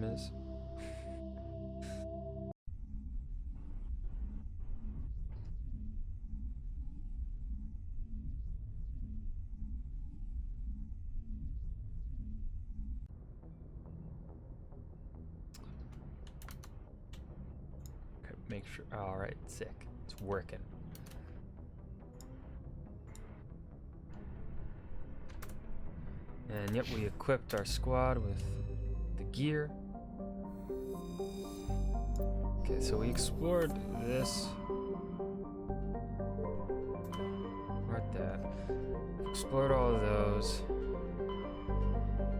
name is. Okay, make sure. All right, sick. It's working. And yep, we equipped our squad with the gear. Okay, so we explored this. Right that. Explored all of those.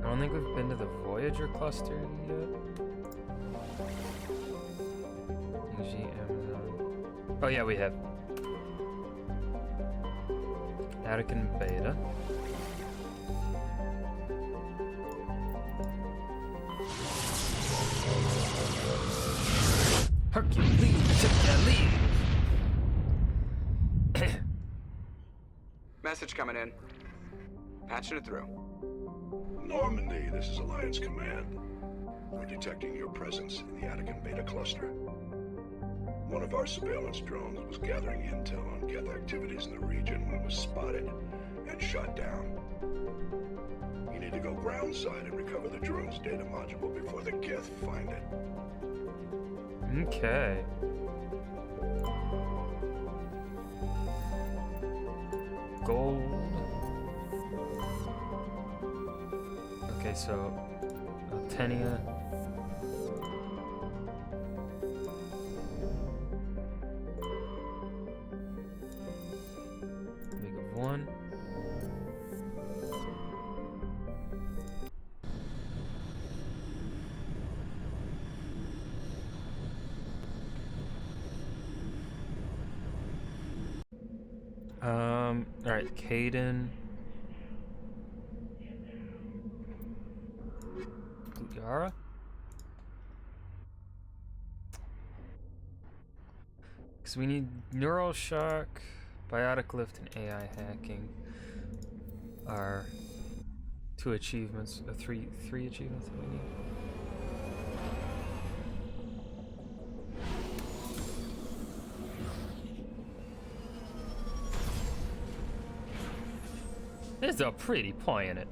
I don't think we've been to the Voyager cluster yet. UG Amazon. Oh yeah, we have. Attican Beta. Hercules, took that lead. Message coming in. Patching it through. Normandy, this is Alliance Command. We're detecting your presence in the Attican Beta cluster. One of our surveillance drones was gathering intel on Geth activities in the region when it was spotted and shot down. You need to go groundside and recover the drone's data module before the Geth find it. Okay. Gold. Okay, so Altenia. Big of one. All right, Caden. Guyara? Because we need Neural Shock, Biotic Lift, and AI Hacking are two achievements, three achievements that we need. There's a pretty point in it.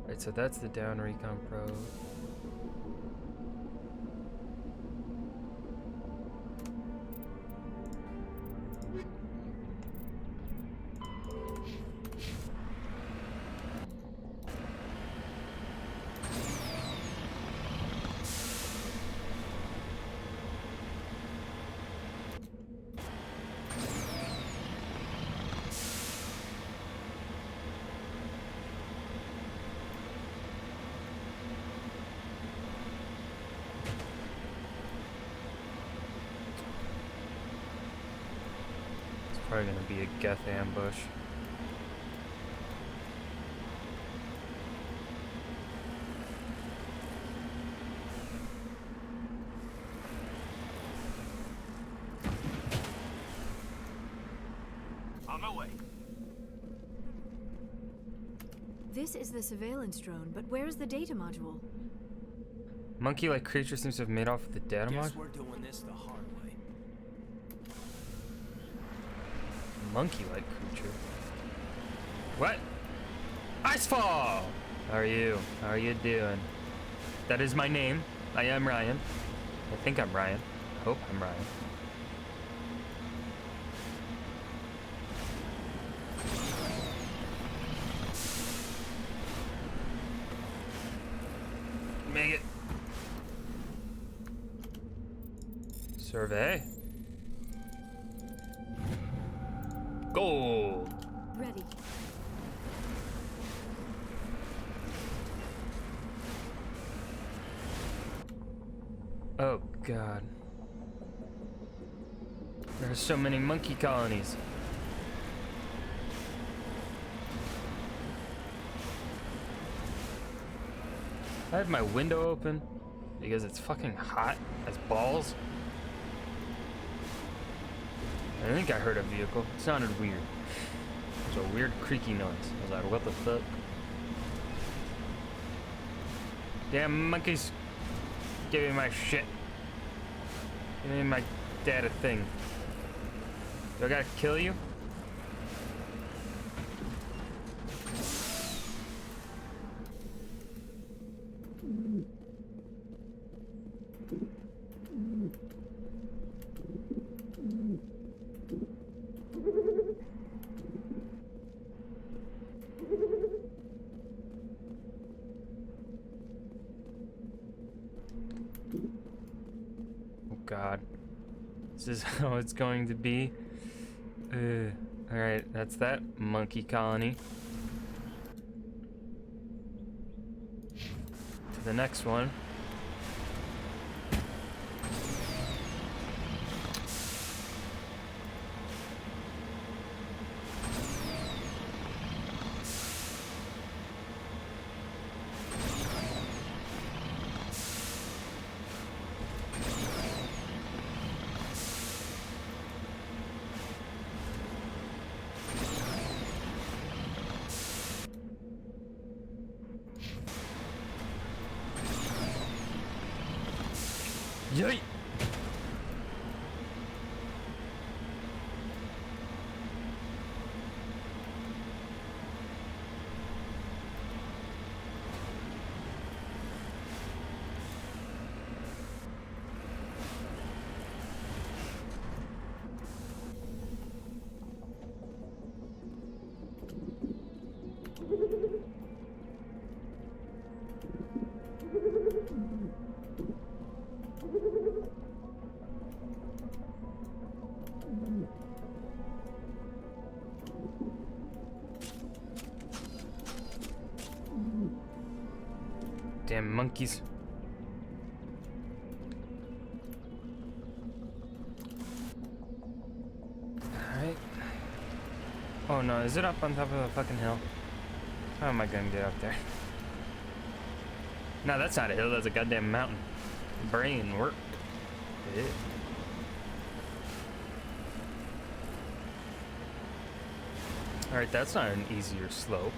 Right, so that's the down recon probe. Probably gonna be a Geth ambush. On my way. This is the surveillance drone, but where's the data module? Monkey-like creature seems to have made off with the data Guess module. we're doing this the hard way. Monkey-like creature. What? Icefall! How are you? How are you doing? That is my name. I am Ryan. I think I'm Ryan. I hope I'm Ryan. Make it. Survey. Gold. Ready. Oh God. There are so many monkey colonies. I have my window open because it's fucking hot as balls. I think I heard a vehicle. It sounded weird. It was a weird creaky noise. I was like, what the fuck? Damn monkeys. Give me my shit. Give me my data thing. Do I gotta kill you? God, this is how it's going to be. Alright, that's that monkey colony. To the next one. Yay! Damn monkeys. Alright. Oh no, is it up on top of the fucking hill? How am I gonna get up there? No, that's not a hill, that's a goddamn mountain. Brain work. Yeah. Alright, that's not an easier slope.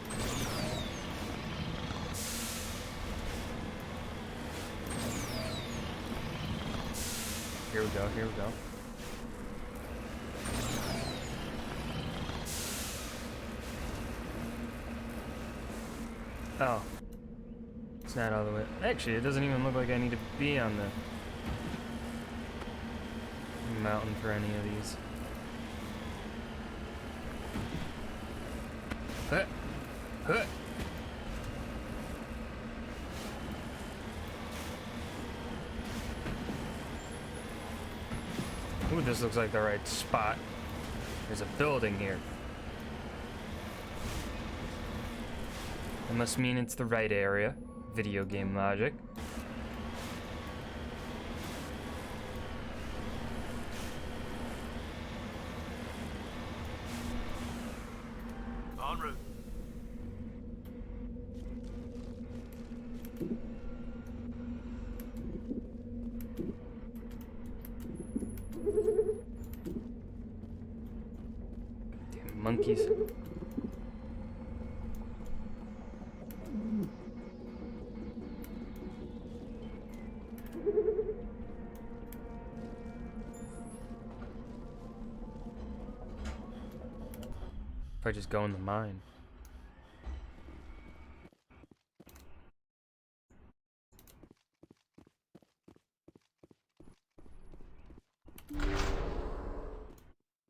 Here we go, here we go. Oh. It's not all the way. Actually, it doesn't even look like I need to be on the mountain for any of these. Huh. Huh. Ooh, this looks like the right spot. There's a building here. That must mean it's the right area. Video game logic. En route. Damn monkeys. If I just go in the mine.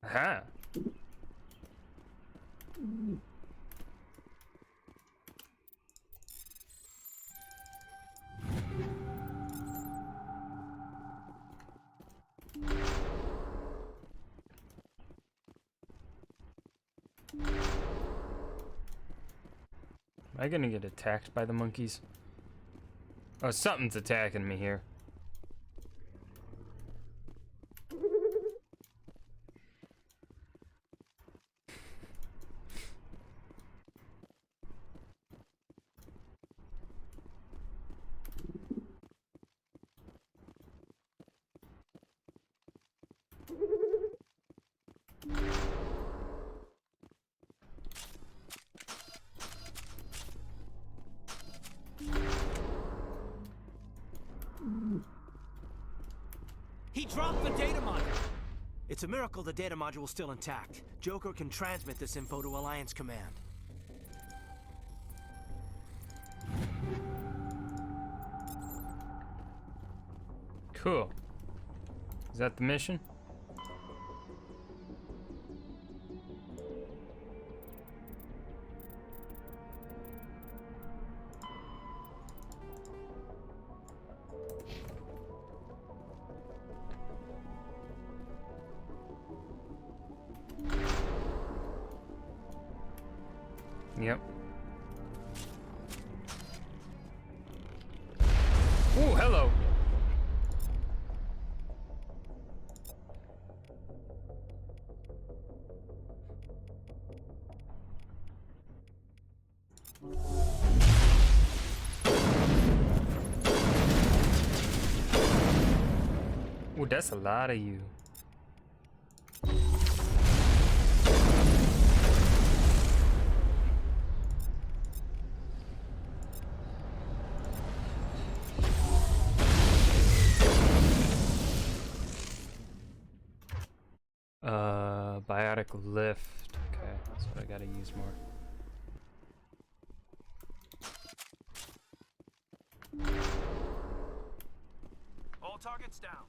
Aha! Am I gonna get attacked by the monkeys? Oh, something's attacking me here. dropped the data module! It's a miracle the data module's still intact. Joker can transmit this info to Alliance Command. Cool. Is that the mission? Yep. Ooh, hello. Ooh, that's a lot of you. Biotic lift. Okay, that's what I gotta use more. All targets down.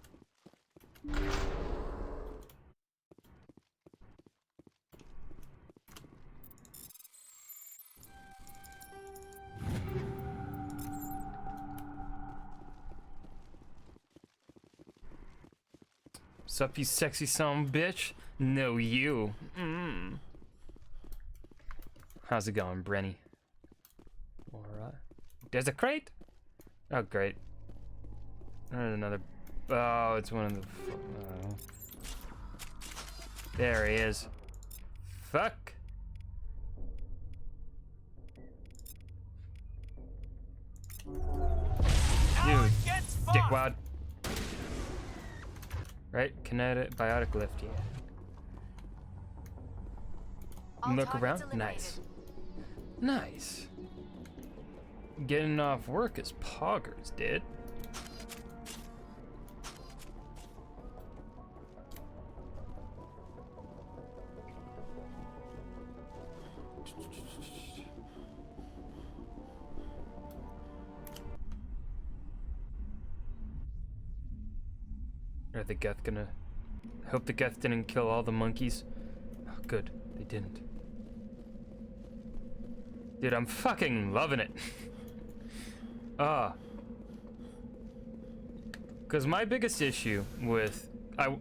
Sup, you sexy son of a bitch? No, you. How's it going, Brenny? Alright. There's a crate? Oh, great. There's another. Oh, it's one of the. There he is. Fuck. You dickwad. Right? Kinetic biotic lift, yeah. Look around. Nice. Nice. Getting off work as poggers did. Are the Geth gonna... Hope the Geth didn't kill all the monkeys. Oh, good. They didn't. Dude, I'm fucking loving it. Because my biggest issue with... I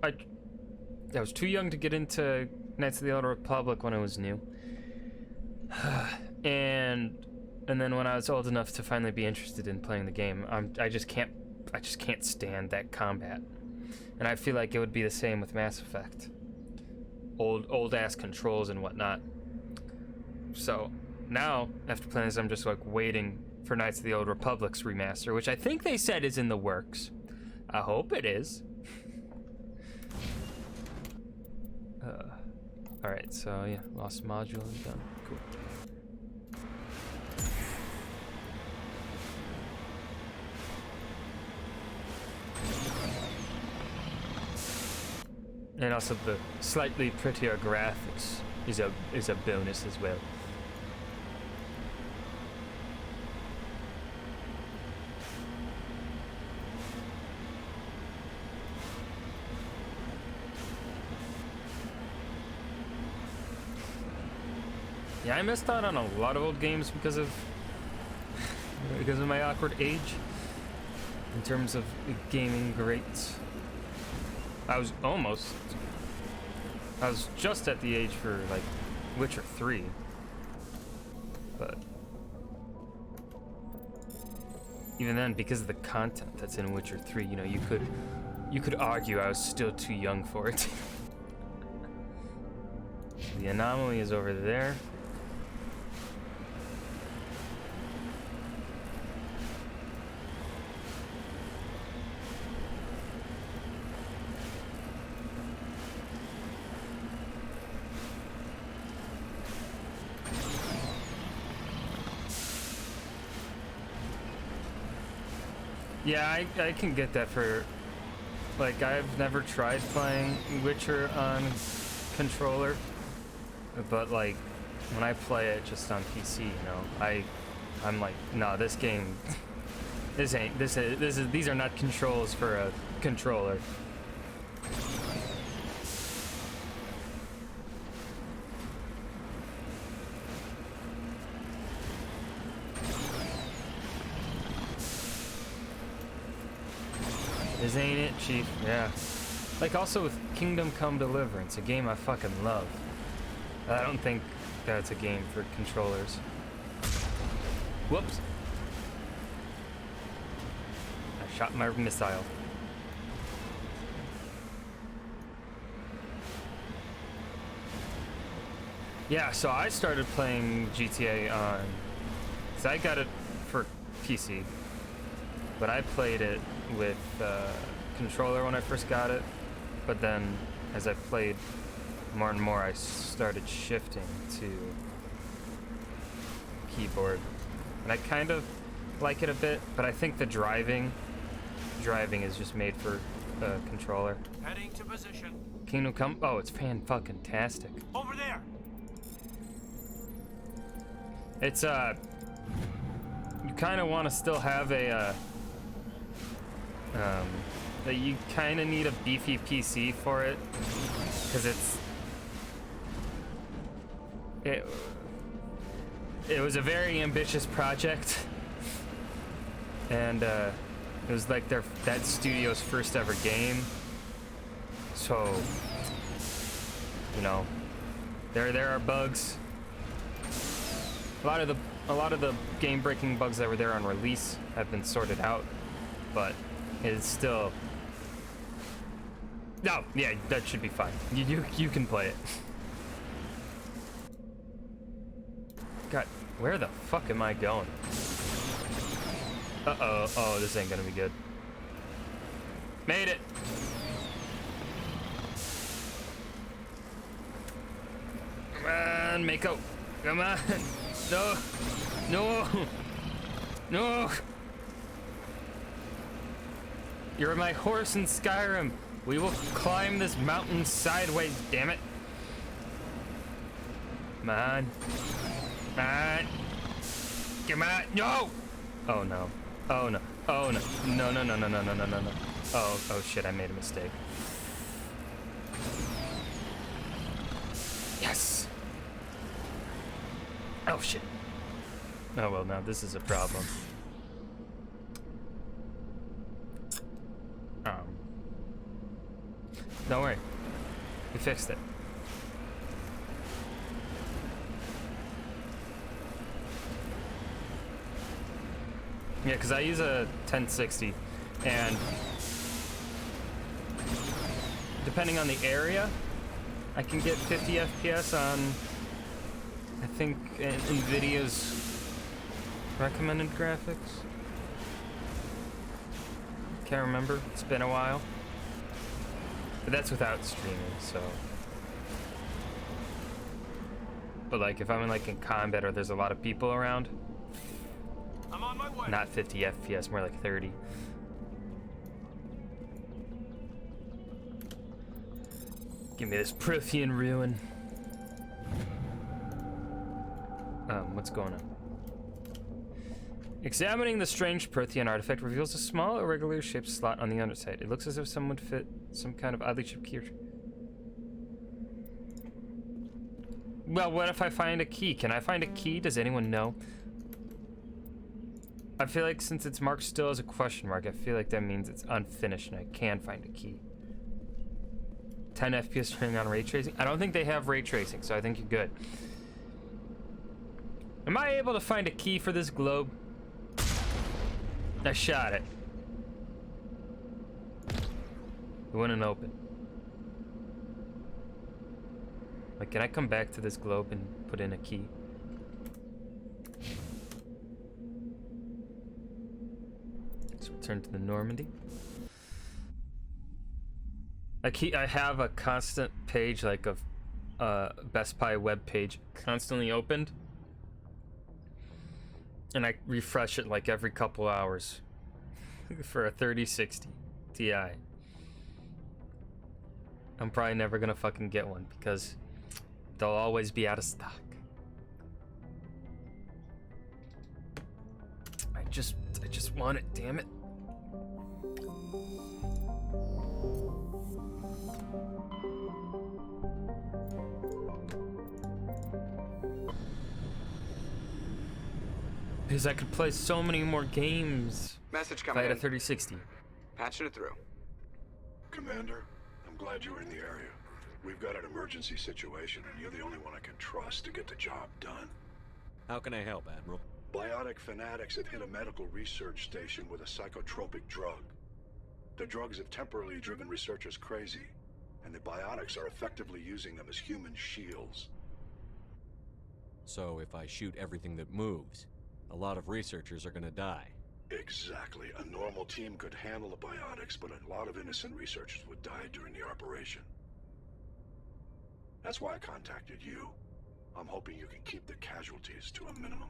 was too young to get into Knights of the Old Republic when I was new. and then when I was old enough to finally be interested in playing the game, I just can't stand that combat. And I feel like it would be the same with Mass Effect. Old ass controls and whatnot. So now, after playing this, I'm just like waiting for Knights of the Old Republic's remaster, which I think they said is in the works. I hope it is. Alright, so yeah, lost module and done. Cool. And also the slightly prettier graphics is a bonus as well. Yeah, I missed out on a lot of old games because of my awkward age in terms of gaming greats. I was just at the age for like Witcher 3, but even then, because of the content that's in Witcher 3, you know, you could argue I was still too young for it. The anomaly is over there. Yeah, I can get that for Like, I've never tried playing Witcher on controller, but like, when I play it just on PC, you know, I'm like, no, this game, these are not controls for a controller. This ain't it, Chief. Yeah. Like, also with Kingdom Come Deliverance, a game I fucking love. I don't think that's a game for controllers. Whoops. I shot my missile. Yeah, so I started playing GTA on... So I got it for PC, but I played it with controller when I first got it, but then as I played more and more, I started shifting to keyboard, and I kind of like it a bit, but I think the driving is just made for controller. Heading to position. Kingdom Come, oh, it's fan-fucking-tastic. Over there. It's you kind of want to still have a that you kind of need a beefy PC for it, because it was a very ambitious project, and it was like that studio's first ever game, so you know there are bugs. A lot of the game-breaking bugs that were there on release have been sorted out, but it's still... No, yeah, that should be fine. You can play it. God, where the fuck am I going? Uh-oh, oh, this ain't gonna be good. Made it! Come on, Mako. Come on. No! No! No! You're my horse in Skyrim. We will climb this mountain sideways, damn it. Come on. Come on. Come on. No! Oh no. Oh no. Oh no. No, no, no, no, no, no, no, no, no. Oh shit, I made a mistake. Yes! Oh shit. Oh well, now this is a problem. Don't worry. We fixed it. Yeah, because I use a 1060, and depending on the area, I can get 50 FPS on, I think, NVIDIA's recommended graphics. Can't remember. It's been a while. But that's without streaming, so. But like, if I'm in combat or there's a lot of people around, I'm on my way. not 50 FPS, more like 30. Give me this Prythian ruin. What's going on? Examining the strange Prythian artifact reveals a small, irregular shaped slot on the underside. It looks as if someone fit some kind of oddly shaped key. Well, what if I find a key? Can I find a key? Does anyone know? I feel like since it's marked still as a question mark, I feel like that means it's unfinished and I can find a key. 10 FPS turning on ray tracing? I don't think they have ray tracing, so I think you're good. Am I able to find a key for this globe? I shot it. It wouldn't open. Like, can I come back to this globe and put in a key? Let's return to the Normandy. I have a constant page, like a Best Buy web page, constantly opened. And I refresh it like every couple hours for a 3060 Ti. I'm probably never gonna fucking get one because they'll always be out of stock. I just want it, damn it. Because I could play so many more games Message if I coming had a in. 3060. Patching it through. Commander, I'm glad you're in the area. We've got an emergency situation, and you're the only one I can trust to get the job done. How can I help, Admiral? Biotic fanatics have hit a medical research station with a psychotropic drug. The drugs have temporarily driven researchers crazy, and the biotics are effectively using them as human shields. So if I shoot everything that moves, a lot of researchers are gonna die. Exactly. A normal team could handle the biotics, but a lot of innocent researchers would die during the operation. That's why I contacted you. I'm hoping you can keep the casualties to a minimum.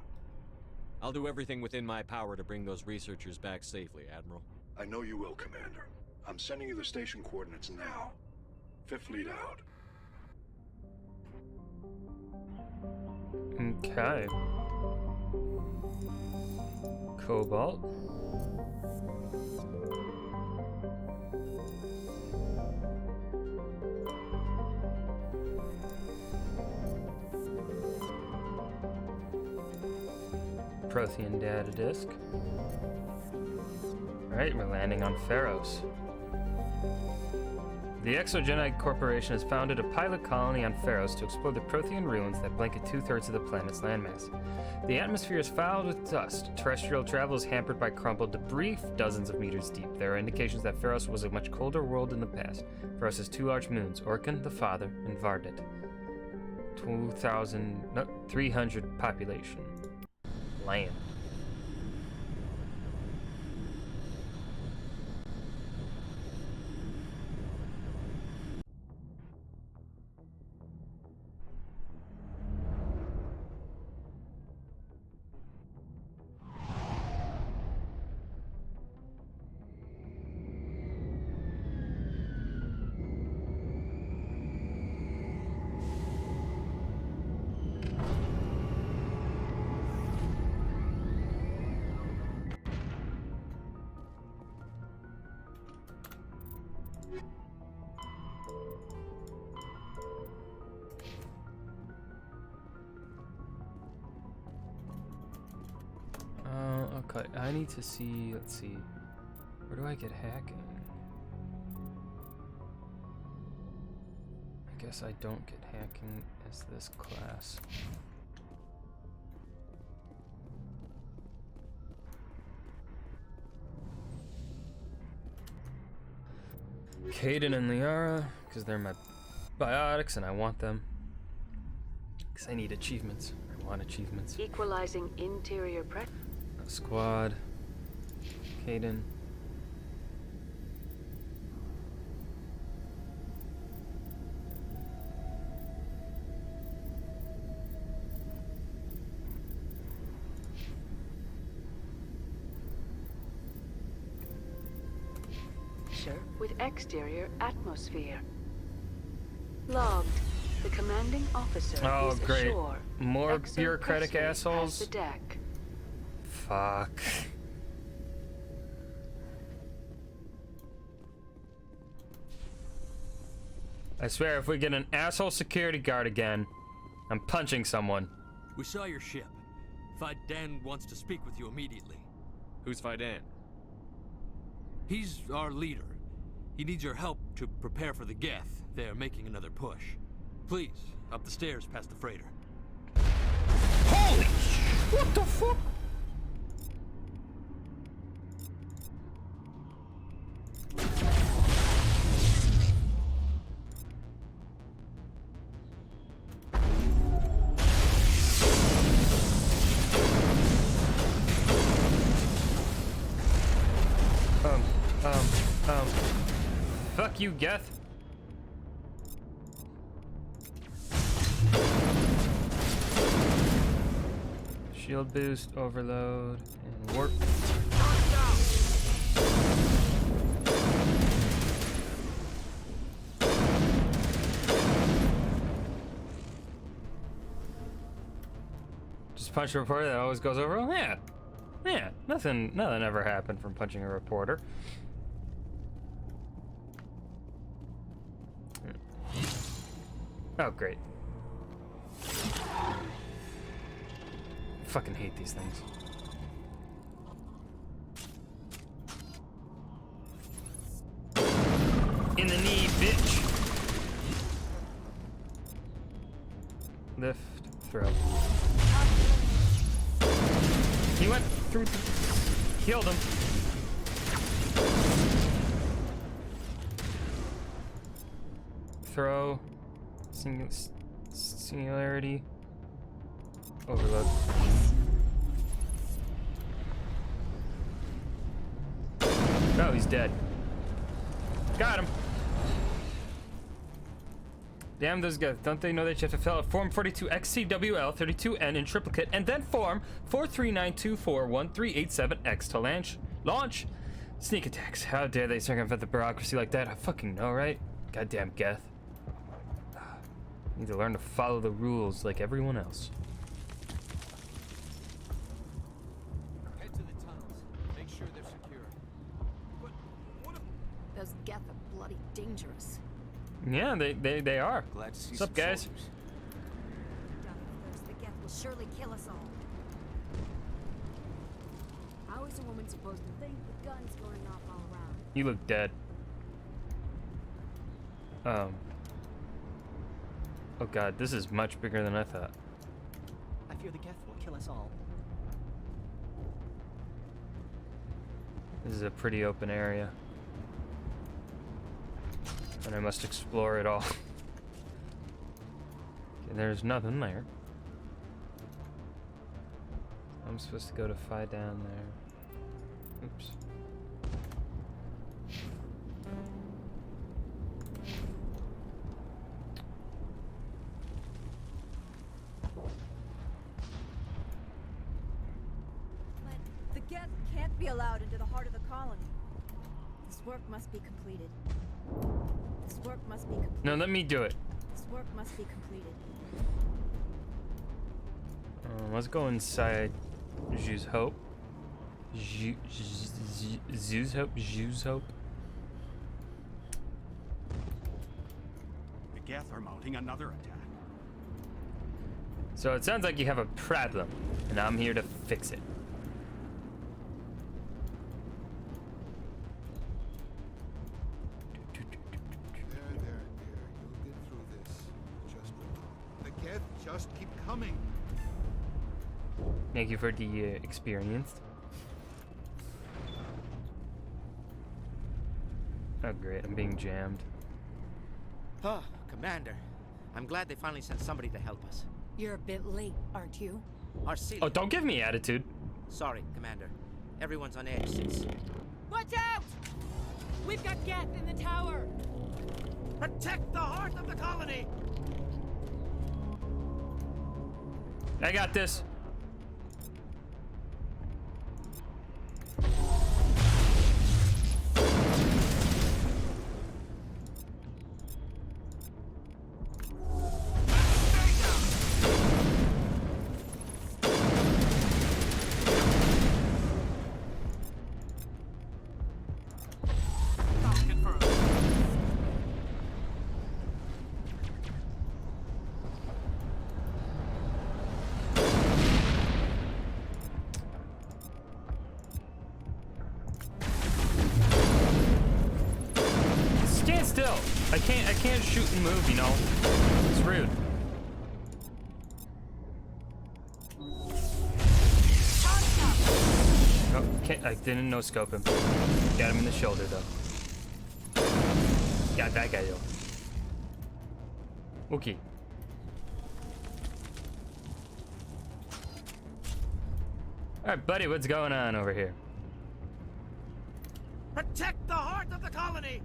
I'll do everything within my power to bring those researchers back safely, Admiral. I know you will, Commander. I'm sending you the station coordinates now. Fifth Fleet out. Okay. Cobalt. Prothean data disk. Alright, we're landing on Pharos. The Exogenite Corporation has founded a pilot colony on Pharos to explore the Prothean ruins that blanket 2/3 of the planet's landmass. The atmosphere is fouled with dust. Terrestrial travel is hampered by crumbled debris dozens of meters deep. There are indications that Pharos was a much colder world in the past. Pharos has 2 large moons, Orkan, the father, and Vardet. 300 population. Land. Okay, I need to see, let's see, where do I get hacking? I guess I don't get hacking as this class. Kaidan and Liara, because they're my biotics and I want them. Because I need achievements. I want achievements. Equalizing interior pressure. Squad. Kaidan. With exterior atmosphere. Logged. The commanding officer Oh, is great. ashore. More Exo bureaucratic Presley assholes. has the deck. Fuck. I swear, if we get an asshole security guard again, I'm punching someone. We saw your ship. Faidan wants to speak with you immediately. Who's Faidan? He's our leader. He needs your help to prepare for the Geth. They're making another push. Please, up the stairs past the freighter. Holy sh! What the fuck? Fuck you, Geth. Shield boost, overload, and warp. punch a reporter that always goes over? Well, yeah, nothing ever happened from punching a reporter. Oh, great. Fucking hate these things. In the knee, bitch. Lift, throw. He went through, killed him. Throw, singularity, overload. Oh, he's dead. Got him. Damn those guys. Don't they know that you have to fill out Form 42 XCWL 32N in triplicate and then Form 439241387X to launch? Sneak attacks. How dare they circumvent the bureaucracy like that? I fucking know, right? Goddamn Geth. Need to learn to follow the rules like everyone else. Head to the tunnels. Make sure they're secure. But what if... Those Geth are bloody dangerous. Yeah, they are. Glad to see What's up, guys? The Geth will surely kill us all. How is a woman supposed to think with guns going off all around? You look dead. Oh god, this is much bigger than I thought. I fear the Geth will kill us all. This is a pretty open area. And I must explore it all. Okay, there's nothing there. I'm supposed to go to Phi down there. Oops. The Geth can't be allowed into the heart of the colony. This work must be completed. This work must be completed. No, let me do it. This work must be completed. Let's go inside Zhu's Hope. Zhu's Hope? Zhu's Hope? The Geth are mounting another attack. So it sounds like you have a problem, and I'm here to fix it. There, you'll get through this. Just the Geth just keep coming. Thank you for the experience. Oh great, I'm being jammed. Oh, Commander. I'm glad they finally sent somebody to help us. You're a bit late, aren't you? Arcelia. Oh, don't give me attitude. Sorry, Commander. Everyone's on edge since... Watch out! We've got Geth in the tower! Protect the heart of the colony! I got this. Still, I can't shoot and move, you know. It's rude. Oh, I didn't no scope him. Got him in the shoulder though. Got that guy though. Okay. Alright, buddy, what's going on over here? Protect the heart of the colony!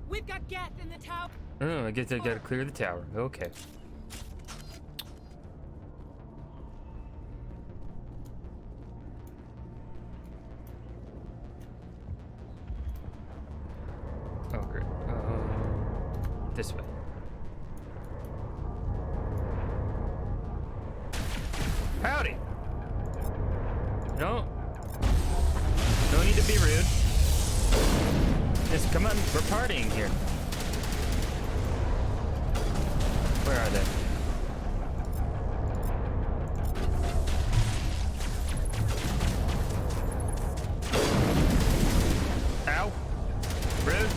We've got Geth in the tower. Oh, I guess I gotta clear the tower. Okay. Oh, great. This way. Howdy. No. No need to be rude. Just come on, we're partying here. Where are they? Ow. Rude.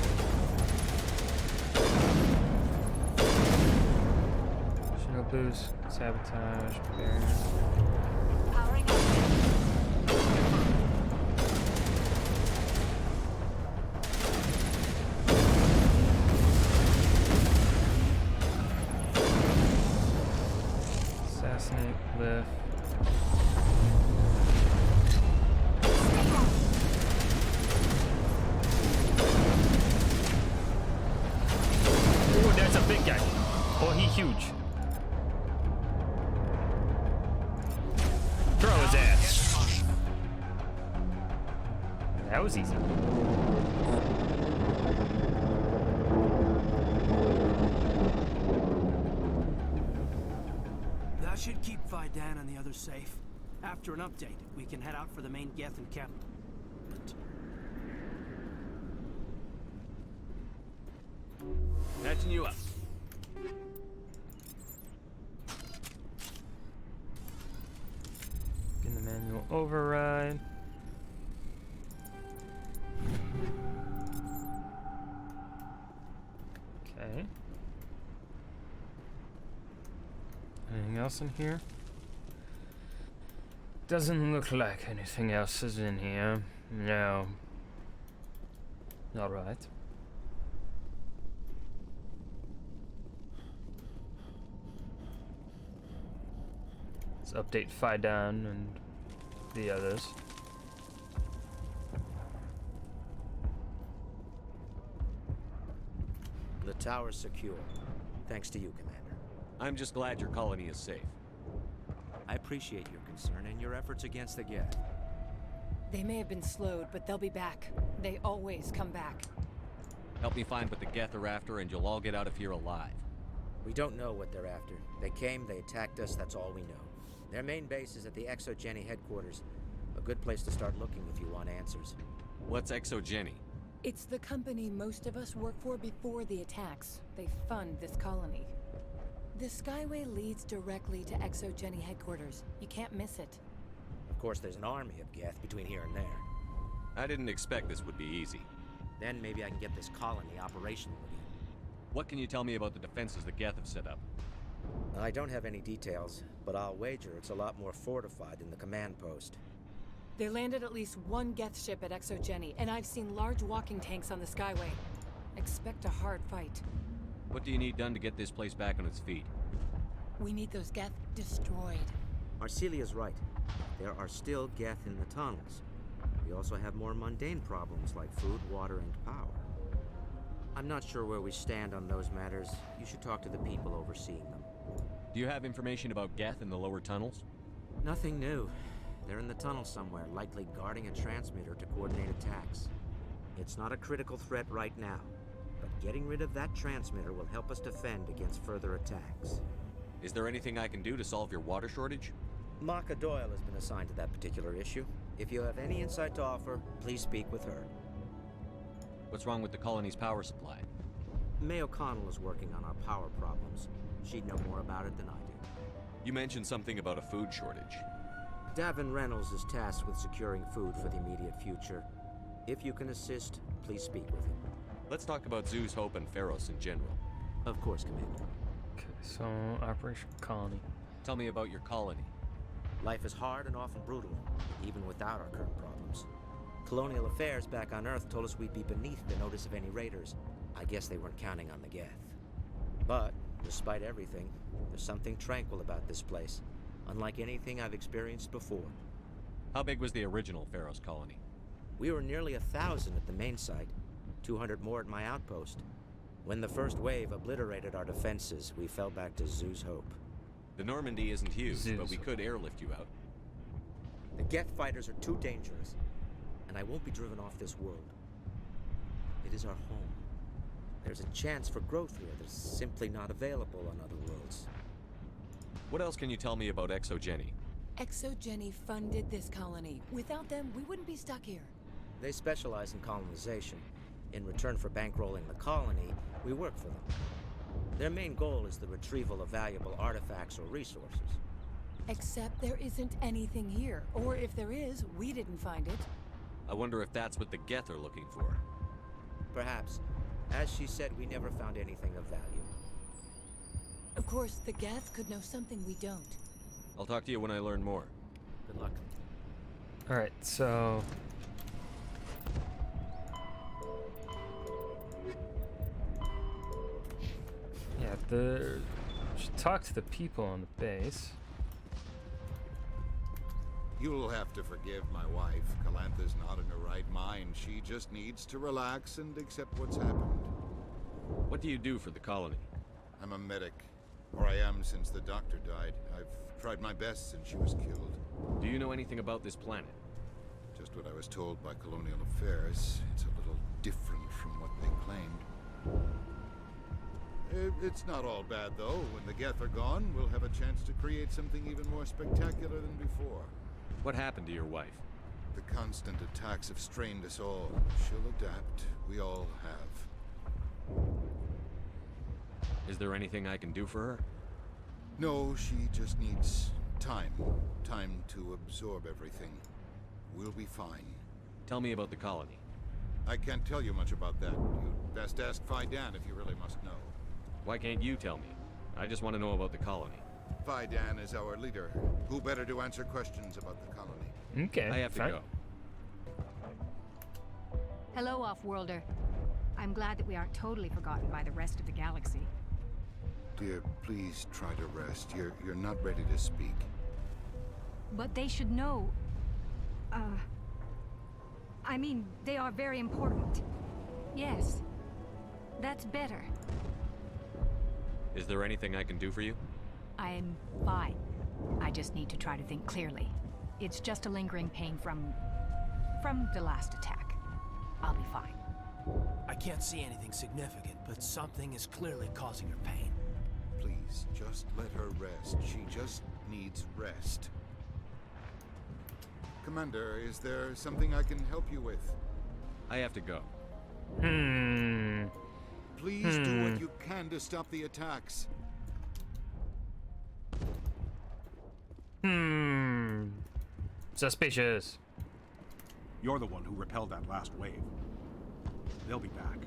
Shield boost, sabotage, barrier. Powering up. Assassinate, lift. Ooh, that's a big guy. Oh, he huge. Throw his ass. That was easy. That should keep Faidan and the others safe. After an update, we can head out for the main Geth encampment. Patching you up. In the manual override. Okay. Anything else in here? Doesn't look like anything else is in here. No. Alright. Let's update Faidan and the others. The tower's secure. Thanks to you, Commander. I'm just glad your colony is safe. I appreciate your concern and your efforts against the Geth. They may have been slowed, but they'll be back. They always come back. Help me find what the Geth are after, and you'll all get out of here alive. We don't know what they're after. They came, they attacked us, that's all we know. Their main base is at the ExoGeni headquarters. A good place to start looking if you want answers. What's ExoGeni? It's the company most of us work for before the attacks. They fund this colony. The Skyway leads directly to ExoGeni headquarters. You can't miss it. Of course, there's an army of Geth between here and there. I didn't expect this would be easy. Then maybe I can get this colony operational again. What can you tell me about the defenses the Geth have set up? I don't have any details, but I'll wager it's a lot more fortified than the command post. They landed at least one Geth ship at ExoGeni, and I've seen large walking tanks on the Skyway. Expect a hard fight. What do you need done to get this place back on its feet? We need those Geth destroyed. Arcelia's right. There are still Geth in the tunnels. We also have more mundane problems like food, water, and power. I'm not sure where we stand on those matters. You should talk to the people overseeing them. Do you have information about Geth in the lower tunnels? Nothing new. They're in the tunnel somewhere, likely guarding a transmitter to coordinate attacks. It's not a critical threat right now, but getting rid of that transmitter will help us defend against further attacks. Is there anything I can do to solve your water shortage? Maka Doyle has been assigned to that particular issue. If you have any insight to offer, please speak with her. What's wrong with the colony's power supply? May O'Connell is working on our power problems. She'd know more about it than I do. You mentioned something about a food shortage. Davin Reynolds is tasked with securing food for the immediate future. If you can assist, please speak with him. Let's talk about Zoo's Hope and Pharos in general. Of course, Commander. Okay, so Operation Colony. Tell me about your colony. Life is hard and often brutal, even without our current problems. Colonial Affairs back on Earth told us we'd be beneath the notice of any raiders. I guess they weren't counting on the Geth. But, despite everything, there's something tranquil about this place, unlike anything I've experienced before. How big was the original Pharos colony? We were nearly 1,000 at the main site, 200 more at my outpost. When the first wave obliterated our defenses, we fell back to Zoo's Hope. The Normandy isn't huge, but we could airlift you out. The Geth fighters are too dangerous, and I won't be driven off this world. It is our home. There's a chance for growth here that's simply not available on other worlds. What else can you tell me about ExoGeni? ExoGeni funded this colony. Without them, we wouldn't be stuck here. They specialize in colonization. In return for bankrolling the colony, we work for them. Their main goal is the retrieval of valuable artifacts or resources. Except there isn't anything here. Or if there is, we didn't find it. I wonder if that's what the Geth are looking for. Perhaps. As she said, we never found anything of value. Of course, the Geth could know something we don't. I'll talk to you when I learn more. Good luck. Alright, so... yeah, should talk to the people on the base. You'll have to forgive my wife. Calantha's not in her right mind. She just needs to relax and accept what's happened. What do you do for the colony? I'm a medic. Or I am since the doctor died. I've tried my best since she was killed. Do you know anything about this planet? Just what I was told by Colonial Affairs. It's a little different from what they claimed. It's not all bad, though. When the Geth are gone, we'll have a chance to create something even more spectacular than before. What happened to your wife? The constant attacks have strained us all. She'll adapt. We all have. Is there anything I can do for her? No, she just needs time. Time to absorb everything. We'll be fine. Tell me about the colony. I can't tell you much about that. You'd best ask Faidan if you really must know. Why can't you tell me? I just want to know about the colony. Faidan is our leader. Who better to answer questions about the colony? Okay, I have to go. Hello, Off-Worlder. I'm glad that we aren't totally forgotten by the rest of the galaxy. Dear, please try to rest. You're not ready to speak. But they should know... I mean, they are very important. Yes. That's better. Is there anything I can do for you? I'm fine. I just need to try to think clearly. It's just a lingering pain from the last attack. I'll be fine. I can't see anything significant, but something is clearly causing her pain. Please, just let her rest. She just needs rest. Commander, is there something I can help you with? I have to go. Please do what you can to stop the attacks. Suspicious. You're the one who repelled that last wave. They'll be back.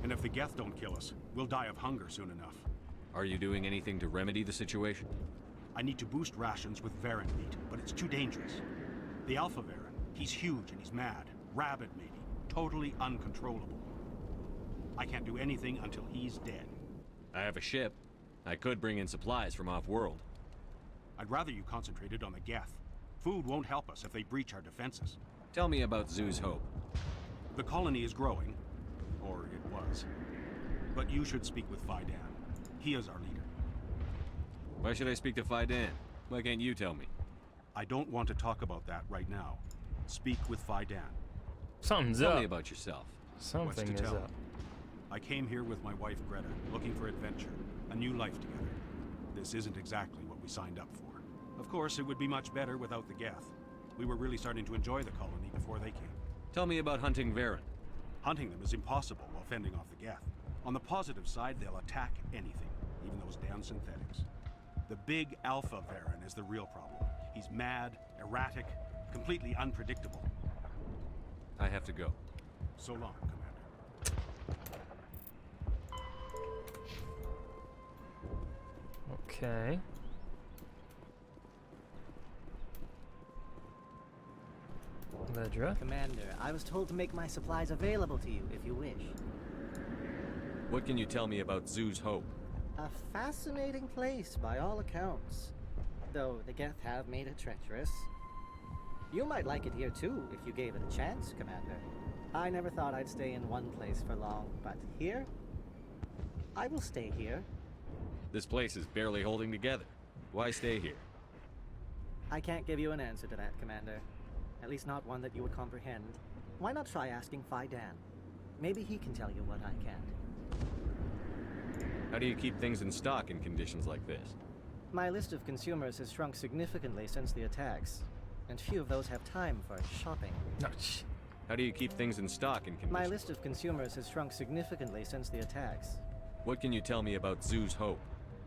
And if the Geth don't kill us, we'll die of hunger soon enough. Are you doing anything to remedy the situation? I need to boost rations with Varren meat, but it's too dangerous. The Alpha Varren, he's huge and he's mad. Rabid, maybe. Totally uncontrollable. I can't do anything until he's dead. I have a ship. I could bring in supplies from off-world. I'd rather you concentrated on the Geth. Food won't help us if they breach our defenses. Tell me about Zoo's Hope. The colony is growing. Or it was. But you should speak with Faidan. He is our leader. Why should I speak to Faidan? Why can't you tell me? I don't want to talk about that right now. Speak with Faidan. Something's Tell up. me about yourself. Something What's to is tell? up. I came here with my wife Greta, looking for adventure, a new life together. This isn't exactly what we signed up for. Of course, it would be much better without the Geth. We were really starting to enjoy the colony before they came. Tell me about hunting Varren. Hunting them is impossible while fending off the Geth. On the positive side, they'll attack anything, even those damn synthetics. The big Alpha Varren is the real problem. He's mad, erratic, completely unpredictable. I have to go. So long, Commander. Okay. Ledra. Commander, I was told to make my supplies available to you if you wish. What can you tell me about Zoo's Hope? A fascinating place by all accounts. Though the Geth have made it treacherous. You might like it here too, if you gave it a chance, Commander. I never thought I'd stay in one place for long, but here? I will stay here. This place is barely holding together. Why stay here? I can't give you an answer to that, Commander. At least not one that you would comprehend. Why not try asking Faidan? Maybe he can tell you what I can't. How do you keep things in stock in conditions like this? My list of consumers has shrunk significantly since the attacks, and few of those have time for shopping. How do you keep things in stock and condition? My list of consumers has shrunk significantly since the attacks. What can you tell me about Zoo's Hope?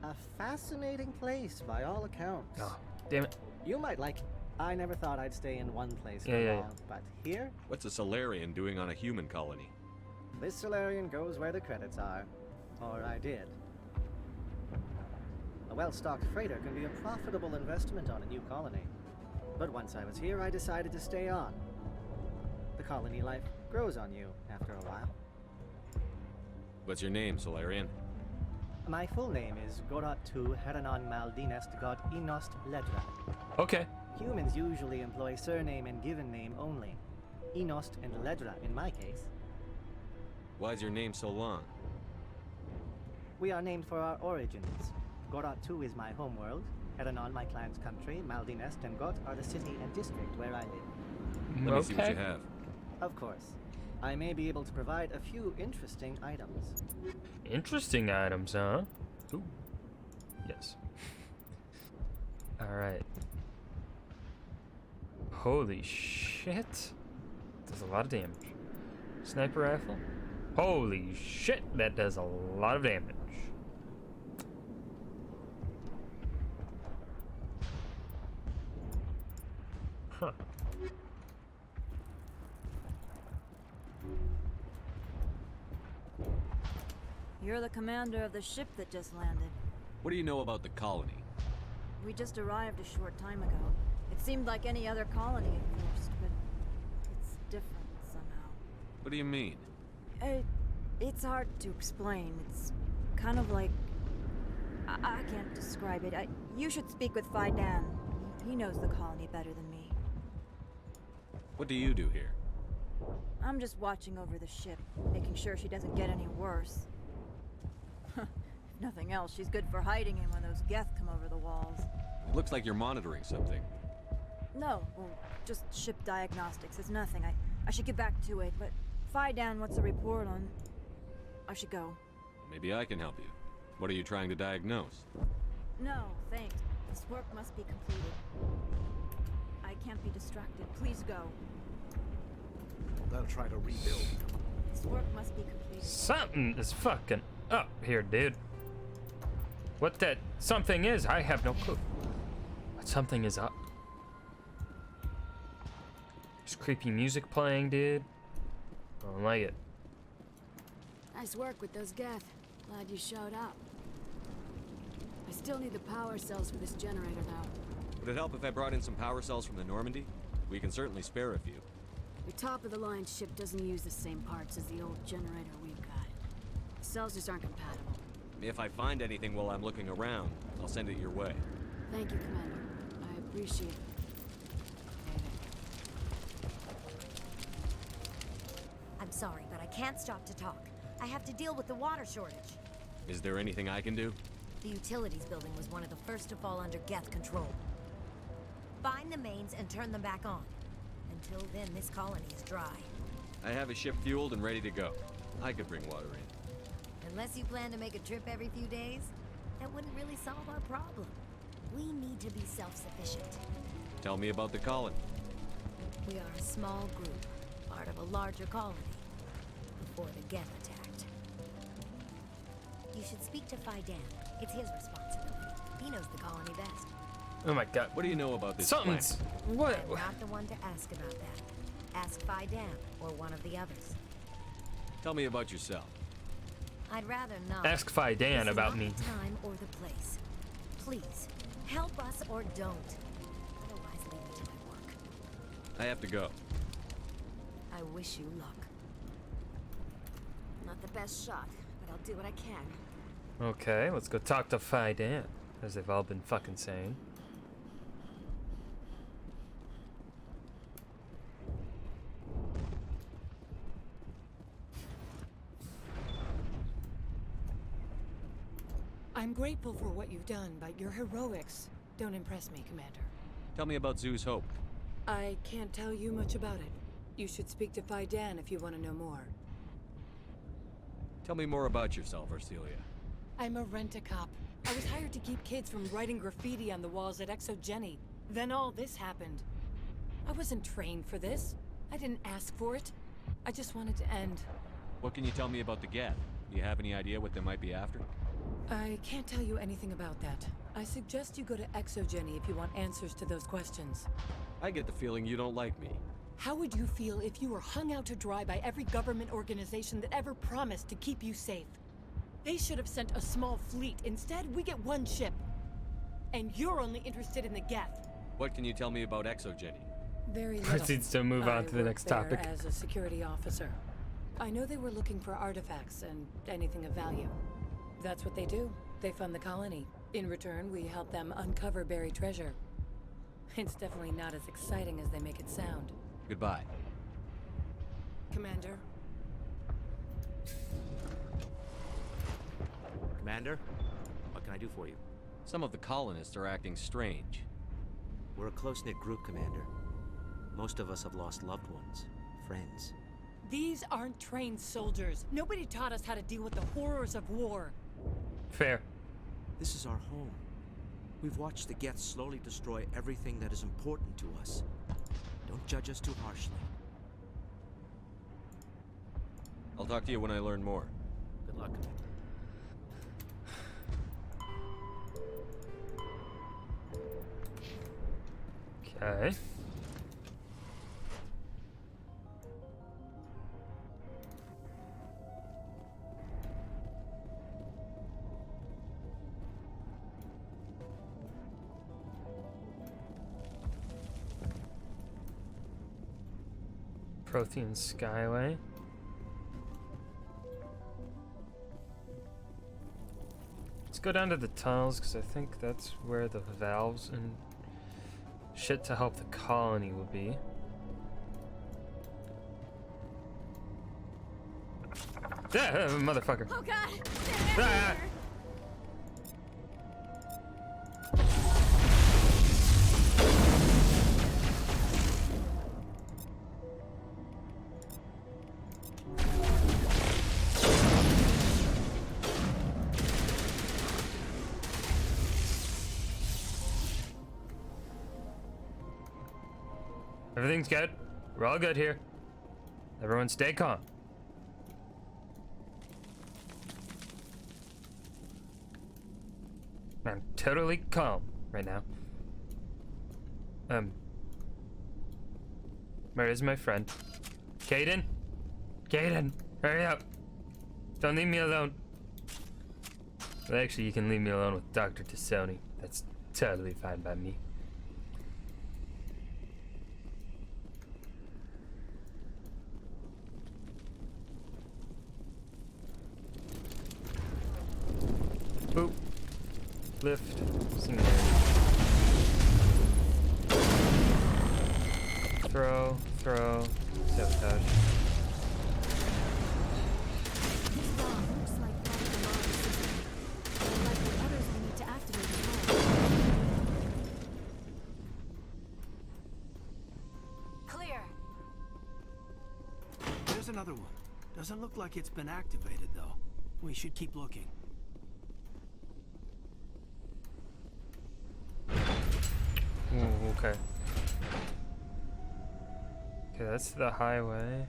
A fascinating place by all accounts. Oh, damn it. You might like it. I never thought I'd stay in one place for Yeah. long, but here, What's a Solarian doing on a human colony? this Solarian goes where the credits are. Or I did. A well-stocked freighter can be a profitable investment on a new colony. But once I was here, I decided to stay on. The colony life grows on you after a while. What's your name, Solarian? My full name is Goratu Heranon Maldinest God Inost Ledra. Okay. Humans usually employ surname and given name only. Inost and Ledra in my case. Why's your name so long? We are named for our origins. Goratu is my homeworld, Heranon my clan's country, Maldinest and Got are the city and district where I live. Let me see what you have. Of course. I may be able to provide a few interesting items. Interesting items, huh? Ooh. Yes. Alright. Holy shit. Does a lot of damage. Sniper rifle. Holy shit, that does a lot of damage. Huh. You're the commander of the ship that just landed. What do you know about the colony? We just arrived a short time ago. It seemed like any other colony at first, but it's different somehow. What do you mean? It's hard to explain. It's kind of like... I can't describe it. You should speak with Phi Dan. He knows the colony better than me. What do you do here? I'm just watching over the ship, making sure she doesn't get any worse. If nothing else, she's good for hiding in when those Geth come over the walls. Looks like you're monitoring something. No, well, just ship diagnostics. It's nothing. I should get back to it, but Phi Dan, what's the report on? I should go. Maybe I can help you. What are you trying to diagnose? No, thanks. This work must be completed. I can't be distracted. Please go. They'll try to rebuild. This work must be completed. Something is fucking up here, dude. What that something is, I have no clue. But something is up. There's creepy music playing, dude. I don't like it. Nice work with those Geth. Glad you showed up. I still need the power cells for this generator, though. Would it help if I brought in some power cells from the Normandy? We can certainly spare a few. Your top-of-the-line ship doesn't use the same parts as the old generator we've got. The cells just aren't compatible. If I find anything while I'm looking around, I'll send it your way. Thank you, Commander. I appreciate it. I'm sorry, but I can't stop to talk. I have to deal with the water shortage. Is there anything I can do? The utilities building was one of the first to fall under Geth control. Find the mains and turn them back on. Until then, this colony is dry. I have a ship fueled and ready to go. I could bring water in. Unless you plan to make a trip every few days, that wouldn't really solve our problem. We need to be self-sufficient. Tell me about the colony. We are a small group, part of a larger colony, before the Geth attacked. You should speak to Phi Dan. It's his responsibility. He knows the colony best. Oh my god. What do you know about this Something's... planet? What? I'm not the one to ask about that. Ask Phi Dan or one of the others. Tell me about yourself. I'd rather not. Ask Phi Dan This is about not me. the time or the place. Please, help us or don't. Otherwise, leave it to my work. I have to go. I wish you luck. Not the best shot, but I'll do what I can. Okay, let's go talk to Phi Dan, as they've all been fucking saying. I'm grateful for what you've done, but your heroics don't impress me, Commander. Tell me about Zoo's Hope. I can't tell you much about it. You should speak to Phi Dan if you want to know more. Tell me more about yourself, Arcelia. I'm a rent-a-cop, I was hired to keep kids from writing graffiti on the walls at Exogeny. Then all this happened. I wasn't trained for this. I didn't ask for it. I just wanted to end. What can you tell me about the Geth? Do you have any idea what they might be after? I can't tell you anything about that. I suggest you go to Exogeny if you want answers to those questions. I get the feeling you don't like me. How would you feel if you were hung out to dry by every government organization that ever promised to keep you safe? They should have sent a small fleet. Instead, we get one ship. And you're only interested in the Geth. What can you tell me about Exogeny? Very little. Proceeds to move on to the next topic. As a security officer, I know they were looking for artifacts and anything of value. That's what they do. They fund the colony. In return, we help them uncover buried treasure. It's definitely not as exciting as they make it sound. Goodbye. Commander? Commander? What can I do for you? Some of the colonists are acting strange. We're a close-knit group, Commander. Most of us have lost loved ones, friends. These aren't trained soldiers. Nobody taught us how to deal with the horrors of war. Fair. This is our home. We've watched the Geth slowly destroy everything that is important to us. Don't judge us too harshly. I'll talk to you when I learn more. Good luck, Commander. Okay. Prothean Skyway. Let's go down to the tunnels because I think that's where the valves and shit to help the colony will be. Ah, motherfucker. Oh god! Ah. Everything's good. We're all good here. Everyone stay calm. I'm totally calm right now. Where is my friend? Kaidan? Kaidan, hurry up. Don't leave me alone. Well, actually, you can leave me alone with Dr. T'Soni. That's totally fine by me. Boop. Lift. Singularity. Throw. Throw. Sabotage. This bomb looks like part of the model system. Like the others we need to activate as well. Clear. There's another one. Doesn't look like it's been activated, though. We should keep looking. Ooh, okay. Okay, that's the highway.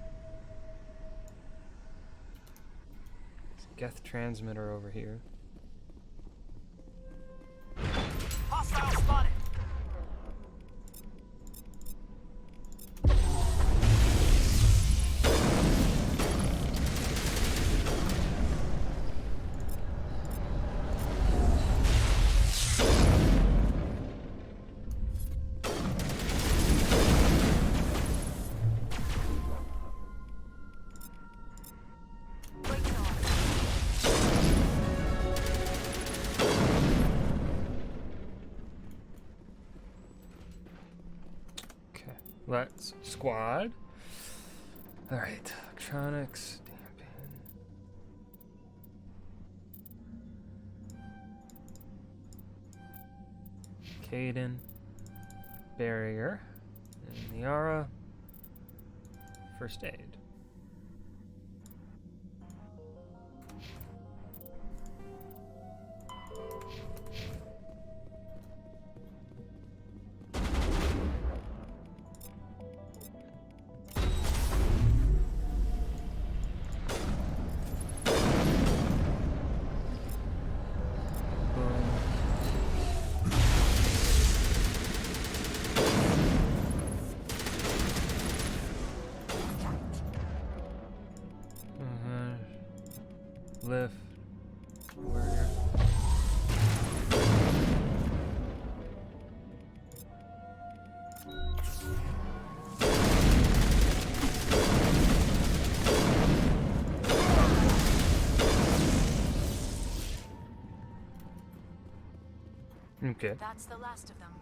Geth transmitter over here. Hostile spotted! Let's squad. All right, electronics, dampen. Kaidan, barrier, and Liara, first aid. Lift. Where? Okay. That's the last of them.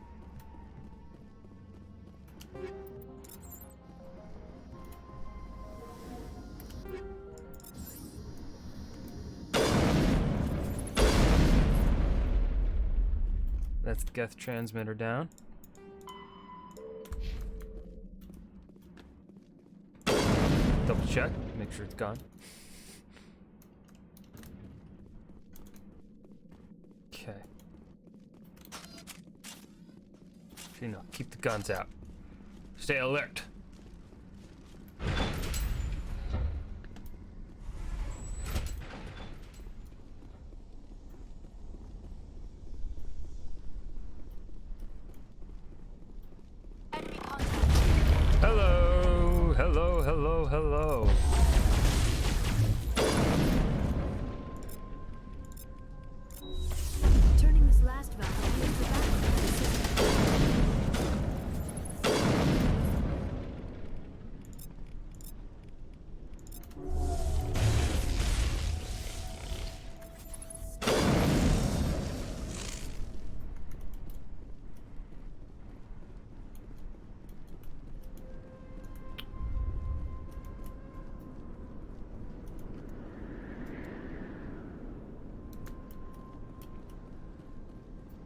That's the Geth transmitter down. Double check, make sure it's gone. Okay. You know, keep the guns out. Stay alert. Hello, hello, hello, hello. Turning this last valve will leave the background of the system.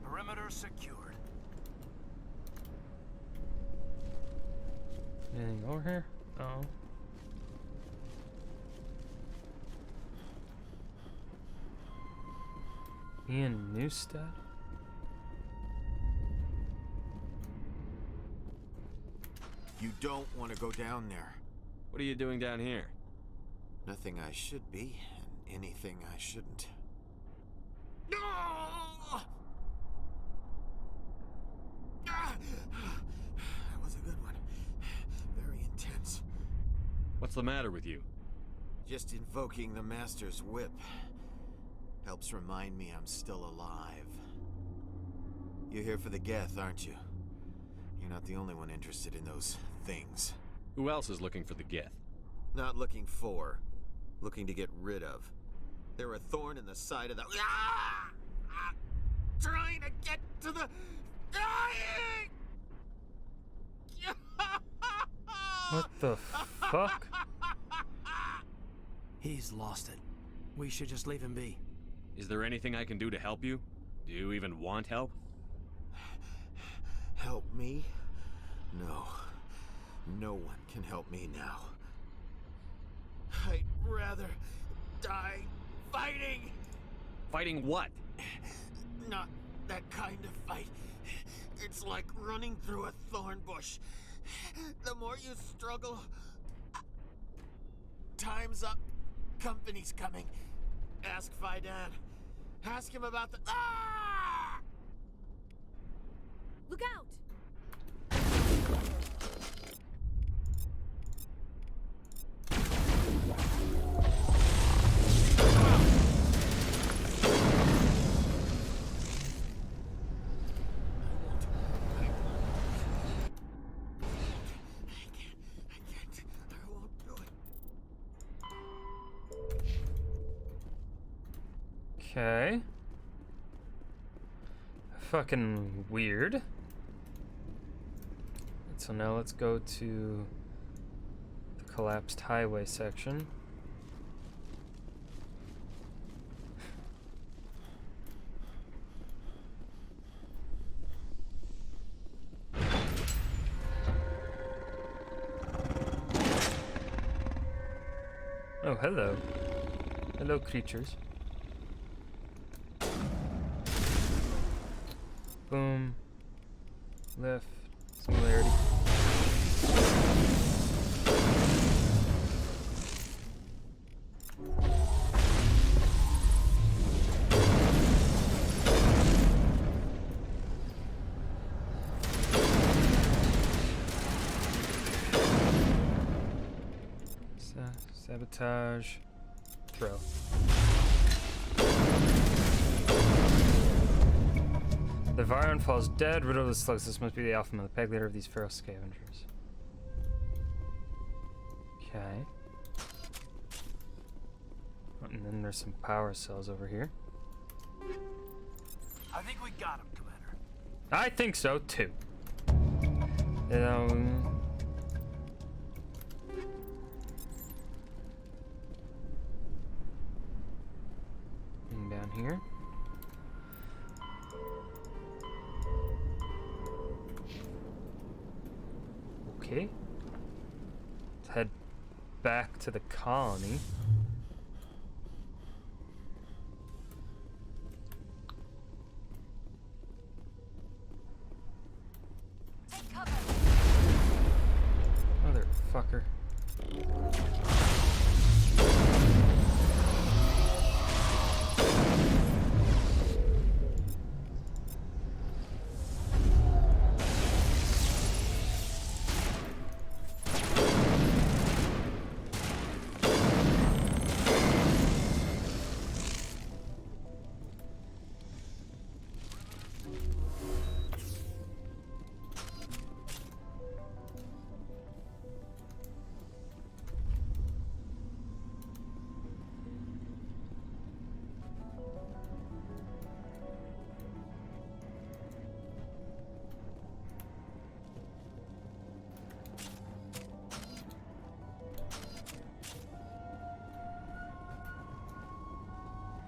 Perimeter secured. Anything over here? Oh. Ian Newstead? You don't want to go down there. What are you doing down here? Nothing I should be, and anything I shouldn't. No! That was a good one. Very intense. What's the matter with you? Just invoking the Master's whip helps remind me I'm still alive. You're here for the Geth, aren't you? You're not the only one interested in those things. Who else is looking for the Geth? Not looking for. Looking to get rid of. They're a thorn in the side of the... Trying to get to the... Dying! What the fuck? He's lost it. We should just leave him be. Is there anything I can do to help you? Do you even want help? Help me? No. No one can help me now. I'd rather die fighting! Fighting what? Not that kind of fight. It's like running through a thorn bush. The more you struggle... Time's up. Company's coming. Ask Faidan. Ask him about the... Ah! Look out! Okay. Fucking weird. So now let's go to the collapsed highway section. Oh, hello. Hello, creatures. Boom. Lift. Similarity. Sabotage. Throw. The Varyon falls dead. Riddle of the slugs. This must be the Alpha, the peg leader of these feral scavengers. Okay. And then there's some power cells over here. I think we got him, Commander. I think so too. And down here. Okay. Let's head back to the colony. Motherfucker.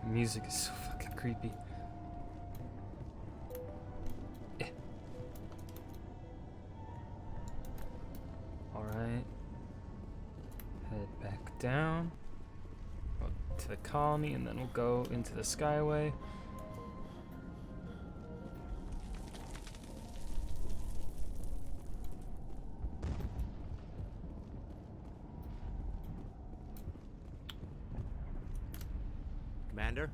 Music is so fucking creepy. Alright. Head back down. Go to the colony and then we'll go into the Skyway. Commander,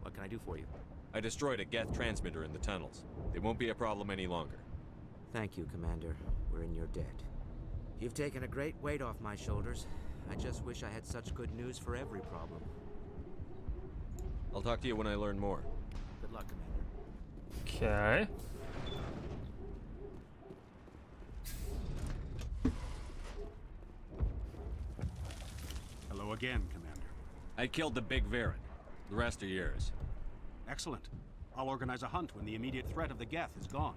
what can I do for you? I destroyed a Geth transmitter in the tunnels. It won't be a problem any longer. Thank you, Commander. We're in your debt. You've taken a great weight off my shoulders. I just wish I had such good news for every problem. I'll talk to you when I learn more. Good luck, Commander. Okay. Hello again, Commander. I killed the big Varren. The rest are yours. Excellent. I'll organize a hunt when the immediate threat of the Geth is gone.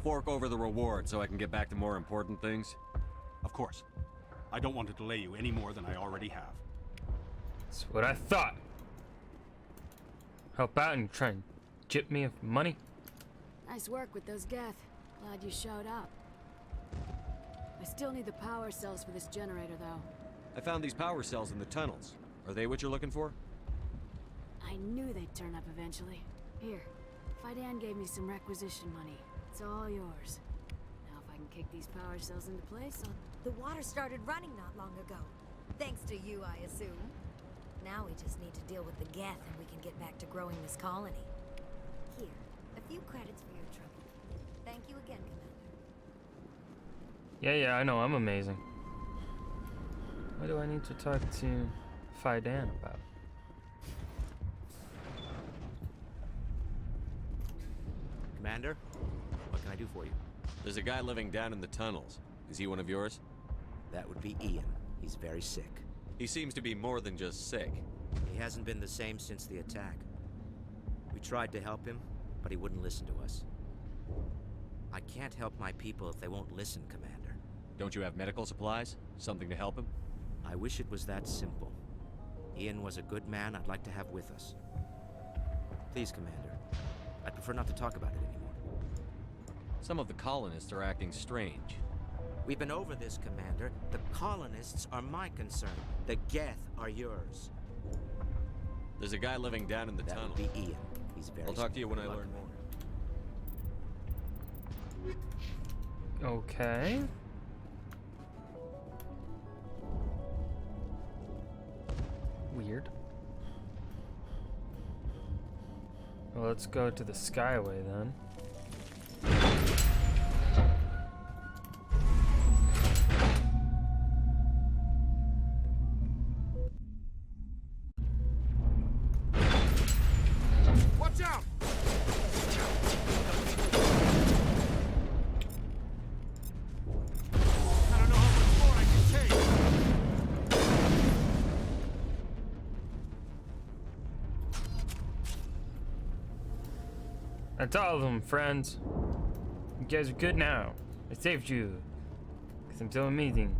Fork over the reward so I can get back to more important things? Of course. I don't want to delay you any more than I already have. That's what I thought. Help out and try and chip me of money. Nice work with those Geth. Glad you showed up. I still need the power cells for this generator, though. I found these power cells in the tunnels. Are they what you're looking for? I knew they'd turn up eventually. Here, Fidan gave me some requisition money. It's all yours. Now if I can kick these power cells into place, I'll... The water started running not long ago. Thanks to you, I assume. Now we just need to deal with the Geth and we can get back to growing this colony. Here, a few credits for your trouble. Thank you again, Commander. Yeah, I know, I'm amazing. What do I need to talk to Fidan about? Commander, what can I do for you? There's a guy living down in the tunnels. Is he one of yours? That would be Ian. He's very sick. He seems to be more than just sick. He hasn't been the same since the attack. We tried to help him, but he wouldn't listen to us. I can't help my people if they won't listen, Commander. Don't you have medical supplies? Something to help him? I wish it was that simple. Ian was a good man I'd like to have with us. Please, Commander. I'd prefer not to talk about it anymore. Some of the colonists are acting strange. We've been over this, Commander. The colonists are my concern. The Geth are yours. There's a guy living down in the tunnel. That would be Ian. He's very... I'll talk to you when I learn more. Okay. Weird. Well, let's go to the Skyway then. That's all of them, friends. You guys are good now. I saved you. Because I'm so amazing.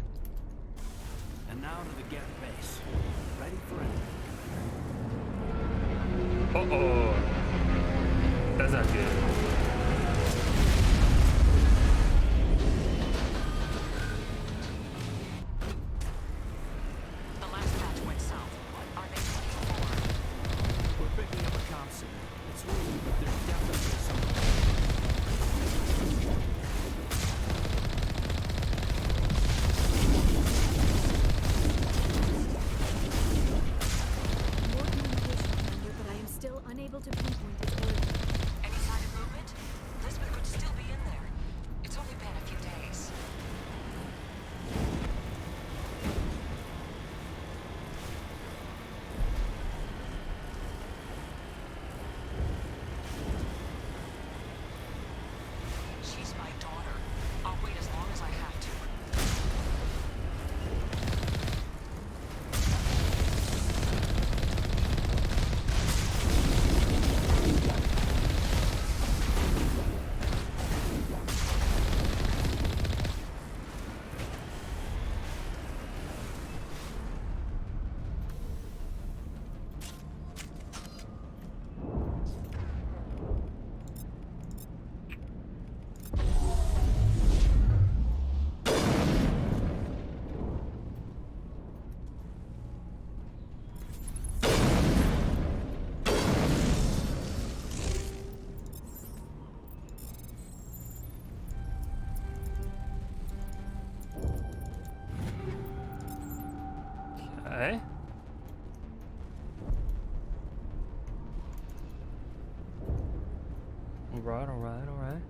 And now to the Geth base. Ready for it. Uh-oh. That's not good. The last batch went south. What are they looking for? We're picking up a comm signal. It's moving, but there's definitely something. More communication, Commander, but I am still unable to pinpoint its origin. Any sign of movement? Lisbeth could still be in there. It's only been a few days. She's my daughter. I'll wait as long as I have to. Okay. Alright, alright, alright.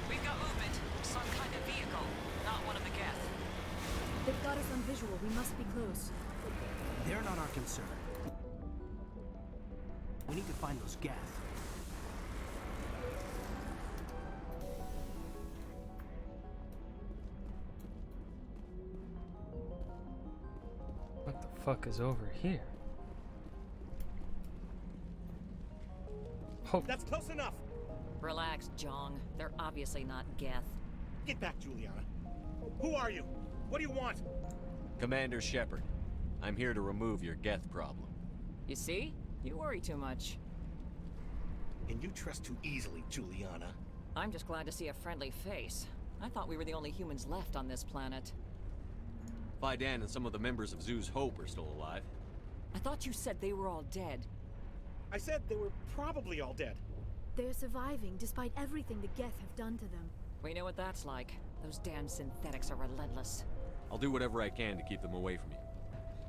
We've got movement. Some kind of vehicle. Not one of the Geth. They've got us on visual. We must be close. They're not our concern. We need to find those Geth. What the fuck is over here? Hope. That's close enough. Relax, Jong. They're obviously not Geth. Get back, Juliana. Who are you? What do you want? Commander Shepard, I'm here to remove your Geth problem. You see? You worry too much. And you trust too easily, Juliana. I'm just glad to see a friendly face. I thought we were the only humans left on this planet. Fidan and some of the members of Zoo's Hope are still alive. I thought you said they were all dead. I said they were probably all dead. They're surviving despite everything the Geth have done to them. We know what that's like. Those damn synthetics are relentless. I'll do whatever I can to keep them away from you.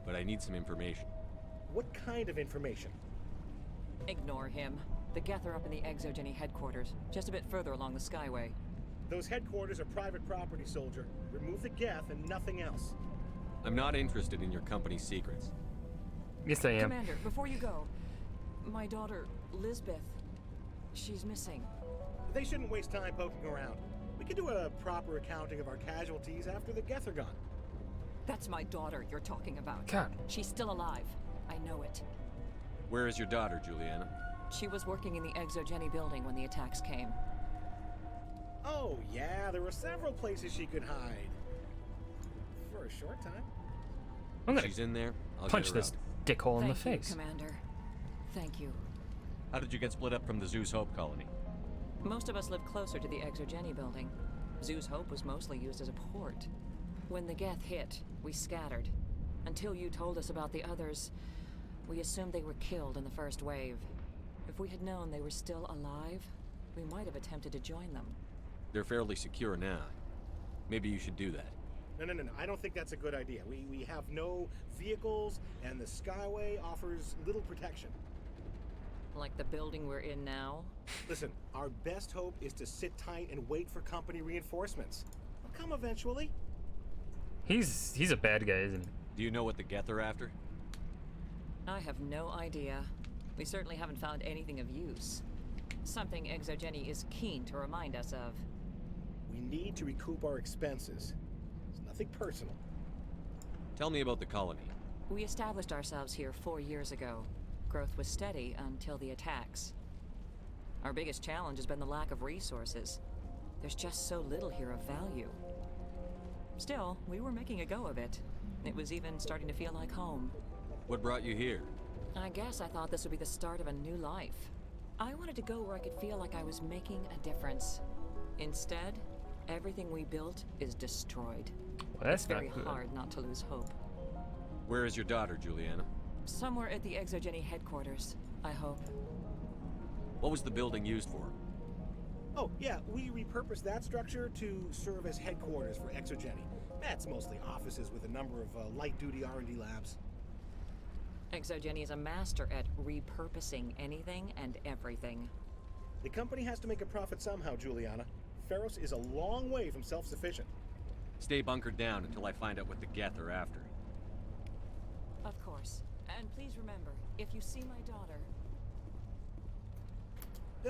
But I need some information. What kind of information? Ignore him. The Geth are up in the Exogeny headquarters, just a bit further along the Skyway. Those headquarters are private property, soldier. Remove the Geth and nothing else. I'm not interested in your company's secrets. Yes, I am. Commander, before you go, my daughter, Lisbeth, she's missing. They shouldn't waste time poking around. We could do a proper accounting of our casualties after the Geth are gone. That's my daughter you're talking about. God. She's still alive. I know it. Where is your daughter, Juliana? She was working in the Exogeny building when the attacks came. Oh, yeah, there were several places she could hide. For a short time. I'm gonna She's in there. I'll punch get her this out. dickhole in the Thank you, face. Commander. Thank you. How did you get split up from the Zeus Hope colony? Most of us lived closer to the Exogeny building. Zeus Hope was mostly used as a port. When the Geth hit, we scattered. Until you told us about the others, we assumed they were killed in the first wave. If we had known they were still alive, we might have attempted to join them. They're fairly secure now. Maybe you should do that. No. I don't think that's a good idea. We have no vehicles, and the Skyway offers little protection. Like the building we're in now? Listen, our best hope is to sit tight and wait for company reinforcements. They'll come eventually. He's a bad guy, isn't he? Do you know what the Geth are after? I have no idea. We certainly haven't found anything of use. Something Exogeny is keen to remind us of. We need to recoup our expenses. It's nothing personal. Tell me about the colony. We established ourselves here 4 years ago. Growth was steady until the attacks. Our biggest challenge has been the lack of resources. There's just so little here of value. Still, we were making a go of it. It was even starting to feel like home. What brought you here? I guess I thought this would be the start of a new life. I wanted to go where I could feel like I was making a difference. Instead, everything we built is destroyed. Well, that's it's very not good. hard not to lose hope. Where is your daughter, Juliana? Somewhere at the Exogeny headquarters, I hope. What was the building used for? Oh, yeah, we repurposed that structure to serve as headquarters for Exogeny. That's mostly offices with a number of light-duty R&D labs. Exogeny is a master at repurposing anything and everything. The company has to make a profit somehow, Juliana. Feros is a long way from self-sufficient. Stay bunkered down until I find out what the Geth are after. Of course. And please remember, if you see my daughter...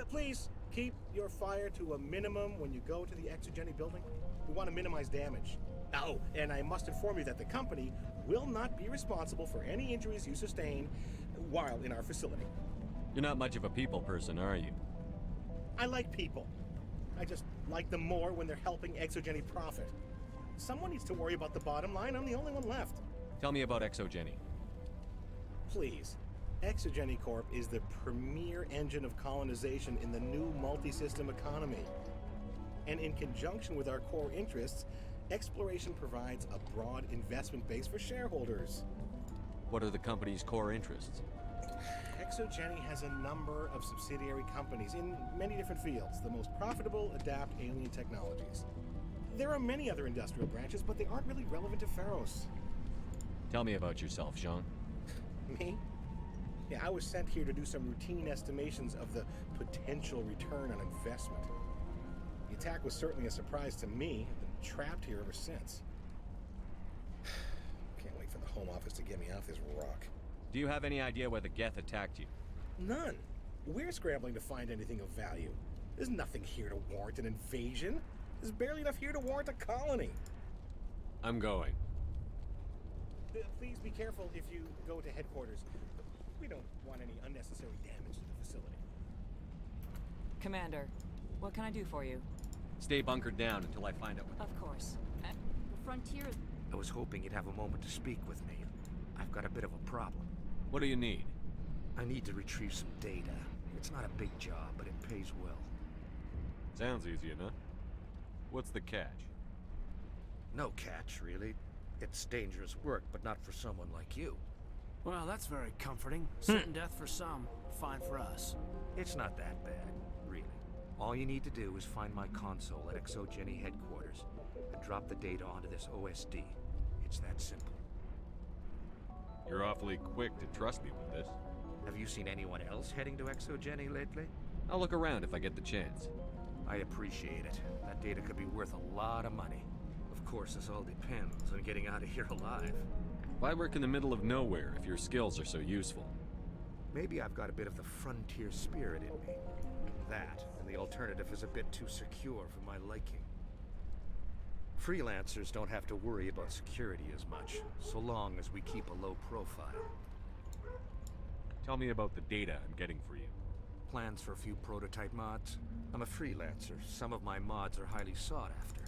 Please, keep your fire to a minimum when you go to the Exogeny building. We want to minimize damage. Oh, and I must inform you that the company will not be responsible for any injuries you sustain while in our facility. You're not much of a people person, are you? I like people. I just like them more when they're helping Exogeny profit. Someone needs to worry about the bottom line. I'm the only one left. Tell me about Exogeny. Please. Exogeny Corp is the premier engine of colonization in the new multi-system economy. And in conjunction with our core interests, exploration provides a broad investment base for shareholders. What are the company's core interests? Exogeny has a number of subsidiary companies in many different fields. The most profitable adapt alien technologies. There are many other industrial branches, but they aren't really relevant to Feros. Tell me about yourself, Jean. Me? Yeah, I was sent here to do some routine estimations of the potential return on investment. The attack was certainly a surprise to me. I've been trapped here ever since. Can't wait for the Home Office to get me off this rock. Do you have any idea why the Geth attacked you? None. We're scrambling to find anything of value. There's nothing here to warrant an invasion. There's barely enough here to warrant a colony. I'm going. Please be careful if you go to headquarters. We don't want any unnecessary damage to the facility. Commander, what can I do for you? Stay bunkered down until I find out what... Of course. The frontier... I was hoping you'd have a moment to speak with me. I've got a bit of a problem. What do you need? I need to retrieve some data. It's not a big job, but it pays well. Sounds easy enough. What's the catch? No catch, really. It's dangerous work, but not for someone like you. Well, that's very comforting. Certain death for some, fine for us. It's not that bad, really. All you need to do is find my console at Exogeny headquarters and drop the data onto this OSD. It's that simple. You're awfully quick to trust me with this. Have you seen anyone else heading to Exogeny lately? I'll look around if I get the chance. I appreciate it. That data could be worth a lot of money. Of course, this all depends on getting out of here alive. Why work in the middle of nowhere if your skills are so useful? Maybe I've got a bit of the frontier spirit in me. That, and the alternative is a bit too secure for my liking. Freelancers don't have to worry about security as much, so long as we keep a low profile. Tell me about the data I'm getting for you. Plans for a few prototype mods? I'm a freelancer. Some of my mods are highly sought after.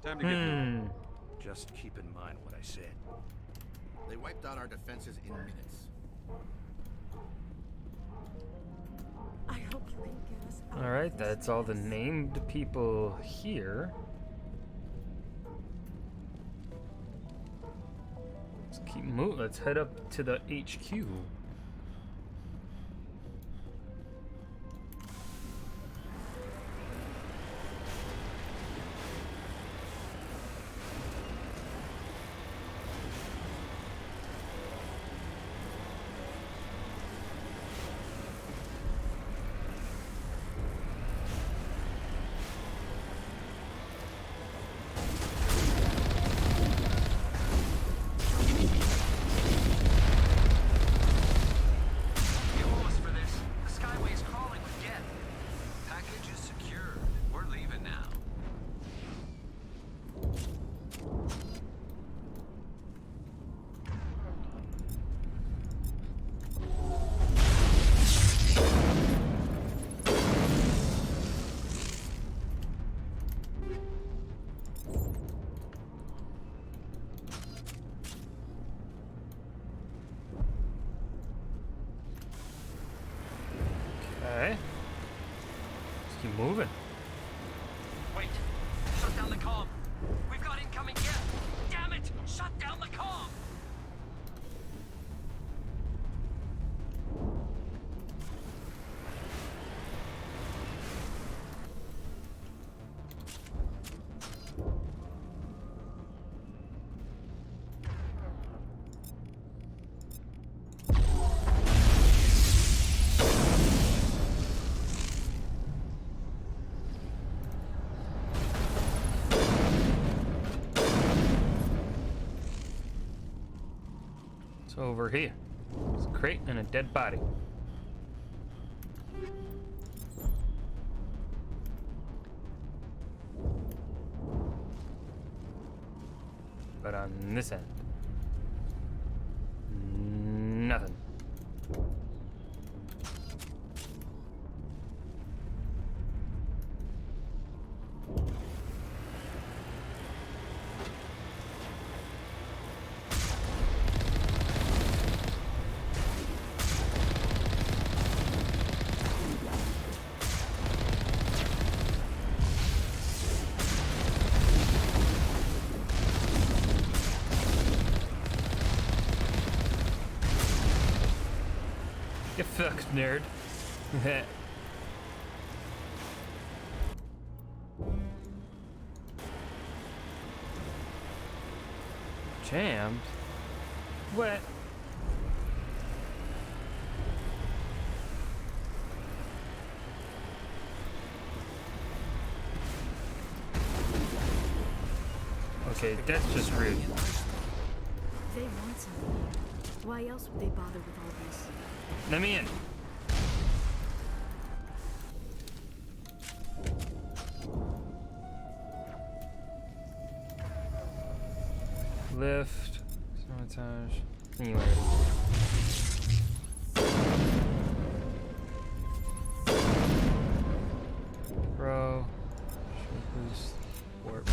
Time to get moving. Just keep in mind what I said. They wiped out our defenses in minutes. I hope you can get us out. All right, that's all the named people here. Let's keep moving. Let's head up to the HQ. Keep moving. Wait. Shut down the comm. We've got incoming Geth. Damn it! Shut down the comm. Over here. It's a crate and a dead body. But on this end, nothing. Get fucked, nerd. Jammed? What? Okay, that's just rude. They want something. Why else would they bother with all this? Let me in. Lift. Sabotage. Anyway. Throw. Shield boost. Warp.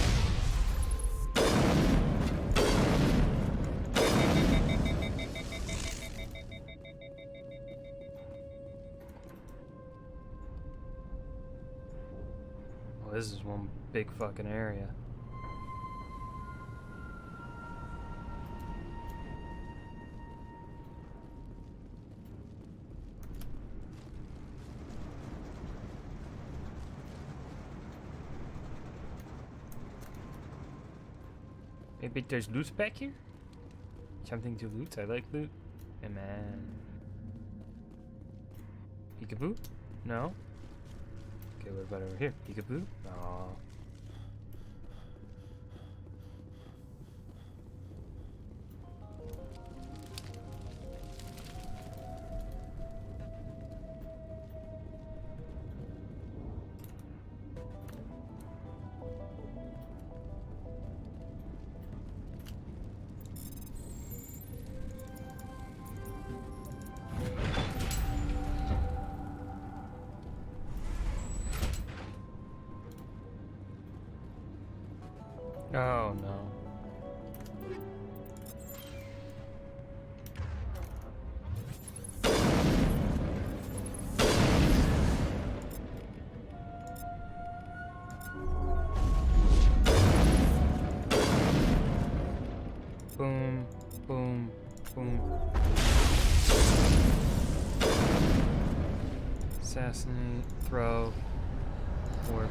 Well, this is one big fucking area. Maybe there's loot back here? Something to loot? I like loot. Hey man. Peekaboo? No? Okay, what about over here? Peekaboo? Aww. Oh no. Boom, boom, boom. Assassinate, throw, warp.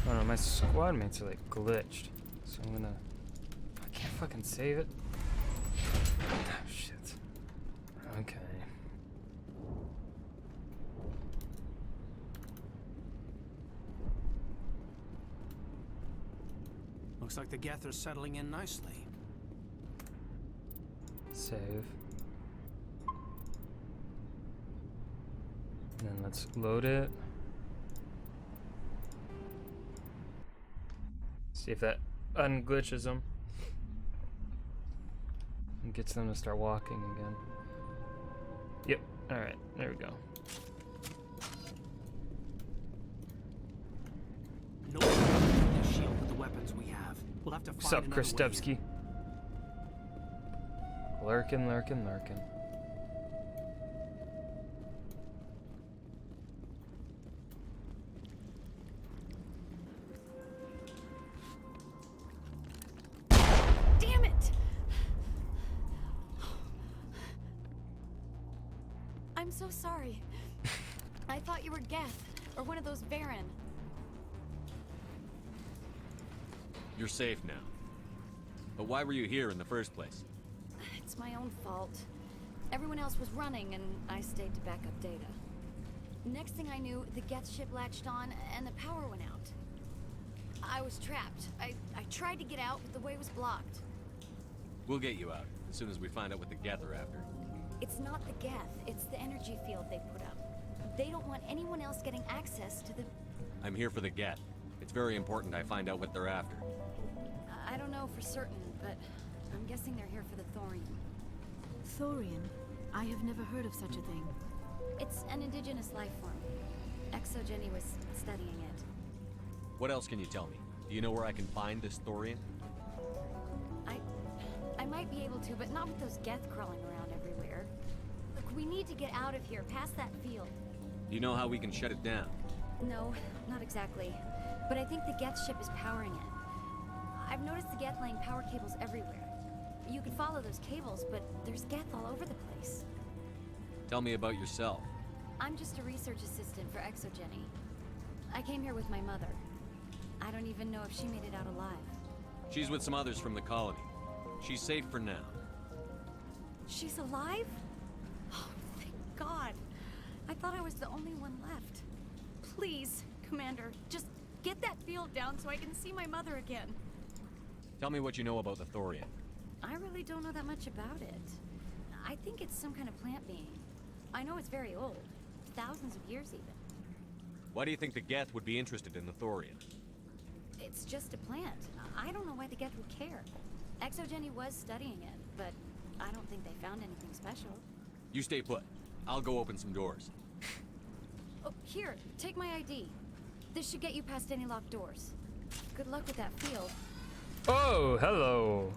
Oh no, my squad mates are like glitched. So I'm gonna... I can't fucking save it. Oh shit. Okay. Looks like the Geth are settling in nicely. Save. And then let's load it. See if that unglitches them. And gets them to start walking again. Yep, alright, there we go. No one can shield with the weapons we have. We'll have to find What's up, another way in. Kristevsky? Lurking, lurking, lurking. Damn it! I'm so sorry. I thought you were Geth, or one of those Varen. You're safe now. But why were you here in the first place? It's my own fault. Everyone else was running, and I stayed to back up data. Next thing I knew, the Geth ship latched on, and the power went out. I was trapped. I tried to get out, but the way was blocked. We'll get you out, as soon as we find out what the Geth are after. It's not the Geth, it's the energy field they put up. They don't want anyone else getting access to the... I'm here for the Geth. It's very important I find out what they're after. I don't know for certain, but I'm guessing they're here for the Thorium. Thorium? I have never heard of such a thing. It's an indigenous life form. ExoGeni was studying it. What else can you tell me? Do you know where I can find this Thorian? I might be able to, but not with those Geth crawling around everywhere. Look, we need to get out of here, past that field. Do you know how we can shut it down? No, not exactly. But I think the Geth ship is powering it. I've noticed the Geth laying power cables everywhere. You could follow those cables, but there's Geth all over the place. Tell me about yourself. I'm just a research assistant for ExoGeni. I came here with my mother. I don't even know if she made it out alive. She's with some others from the colony. She's safe for now. She's alive? Oh, thank God. I thought I was the only one left. Please, Commander, just get that field down so I can see my mother again. Tell me what you know about the Thorian. I really don't know that much about it. I think it's some kind of plant being. I know it's very old. Thousands of years even. Why do you think the Geth would be interested in the Thorian? It's just a plant. I don't know why the Geth would care. ExoGeni was studying it, but I don't think they found anything special. You stay put. I'll go open some doors. Oh, here, take my ID. This should get you past any locked doors. Good luck with that field. Oh, hello.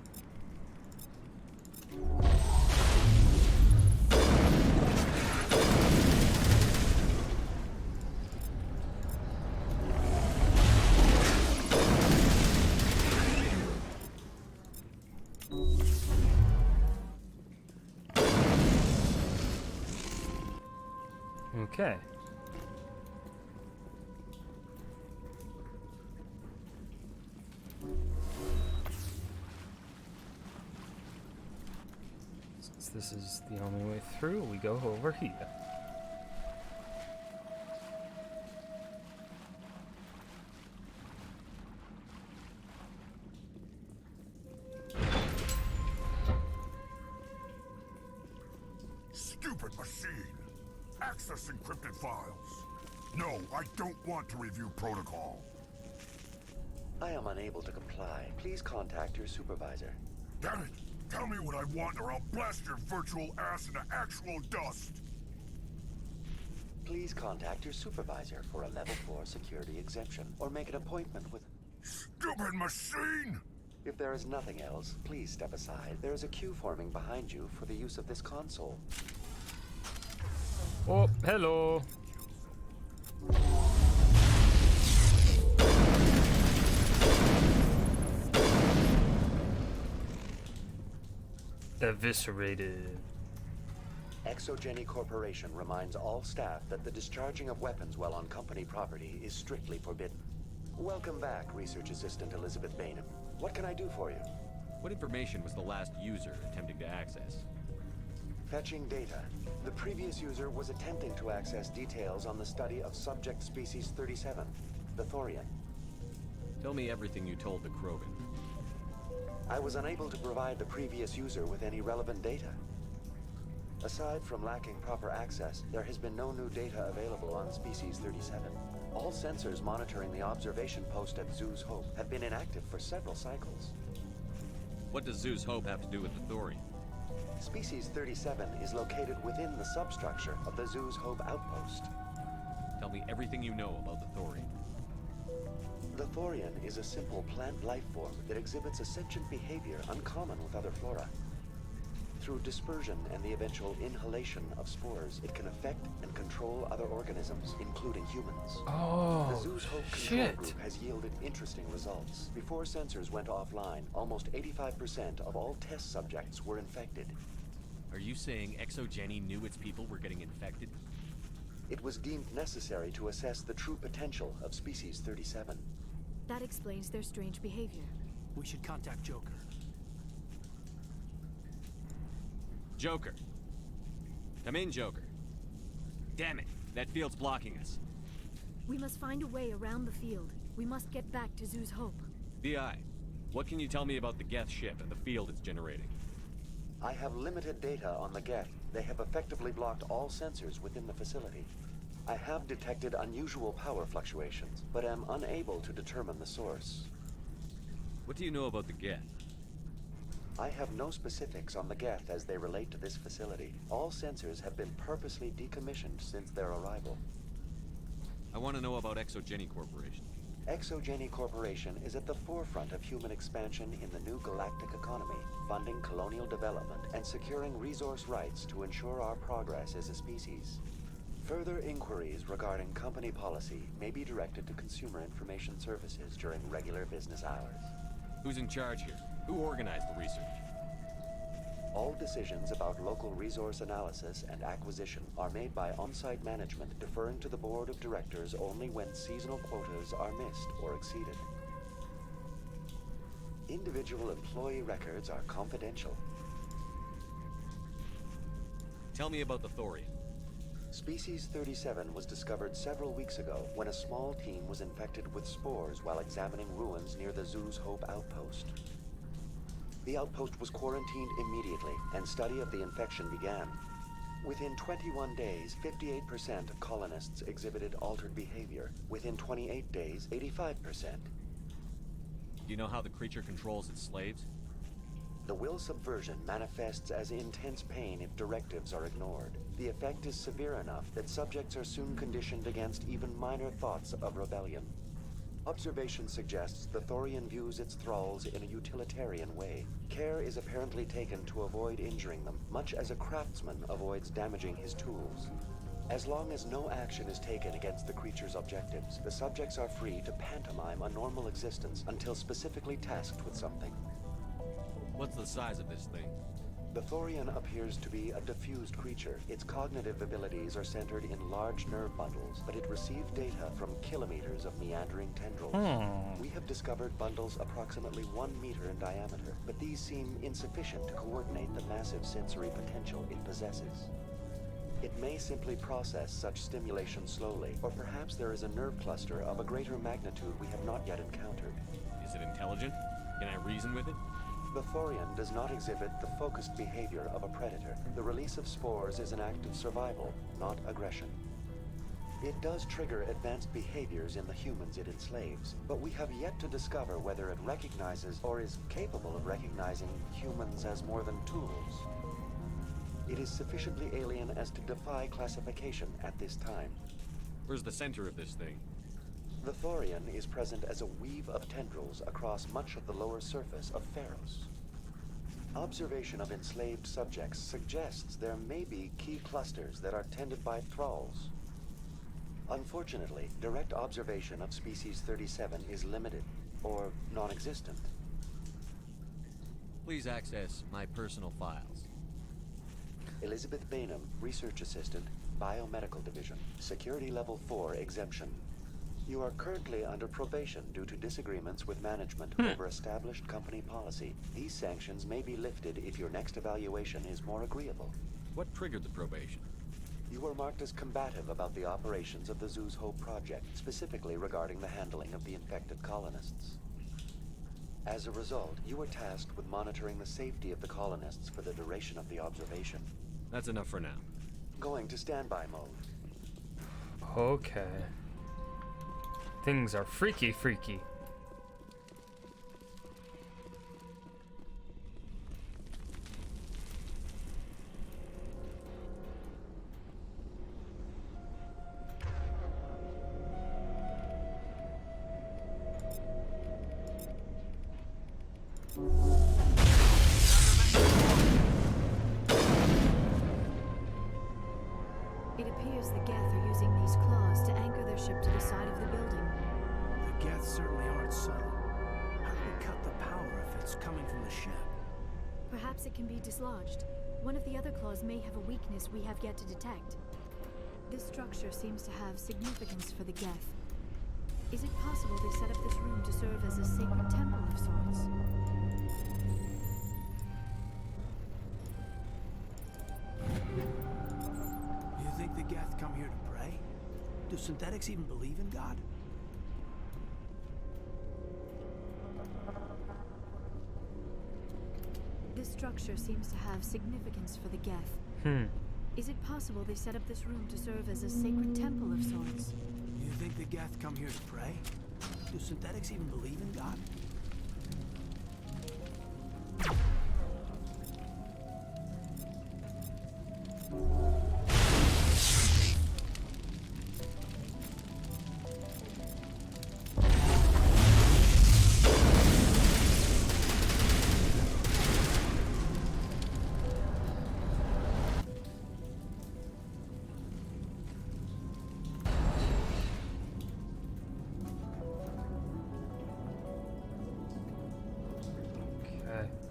Okay. Since this is the only way through, we go over here. Stupid machine! Access encrypted files. No, I don't want to review protocol. I am unable to comply. Please contact your supervisor. Damn it! Tell me what I want or I'll blast your virtual ass into actual dust! Please contact your supervisor for a level 4 security exemption, or make an appointment with... Stupid machine! If there is nothing else, please step aside. There is a queue forming behind you for the use of this console. Oh, hello. Eviscerated. ExoGeni Corporation reminds all staff that the discharging of weapons while on company property is strictly forbidden. Welcome back, Research Assistant Elizabeth Bainham. What can I do for you? What information was the last user attempting to access? Fetching data. The previous user was attempting to access details on the study of subject species 37, the Thorian. Tell me everything you told the Krogan. I was unable to provide the previous user with any relevant data. Aside from lacking proper access, there has been no new data available on species 37. All sensors monitoring the observation post at Zoo's Hope have been inactive for several cycles. What does Zoo's Hope have to do with the Thorian? Species 37 is located within the substructure of the Zoo's Hope outpost. Tell me everything you know about the Thorian. The Thorian is a simple plant life form that exhibits a sentient behavior uncommon with other flora. Through dispersion and the eventual inhalation of spores, it can affect and control other organisms, including humans. Oh, the Zoo's Hope Control Group has yielded interesting results. Before sensors went offline, almost 85% of all test subjects were infected. Are you saying ExoGeni knew its people were getting infected? It was deemed necessary to assess the true potential of Species 37. That explains their strange behavior. We should contact Joker. Joker. Come in, Joker. Damn it, that field's blocking us. We must find a way around the field. We must get back to Zoo's Hope. BI, what can you tell me about the Geth ship and the field it's generating? I have limited data on the Geth. They have effectively blocked all sensors within the facility. I have detected unusual power fluctuations, but am unable to determine the source. What do you know about the Geth? I have no specifics on the Geth as they relate to this facility. All sensors have been purposely decommissioned since their arrival. I want to know about ExoGeni Corporation. ExoGeni Corporation is at the forefront of human expansion in the new galactic economy, funding colonial development and securing resource rights to ensure our progress as a species. Further inquiries regarding company policy may be directed to Consumer Information Services during regular business hours. Who's in charge here? Who organized the research? All decisions about local resource analysis and acquisition are made by on-site management, deferring to the board of directors only when seasonal quotas are missed or exceeded. Individual employee records are confidential. Tell me about the Thorian. Species 37 was discovered several weeks ago when a small team was infected with spores while examining ruins near the Zoo's Hope outpost. The outpost was quarantined immediately, and study of the infection began. Within 21 days, 58% of colonists exhibited altered behavior. Within 28 days, 85%. Do you know how the creature controls its slaves? The will subversion manifests as intense pain if directives are ignored. The effect is severe enough that subjects are soon conditioned against even minor thoughts of rebellion. Observation suggests the Thorian views its thralls in a utilitarian way. Care is apparently taken to avoid injuring them, much as a craftsman avoids damaging his tools. As long as no action is taken against the creature's objectives, the subjects are free to pantomime a normal existence until specifically tasked with something. What's the size of this thing? The Thorian appears to be a diffused creature. Its cognitive abilities are centered in large nerve bundles, but it receives data from kilometers of meandering tendrils. We have discovered bundles approximately 1 meter in diameter, but these seem insufficient to coordinate the massive sensory potential it possesses. It may simply process such stimulation slowly, or perhaps there is a nerve cluster of a greater magnitude we have not yet encountered. Is it intelligent? Can I reason with it? The Thorian does not exhibit the focused behavior of a predator. The release of spores is an act of survival, not aggression. It does trigger advanced behaviors in the humans it enslaves, but we have yet to discover whether it recognizes or is capable of recognizing humans as more than tools. It is sufficiently alien as to defy classification at this time. Where's the center of this thing? The Thorian is present as a weave of tendrils across much of the lower surface of Pharos. Observation of enslaved subjects suggests there may be key clusters that are tended by thralls. Unfortunately, direct observation of Species 37 is limited, or non-existent. Please access my personal files. Elizabeth Bainham, Research Assistant, Biomedical Division, Security Level 4 exemption. You are currently under probation due to disagreements with management over established company policy. These sanctions may be lifted if your next evaluation is more agreeable. What triggered the probation? You were marked as combative about the operations of the Zoo's Hope project, specifically regarding the handling of the infected colonists. As a result, you were tasked with monitoring the safety of the colonists for the duration of the observation. That's enough for now. Going to standby mode. Okay. Things are freaky. coming from the ship. Perhaps it can be dislodged. One of the other claws may have a weakness we have yet to detect. This structure seems to have significance for the Geth. Is it possible they set up this room to serve as a sacred temple of sorts? You think the Geth come here to pray? Do synthetics even believe in God? This structure seems to have significance for the Geth. Is it possible they set up this room to serve as a sacred temple of sorts? You think the Geth come here to pray? Do synthetics even believe in God?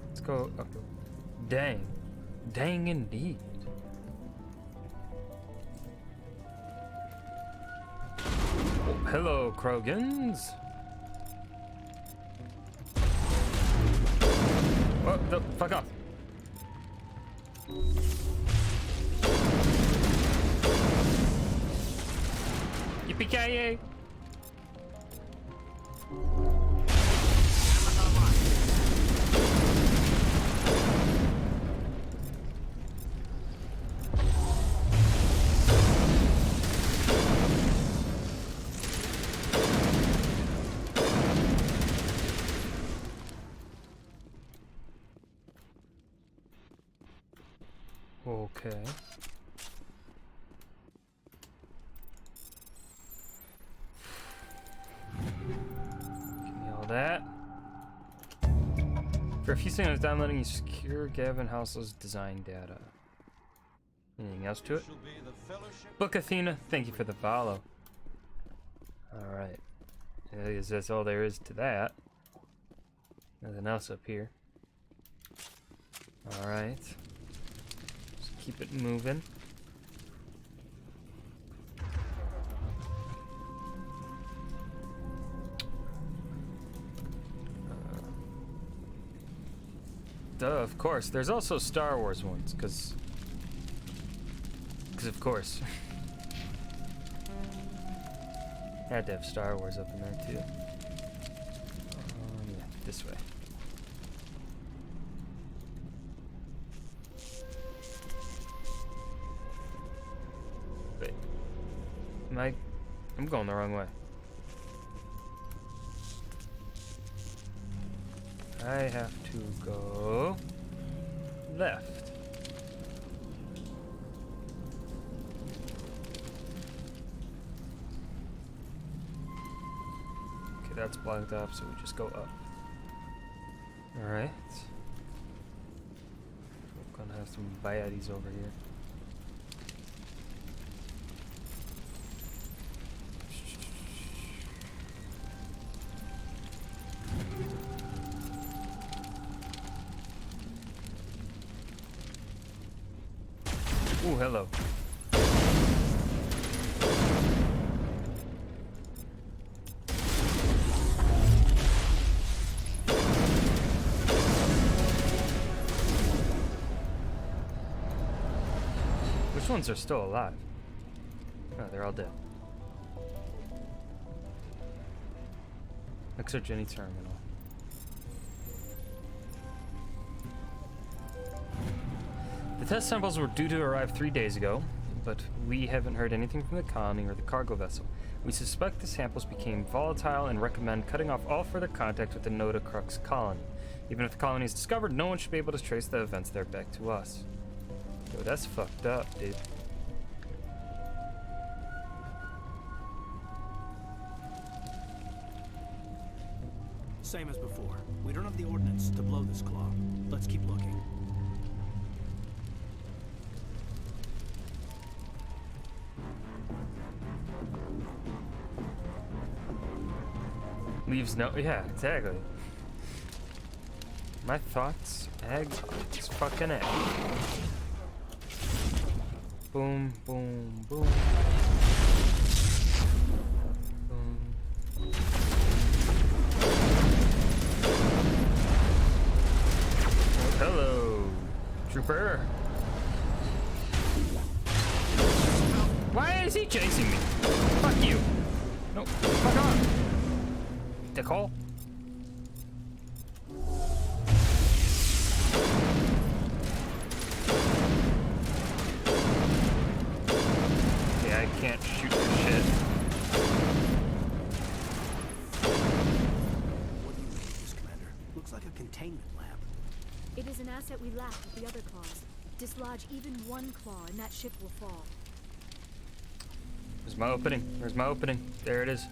Let's go up. Dang. Dang indeed. Oh, hello, Krogans. Oh, the fuck off. Yippee-ki-yay. Okay. Give me all that. For a few seconds, downloading you secure Gavin Housel's design data. Anything else to it? Book Athena, thank you for the follow. Alright. I guess that's all there is to that. Nothing else up here. Alright. Keep it moving. Duh, of course. There's also Star Wars ones, because of course. Had to have Star Wars up in there too. Yeah, this way. I'm going the wrong way. I have to go left. Okay, that's blocked off, so we just go up. Alright. We're gonna have some baddies over here. Ooh, hello. Which ones are still alive? Oh, they're all dead. Exogeny terminal. The test samples were due to arrive 3 days ago, but we haven't heard anything from the colony or the cargo vessel. We suspect the samples became volatile and recommend cutting off all further contact with the Noda Crux colony. Even if the colony is discovered, no one should be able to trace the events there back to us. Yo, that's fucked up, dude. Same as before. We don't have the ordnance to blow this claw. Let's keep looking. Leaves no... Yeah, exactly. My thoughts, egg, it's fucking egg. Boom, boom, boom. Boom. Hello, trooper. Why is he chasing me? Fuck you. No, fuck on. Dickhole. Yeah, I can't shoot for shit. What do you make of this, Commander? Looks like a containment lab. It is an asset we lack with the other claws. Dislodge even one claw and that ship will fall. There's my opening. There's my opening. There it is.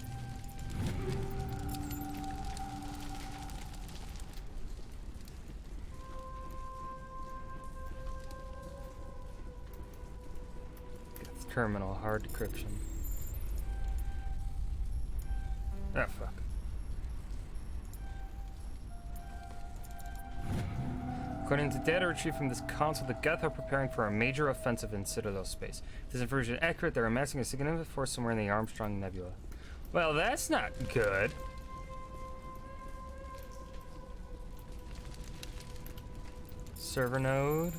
Terminal, hard decryption. Ah, fuck. According to data retrieved from this console, the Geth are preparing for a major offensive in Citadel space. If this information is accurate, they're amassing a significant force somewhere in the Armstrong Nebula. Well, that's not good. Server node.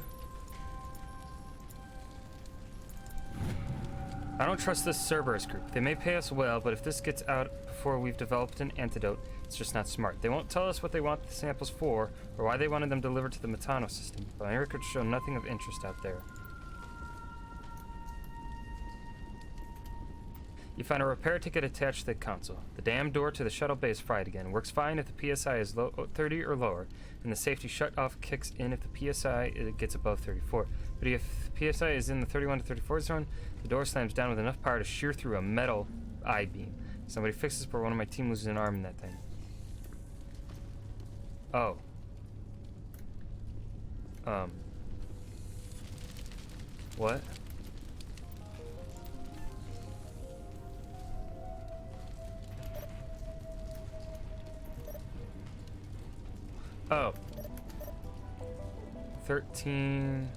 I don't trust this Cerberus group. They may pay us well, but if this gets out before we've developed an antidote, it's just not smart. They won't tell us what they want the samples for, or why they wanted them delivered to the Metano system, but my records show nothing of interest out there. You find a repair ticket attached to the console. The damn door to the shuttle bay is fried again. Works fine if the PSI is 30 or lower, and the safety shut-off kicks in if the PSI gets above 34. But if the PSI is in the 31 to 34 zone, the door slams down with enough power to shear through a metal I-beam. Somebody fix this before one of my team loses an arm in that thing. Oh. What? Oh. 13.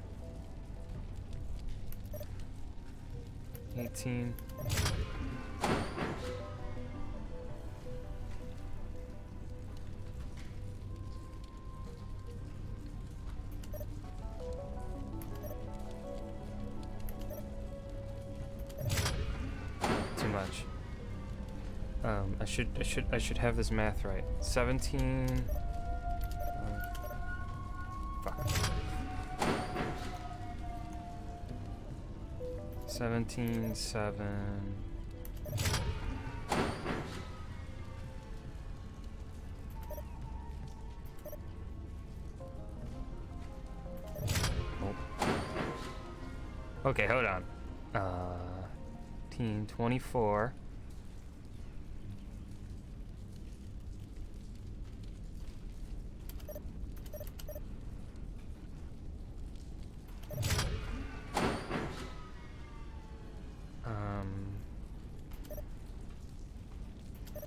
18. Too much. I should have this math right. 17. Fuck. 17, 7. Oh. Okay, hold on. 24.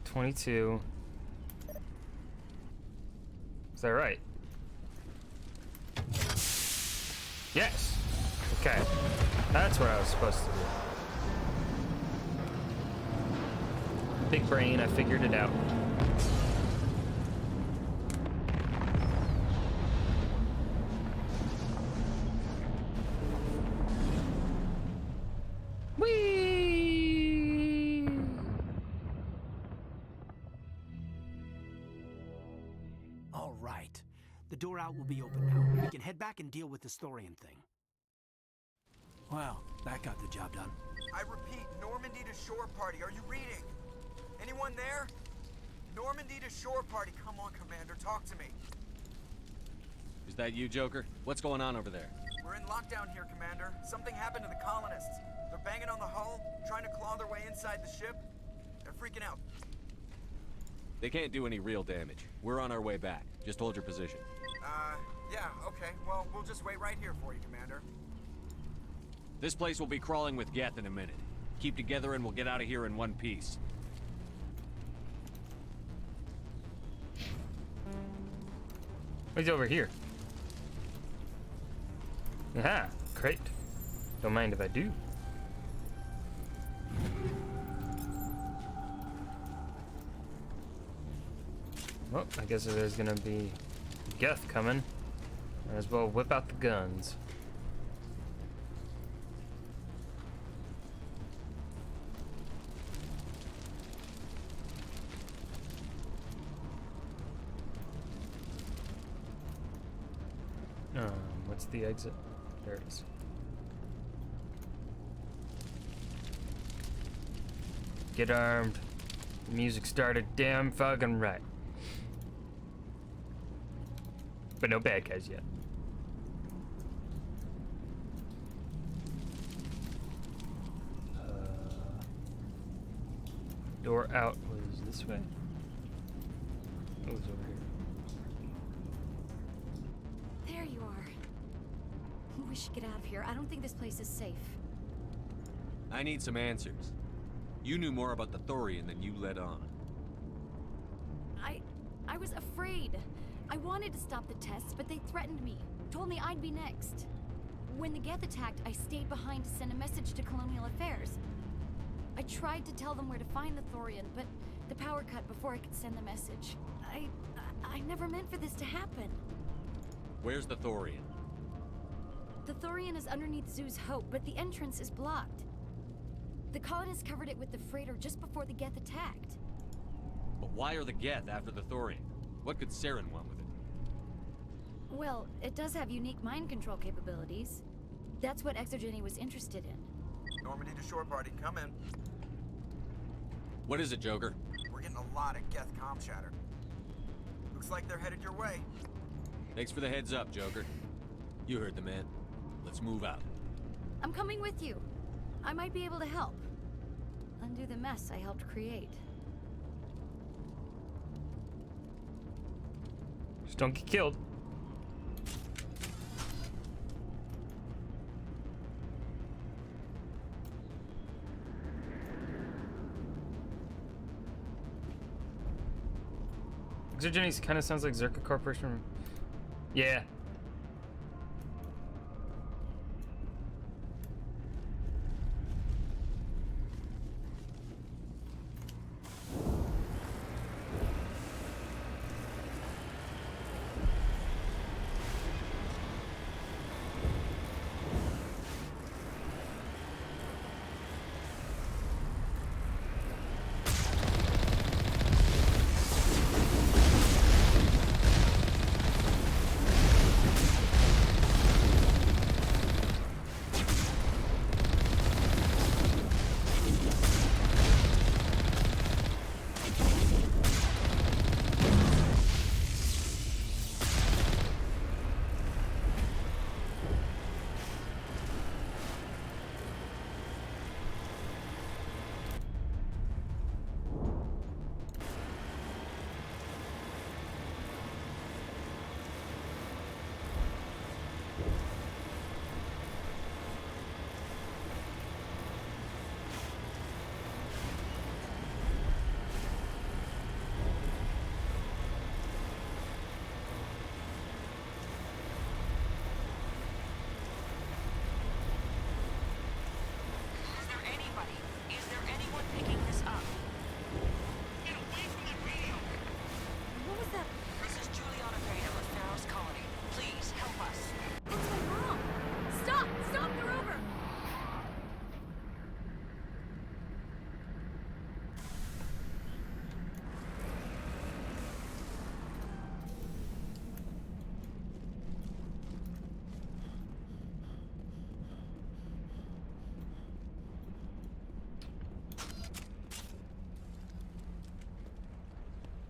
$22. Is that right? Yes. Okay. That's what I was supposed to do. Big brain, I figured it out. The door out will be open now. We can head back and deal with the Thorian thing. Well, that got the job done. I repeat, Normandy to shore party. Are you reading? Anyone there? Normandy to shore party. Come on, Commander. Talk to me. Is that you, Joker? What's going on over there? We're in lockdown here, Commander. Something happened to the colonists. They're banging on the hull, trying to claw their way inside the ship. They're freaking out. They can't do any real damage. We're on our way back. Just hold your position. Yeah, okay. Well, we'll just wait right here for you, Commander. This place will be crawling with Geth in a minute. Keep together and we'll get out of here in one piece. He's over here. Aha, crate. Don't mind if I do. Well, I guess if there's gonna be Geth coming, might as well whip out the guns. What's the exit? There it is. Get armed. The music started damn fucking right. But no bad guys yet. Door out was this way. It was over here. There you are. We should get out of here. I don't think this place is safe. I need some answers. You knew more about the Thorian than you let on. I was afraid. I wanted to stop the tests, but they threatened me. Told me I'd be next. When the Geth attacked, I stayed behind to send a message to Colonial Affairs. I tried to tell them where to find the Thorian, but the power cut before I could send the message. I never meant for this to happen. Where's the Thorian? The Thorian is underneath Zoo's Hope, but the entrance is blocked. The colonists covered it with the freighter just before the Geth attacked. But why are the Geth after the Thorian? What could Saren want with it? Well, it does have unique mind control capabilities. That's what Exogeny was interested in. Normandy to shore party, come in. What is it, Joker? We're getting a lot of Geth comm chatter. Looks like they're headed your way. Thanks for the heads up, Joker. You heard the man. Let's move out. I'm coming with you. I might be able to help. Undo the mess I helped create. Just don't get killed. Exogeny kind of sounds like Zerka Corporation. Yeah.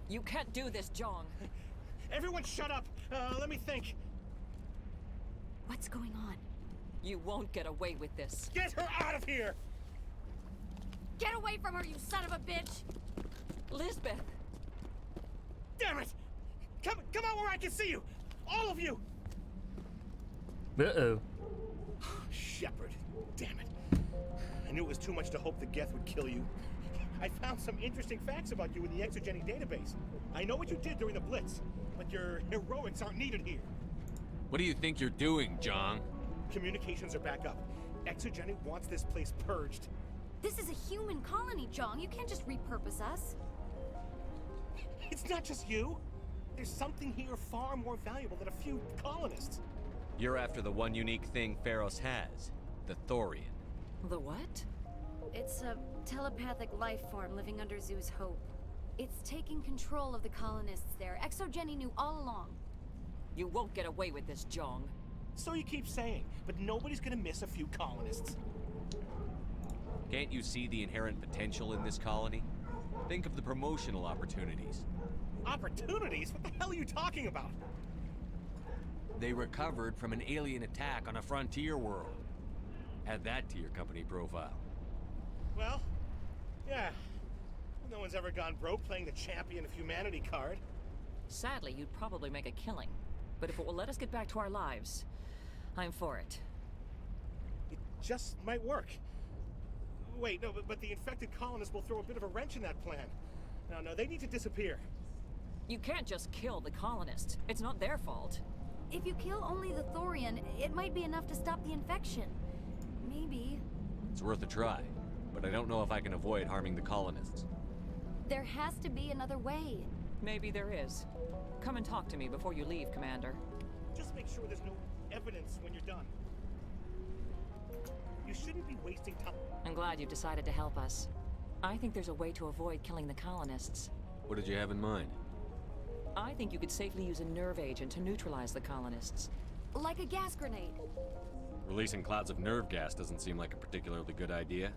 You can't do this, Jong. Everyone shut up! Let me think. What's going on? You won't get away with this. Get her out of here! Get away from her, you son of a bitch! Lisbeth! Damn it! Come out where I can see you! All of you! Uh-oh. Shepard, damn it. I knew it was too much to hope the Geth would kill you. I found some interesting facts about you in the Exogeny database. I know what you did during the Blitz. but your heroics aren't needed here. What do you think you're doing, Jong? Communications are back up. Exogeny wants this place purged. This is a human colony, Jong. You can't just repurpose us. It's not just you. There's something here far more valuable than a few colonists. You're after the one unique thing Pharos has, the Thorian. The what? It's a telepathic life form living under Zeus Hope. It's taking control of the colonists there. Exogeny knew all along. You won't get away with this, Jong. So you keep saying, but nobody's gonna miss a few colonists. Can't you see the inherent potential in this colony? Think of the promotional opportunities. Opportunities? What the hell are you talking about? They recovered from an alien attack on a frontier world. Add that to your company profile. Well, yeah. No one's ever gone broke playing the champion of humanity card. Sadly, you'd probably make a killing. But if it will let us get back to our lives, I'm for it. It just might work. Wait, no, but the infected colonists will throw a bit of a wrench in that plan. No, they need to disappear. You can't just kill the colonists. It's not their fault. If you kill only the Thorian, it might be enough to stop the infection. Maybe. It's worth a try, but I don't know if I can avoid harming the colonists. There has to be another way. Maybe there is. Come and talk to me before you leave, Commander. Just make sure there's no evidence when you're done. You shouldn't be wasting time. I'm glad you decided to help us. I think there's a way to avoid killing the colonists. What did you have in mind? I think you could safely use a nerve agent to neutralize the colonists. Like a gas grenade. Releasing clouds of nerve gas doesn't seem like a particularly good idea.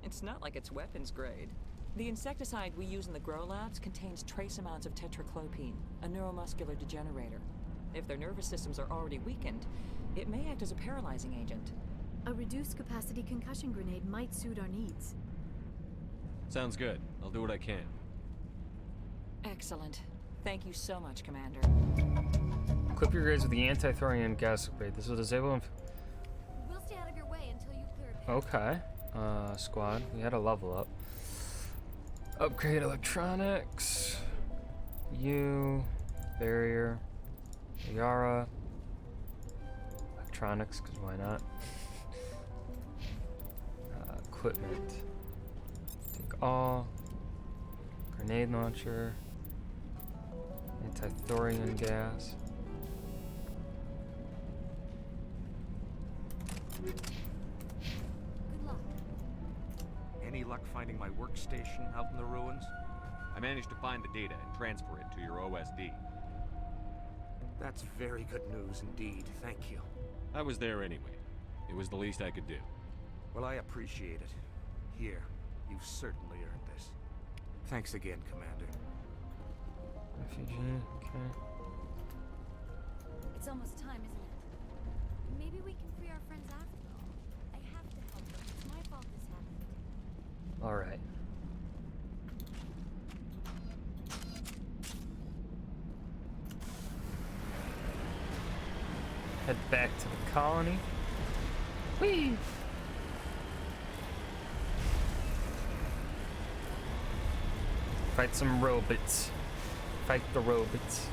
It's not like it's weapons grade. The insecticide we use in the grow labs contains trace amounts of tetraclopine, a neuromuscular degenerator. If their nervous systems are already weakened, it may act as a paralyzing agent. A reduced capacity concussion grenade might suit our needs. Sounds good. I'll do what I can. Excellent. Thank you so much, Commander. Equip your grades with the anti-thorium gas upgrade. This will disable We'll stay out of your way until you clear it. Okay. Squad. We had a level up. Upgrade electronics. You. Barrier. Yara. Electronics, because why not? Equipment. Take all. Grenade launcher. Anti-thorium gas. Good luck. Any luck finding my workstation out in the ruins? I managed to find the data and transfer it to your OSD. That's very good news indeed. Thank you. I was there anyway. It was the least I could do. Well, I appreciate it. Here, you've certainly earned this. Thanks again, Commander. Refugee, okay. It's almost time, isn't it? Maybe we can free our friends after all. I have to help them. It's my fault this happened. Alright. Head back to the colony. Whee! Fight some robots. Fight the robots.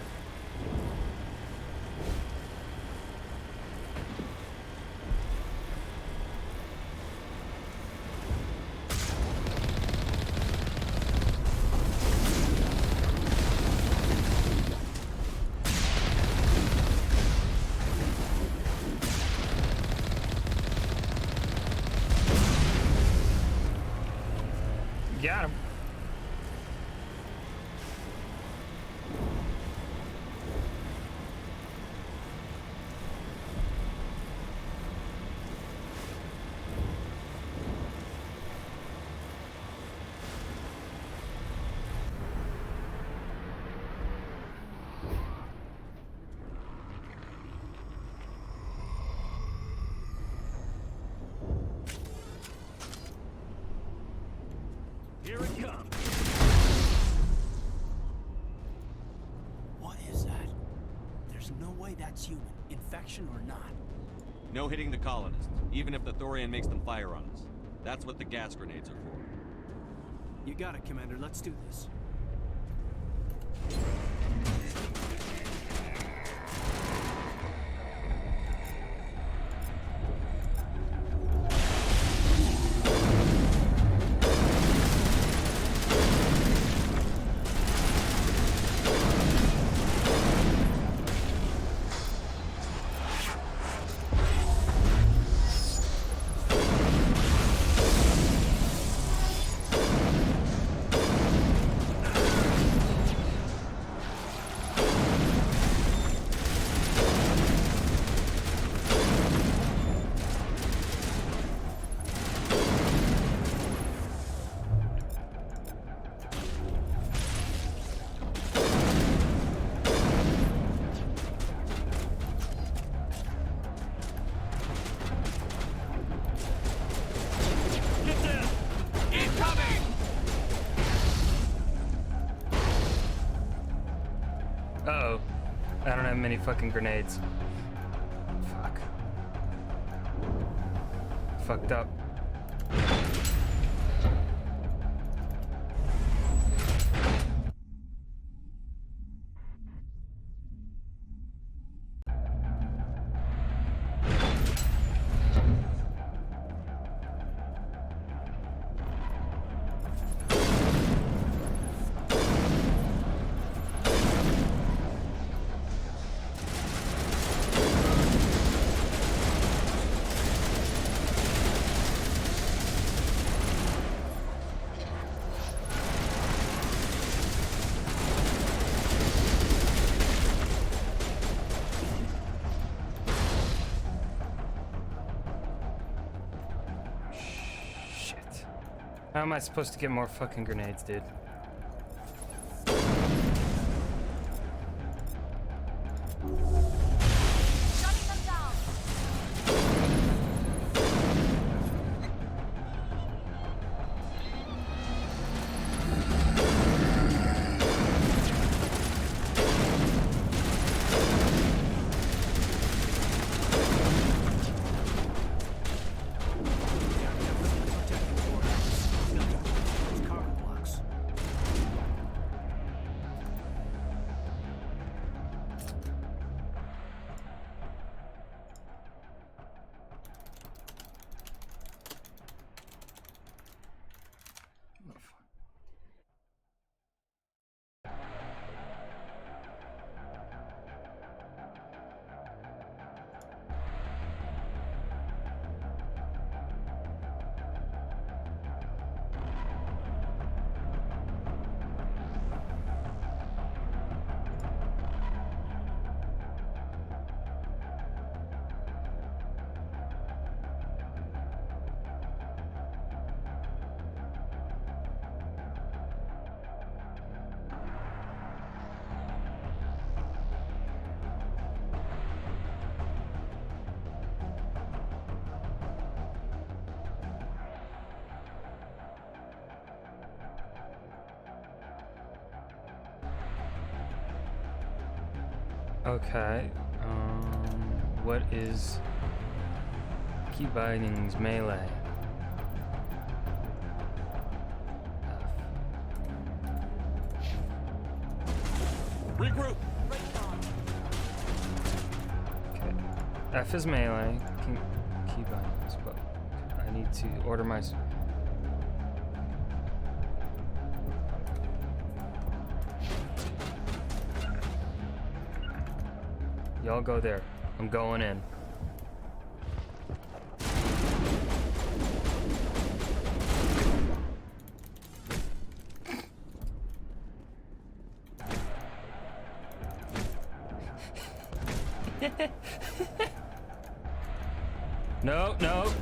Got him. Here it comes. What is that? There's no way that's human, infection or not. No hitting the colonists, even if the Thorian makes them fire on us. That's what the gas grenades are for. You got it, Commander. Let's do this. have many fucking grenades. Fuck. Fucked up. How am I supposed to get more fucking grenades, dude? Okay, what is Key Binding's melee? Regroup! Okay, F is melee, Key Bindings, but I need to order my... Y'all go there. I'm going in. No, no.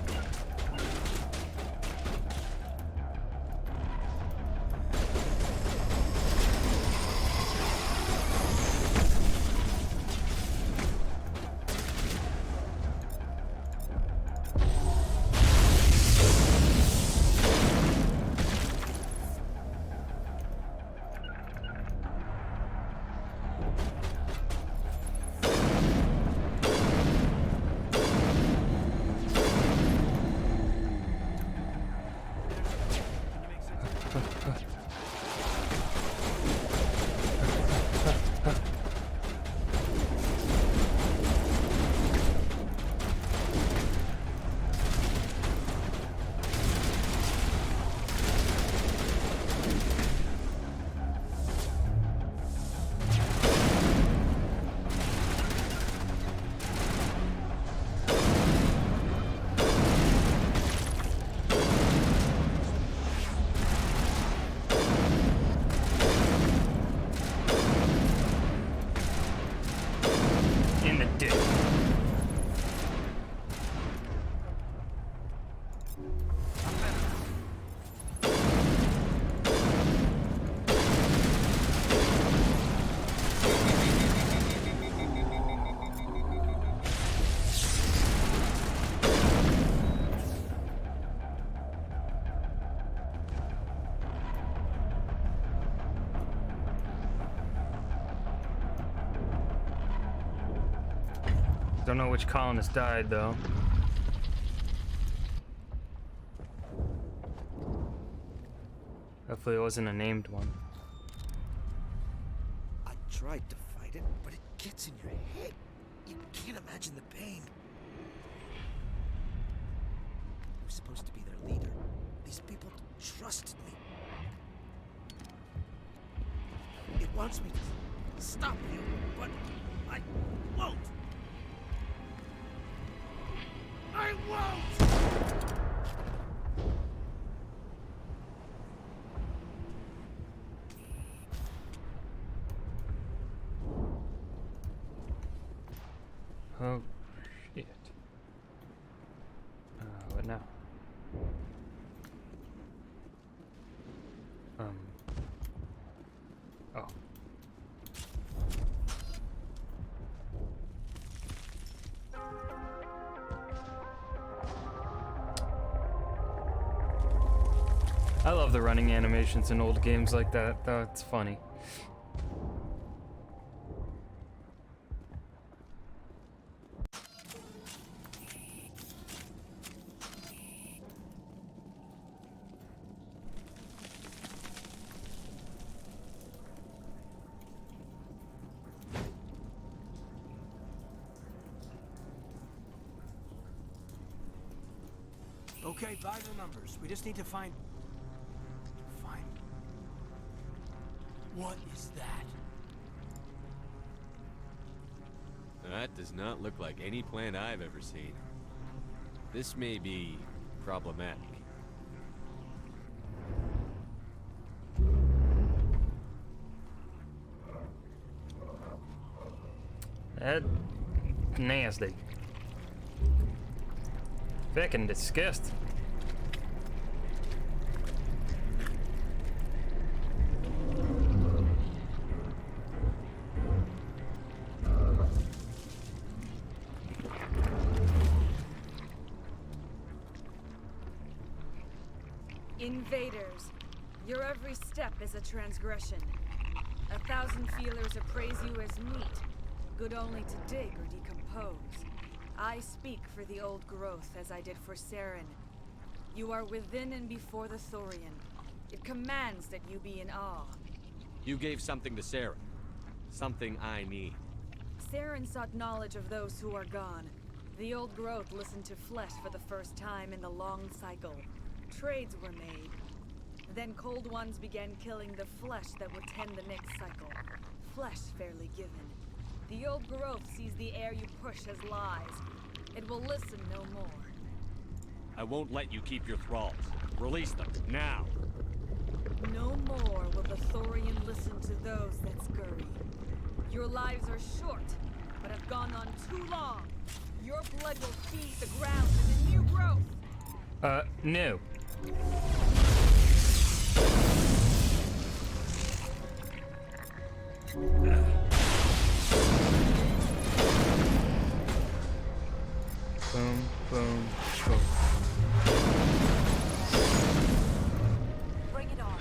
know which colonist died, though. Hopefully it wasn't a named one. I tried to fight it, but it gets in your head. You can't imagine the pain. I was supposed to be their leader. These people trusted me. It wants me to stop you, but I won't. I won't! Oh, shit. What now? Oh. I love the running animations in old games like that, though it's funny. Okay, by the numbers. We just need to find... What is that? That does not look like any plant I've ever seen. This may be problematic. That's nasty. Fucking disgusting. Invaders, your every step is a transgression. 1,000 feelers appraise you as meat, good only to dig or decompose. I speak for the old growth as I did for Saren. You are within and before the Thorian. It commands that you be in awe. You gave something to Sarah. Something I need. Saren sought knowledge of those who are gone. The old growth listened to flesh for the first time in the long cycle. Trades were made. Then Cold Ones began killing the flesh that would tend the next cycle. Flesh fairly given. The old growth sees the air you push as lies. It will listen no more. I won't let you keep your thralls. Release them, now! No more will the Thorian listen to those that scurry. Your lives are short, but have gone on too long. Your blood will feed the ground in the new growth. No. Boom, boom, boom. Bring it on.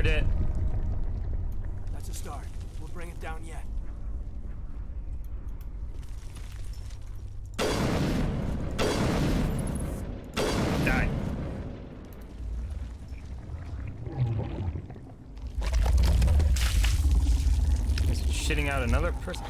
It. That's a start. We'll bring it down yet. Die. Is it shitting out another person?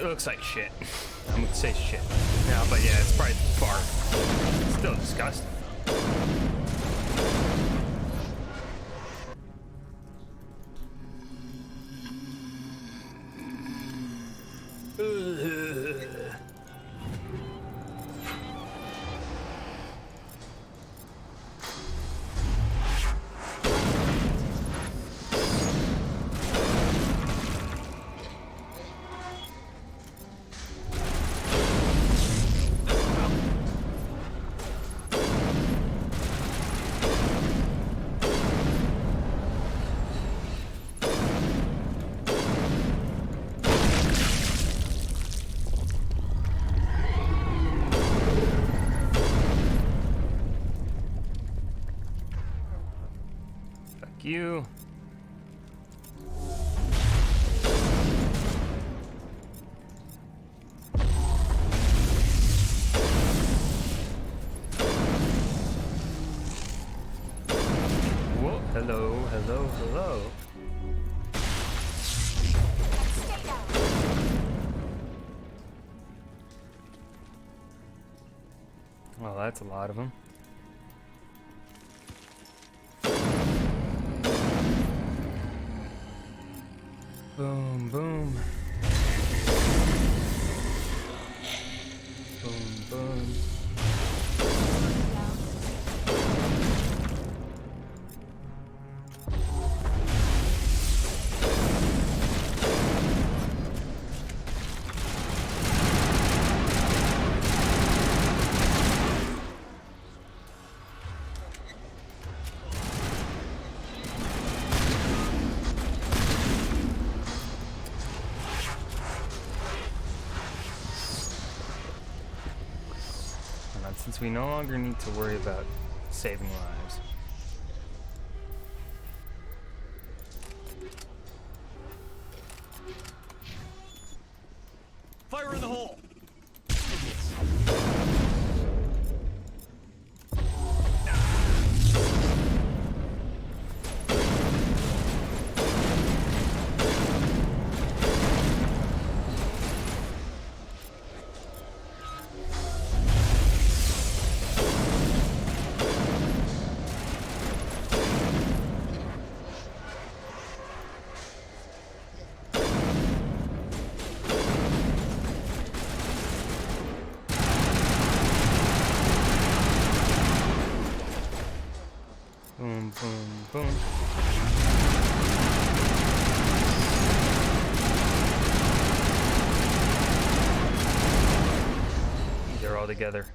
looks like shit. I'm gonna say shit. Yeah, but yeah, it's probably far. Still disgusting. You. Whoa, hello, hello, hello. Well, that's a lot of them. Boom, boom. Boom, boom. Since we no longer need to worry about saving lives. Fire in the hole! Boom, boom, boom. They're all together.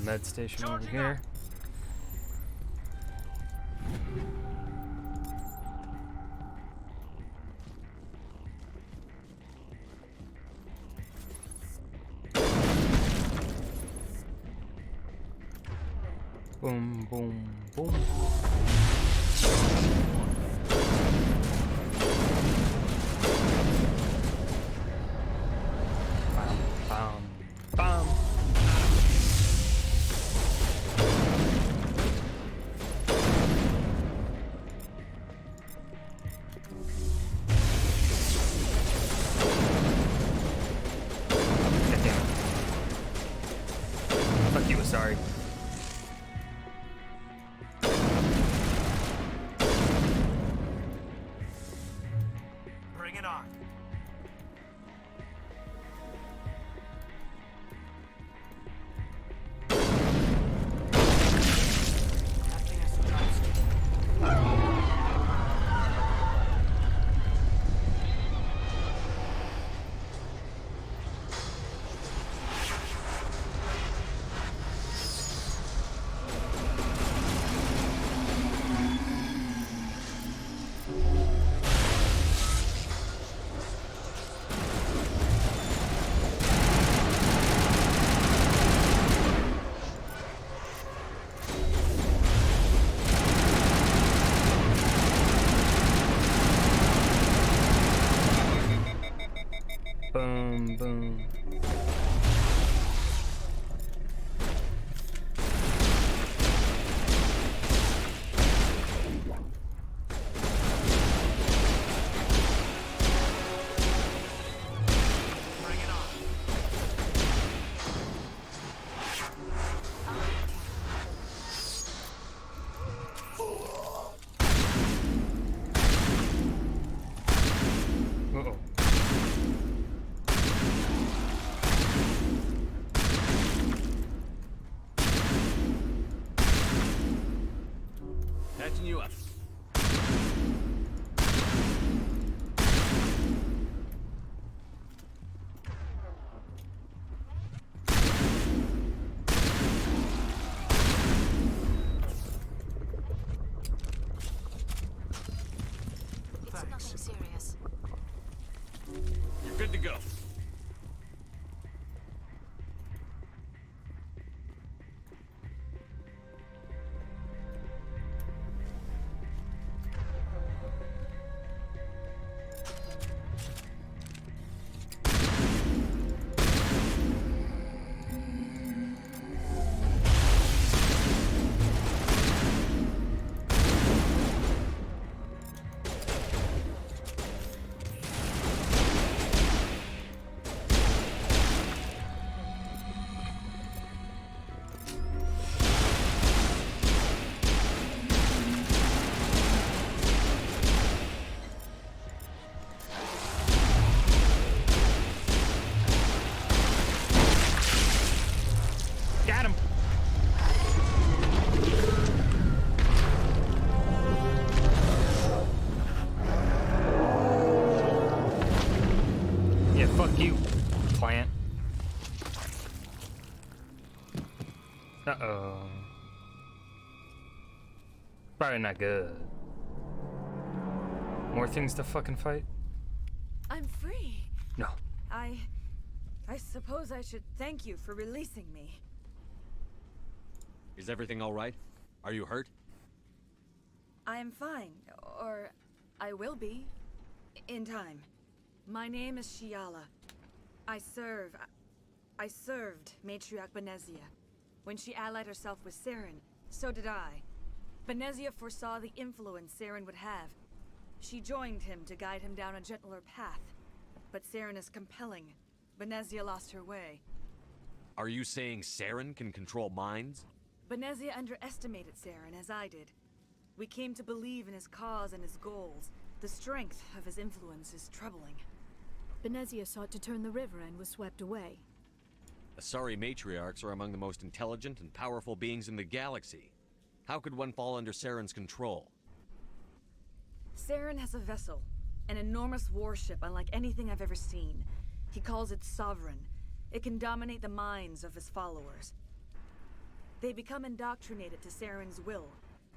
Med station over here. Boom, boom, boom. Bam, bam, bam. Fuck you, sorry. Bring it on. Patching you up. It's nothing serious. You're good to go. Got him. Yeah, fuck you, plant. Uh-oh. Probably not good. More things to fucking fight? I'm free. No. I suppose I should thank you for releasing me. Is everything all right? Are you hurt? I am fine, or I will be, in time. My name is Shiala. I served Matriarch Benezia. When she allied herself with Saren, so did I. Benezia foresaw the influence Saren would have. She joined him to guide him down a gentler path. But Saren is compelling. Benezia lost her way. Are you saying Saren can control minds? Benezia underestimated Saren, as I did. We came to believe in his cause and his goals. The strength of his influence is troubling. Benezia sought to turn the river and was swept away. Asari matriarchs are among the most intelligent and powerful beings in the galaxy. How could one fall under Saren's control? Saren has a vessel, an enormous warship unlike anything I've ever seen. He calls it Sovereign. It can dominate the minds of his followers. They become indoctrinated to Saren's will.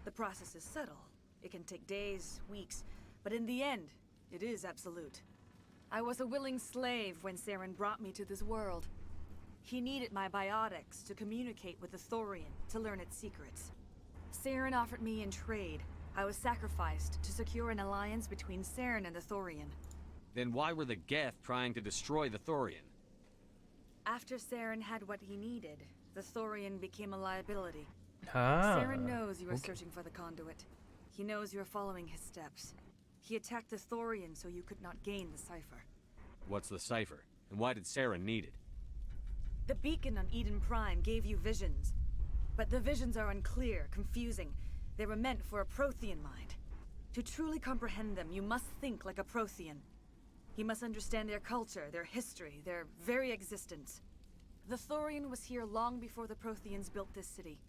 The process is subtle. It can take days, weeks, but in the end, it is absolute. I was a willing slave when Saren brought me to this world. He needed my biotics to communicate with the Thorian, to learn its secrets. Saren offered me in trade. I was sacrificed to secure an alliance between Saren and the Thorian. Then why were the Geth trying to destroy the Thorian? After Saren had what he needed, the Thorian became a liability. Saren knows you are searching for the conduit. He knows you are following his steps. He attacked the Thorian so you could not gain the cipher. What's the cipher? And why did Saren need it? The beacon on Eden Prime gave you visions. But the visions are unclear, confusing. They were meant for a Prothean mind. To truly comprehend them, you must think like a Prothean. You must understand their culture, their history, their very existence. The Thorian was here long before the Protheans built this city.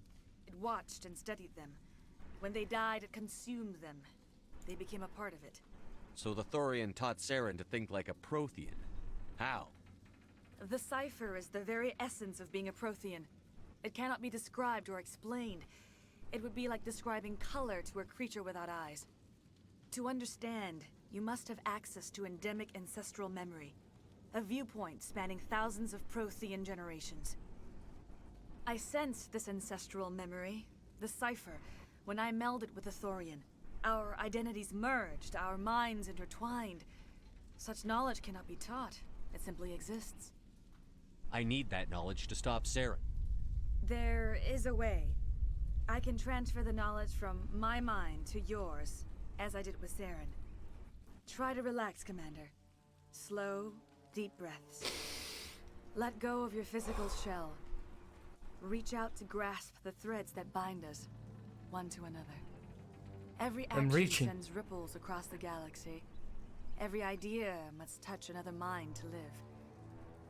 It watched and studied them. When they died, it consumed them. They became a part of it. So the Thorian taught Saren to think like a Prothean. How? The cipher is the very essence of being a Prothean. It cannot be described or explained. It would be like describing color to a creature without eyes. To understand, you must have access to endemic ancestral memory. A viewpoint spanning thousands of Prothean generations. I sensed this ancestral memory, the cipher, when I melded with the Thorian. Our identities merged, our minds intertwined. Such knowledge cannot be taught. It simply exists. I need that knowledge to stop Saren. There is a way. I can transfer the knowledge from my mind to yours, as I did with Saren. Try to relax, Commander. Slow, deep breaths. Let go of your physical shell. Reach out to grasp the threads that bind us, one to another. Every action sends ripples across the galaxy. Every idea must touch another mind to live.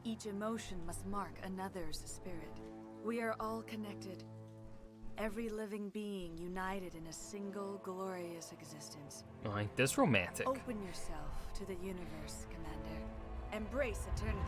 Each emotion must mark another's spirit. We are all connected. Every living being united in a single glorious existence. Like this romantic. Open yourself to the universe, Commander. Embrace eternity.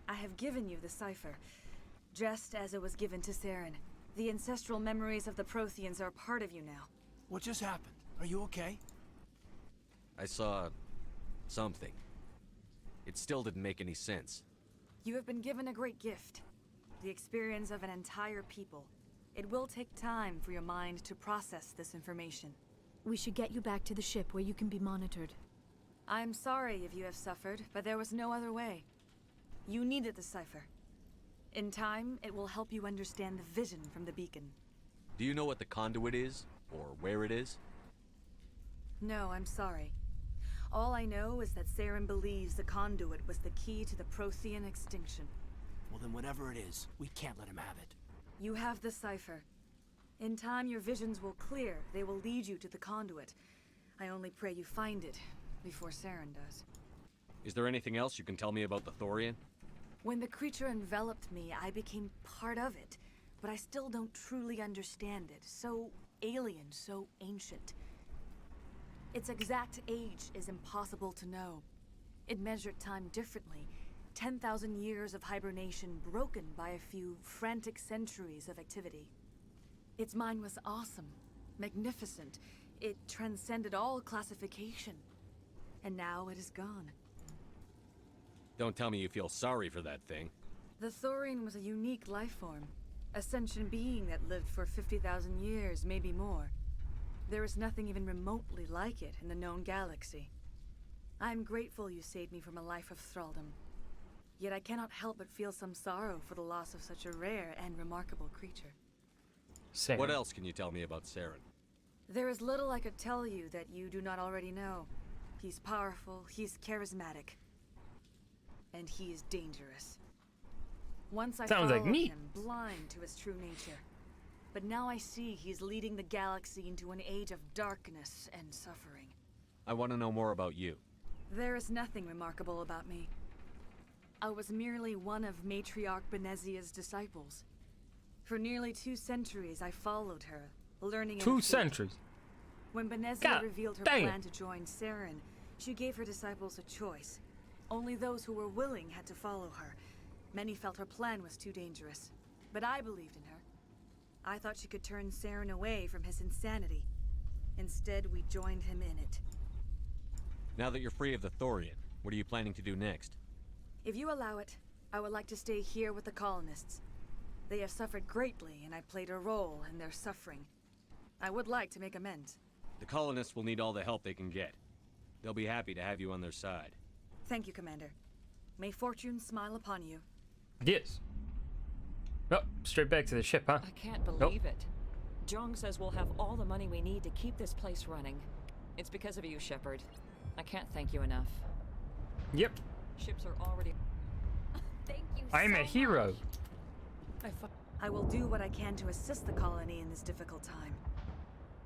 I have given you the cipher, just as it was given to Saren. The ancestral memories of the Protheans are part of you now. What just happened? Are you okay? I saw... something. It still didn't make any sense. You have been given a great gift. The experience of an entire people. It will take time for your mind to process this information. We should get you back to the ship where you can be monitored. I'm sorry if you have suffered, but there was no other way. You needed the cipher. In time, it will help you understand the vision from the beacon. Do you know what the conduit is? Or where it is? No, I'm sorry. All I know is that Saren believes the conduit was the key to the Prothean extinction. Well, then whatever it is, we can't let him have it. You have the cipher. In time, your visions will clear. They will lead you to the conduit. I only pray you find it before Saren does. Is there anything else you can tell me about the Thorian? When the creature enveloped me, I became part of it, but I still don't truly understand it. So alien, so ancient. Its exact age is impossible to know. It measured time differently. 10,000 years of hibernation broken by a few frantic centuries of activity. Its mind was awesome, magnificent. It transcended all classification. And now it is gone. Don't tell me you feel sorry for that thing. The Thorian was a unique life form. A sentient being that lived for 50,000 years, maybe more. There is nothing even remotely like it in the known galaxy. I'm grateful you saved me from a life of thraldom. Yet I cannot help but feel some sorrow for the loss of such a rare and remarkable creature. Saren. What else can you tell me about Saren? There is little I could tell you that you do not already know. He's powerful, he's charismatic. And he is dangerous. Once I Sounds like followed me. him, blind to his true nature. But now I see he's leading the galaxy into an age of darkness and suffering. I want to know more about you. There is nothing remarkable about me. I was merely one of Matriarch Benezia's disciples. For nearly 2 centuries, I followed her, learning in 2 her faith. centuries. When Benezia God revealed her dang it. plan to join Saren, she gave her disciples a choice. Only those who were willing had to follow her. Many felt her plan was too dangerous, but I believed in her. I thought she could turn Saren away from his insanity. Instead, we joined him in it. Now that you're free of the Thorian, what are you planning to do next? If you allow it, I would like to stay here with the colonists. They have suffered greatly, and I played a role in their suffering. I would like to make amends. The colonists will need all the help they can get. They'll be happy to have you on their side. Thank you, Commander. May fortune smile upon you. Yes. Oh, straight back to the ship, huh? I can't believe it. Jong says we'll have all the money we need to keep this place running. It's because of you, Shepard. I can't thank you enough. Yep. Ships are already... Thank you I'm so a hero. I will do what I can to assist the colony in this difficult time.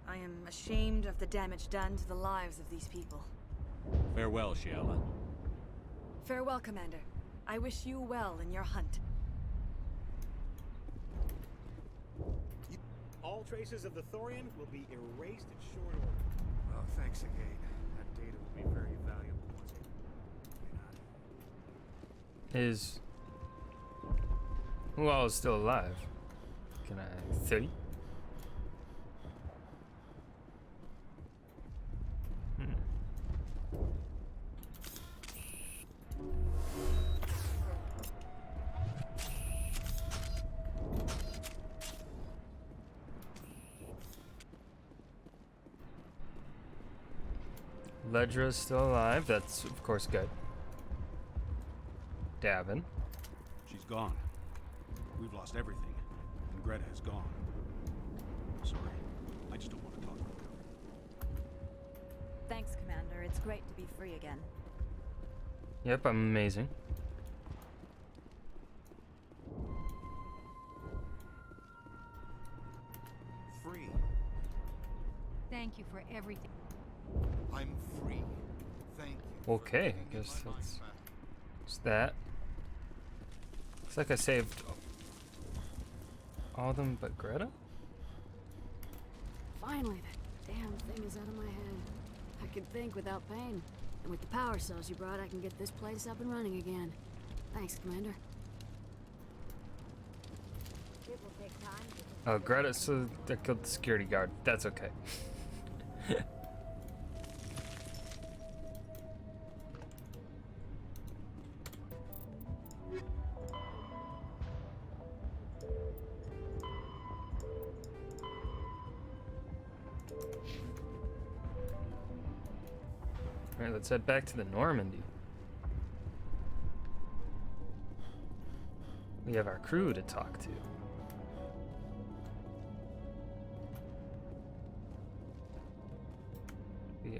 I am ashamed of the damage done to the lives of these people. Farewell, Shiala. Farewell, Commander. I wish you well in your hunt. All traces of the Thorian will be erased in short order. Well, thanks again. That data will be very valuable once we Is... Who all is still alive? Can I... 30? Ledra's still alive. That's, of course, good. Davin. She's gone. We've lost everything. And Greta is gone. Sorry. I just don't want to talk about it. Thanks, Commander. It's great to be free again. Yep, I'm amazing. Free. Thank you for everything. I'm free. Thank you. Okay, I guess that's just that. Looks like I saved all of them but Greta? Finally, that damn thing is out of my head. I can think without pain. And with the power cells you brought, I can get this place up and running again. Thanks, Commander. Oh, Greta, so they killed the security guard. That's okay. Alright, let's head back to the Normandy. We have our crew to talk to.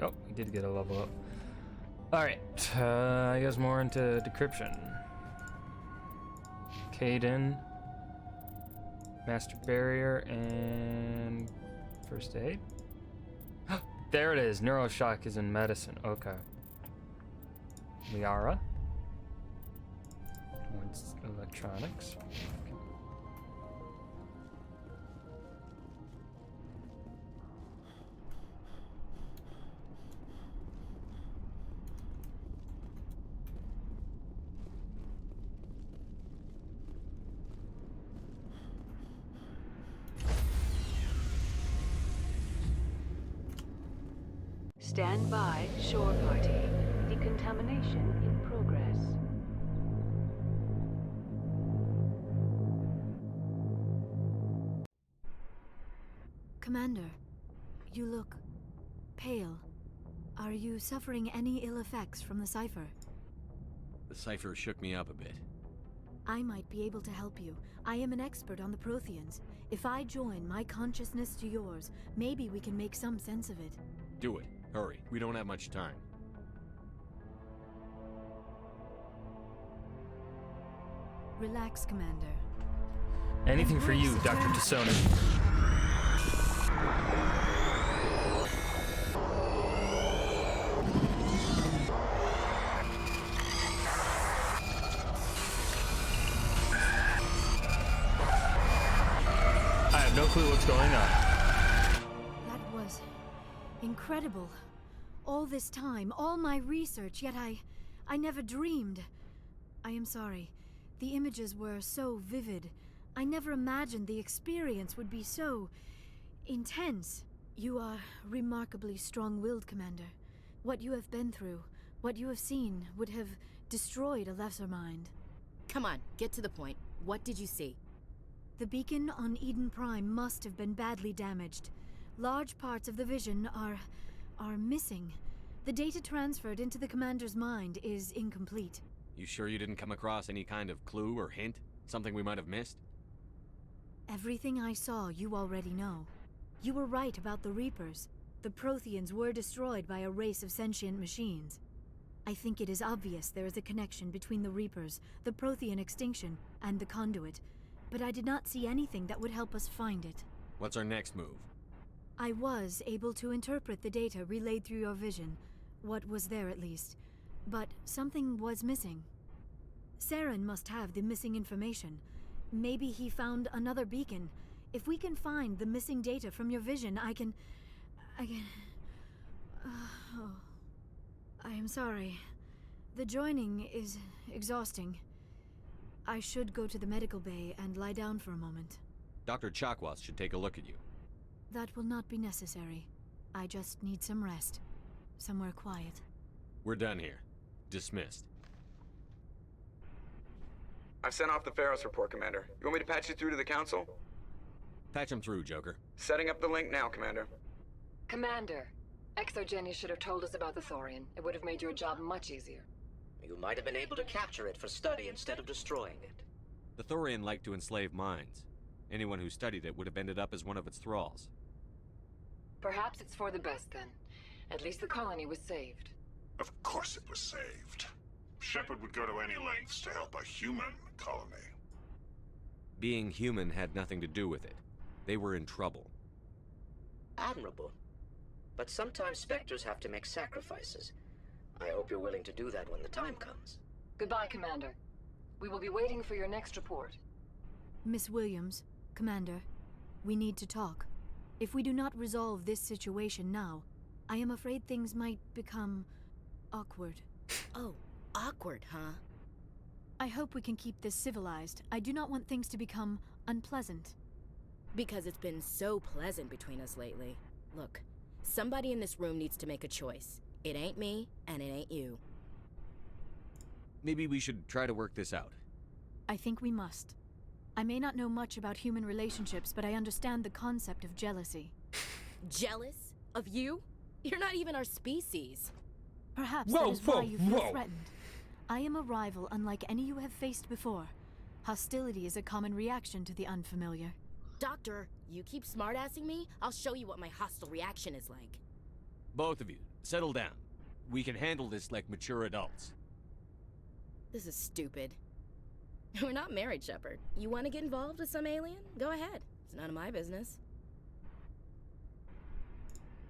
Oh, we did get a level up. Alright, I guess more into decryption. Caden, Master Barrier, and First Aid? There it is, Neuroshock is in medicine, okay. Liara. What's electronics? Stand by, shore party. Decontamination in progress. Commander, you look pale. Are you suffering any ill effects from the cipher? The cipher shook me up a bit. I might be able to help you. I am an expert on the Protheans. If I join my consciousness to yours, maybe we can make some sense of it. Do it. Hurry. We don't have much time. Relax, Commander. Anything for you, Dr. T'Soni. I have no clue what's going on. That was incredible. All this time, all my research, yet I never dreamed. I am sorry. The images were so vivid. I never imagined the experience would be so intense. You are remarkably strong-willed, Commander. What you have been through, what you have seen, would have destroyed a lesser mind. Come on, get to the point. What did you see? The beacon on Eden Prime must have been badly damaged. Large parts of the vision are missing. The data transferred into the Commander's mind is incomplete. You sure you didn't come across any kind of clue or hint? Something we might have missed? Everything I saw, you already know. You were right about the Reapers. The Protheans were destroyed by a race of sentient machines. I think it is obvious there is a connection between the Reapers, the Prothean extinction, and the Conduit, but I did not see anything that would help us find it. What's our next move? I was able to interpret the data relayed through your vision, what was there at least, but something was missing. Saren must have the missing information. Maybe he found another beacon. If we can find the missing data from your vision, I can... Oh. I am sorry. The joining is exhausting. I should go to the medical bay and lie down for a moment. Dr. Chakwas should take a look at you. That will not be necessary. I just need some rest. Somewhere quiet. We're done here. Dismissed. I've sent off the Pharos report, Commander. You want me to patch you through to the Council? Patch him through, Joker. Setting up the link now, Commander. Commander, ExoGeni should have told us about the Thorian. It would have made your job much easier. You might have been able to capture it for study instead of destroying it. The Thorian liked to enslave minds. Anyone who studied it would have ended up as one of its thralls. Perhaps it's for the best then. At least the colony was saved. Of course it was saved. Shepard would go to any lengths to help a human colony. Being human had nothing to do with it. They were in trouble. Admirable. But sometimes Spectres have to make sacrifices. I hope you're willing to do that when the time comes. Goodbye, Commander. We will be waiting for your next report. Miss Williams, Commander, we need to talk. If we do not resolve this situation now, I am afraid things might become awkward. Oh, awkward, huh? I hope we can keep this civilized. I do not want things to become unpleasant. Because it's been so pleasant between us lately. Look, somebody in this room needs to make a choice. It ain't me, and it ain't you. Maybe we should try to work this out. I think we must. I may not know much about human relationships, but I understand the concept of jealousy. Jealous? Of you? You're not even our species. Perhaps that is why you feel threatened. I am a rival unlike any you have faced before. Hostility is a common reaction to the unfamiliar. Doctor, you keep smartassing me, I'll show you what my hostile reaction is like. Both of you, settle down. We can handle this like mature adults. This is stupid. We're not married, Shepard. You want to get involved with some alien? Go ahead. It's none of my business.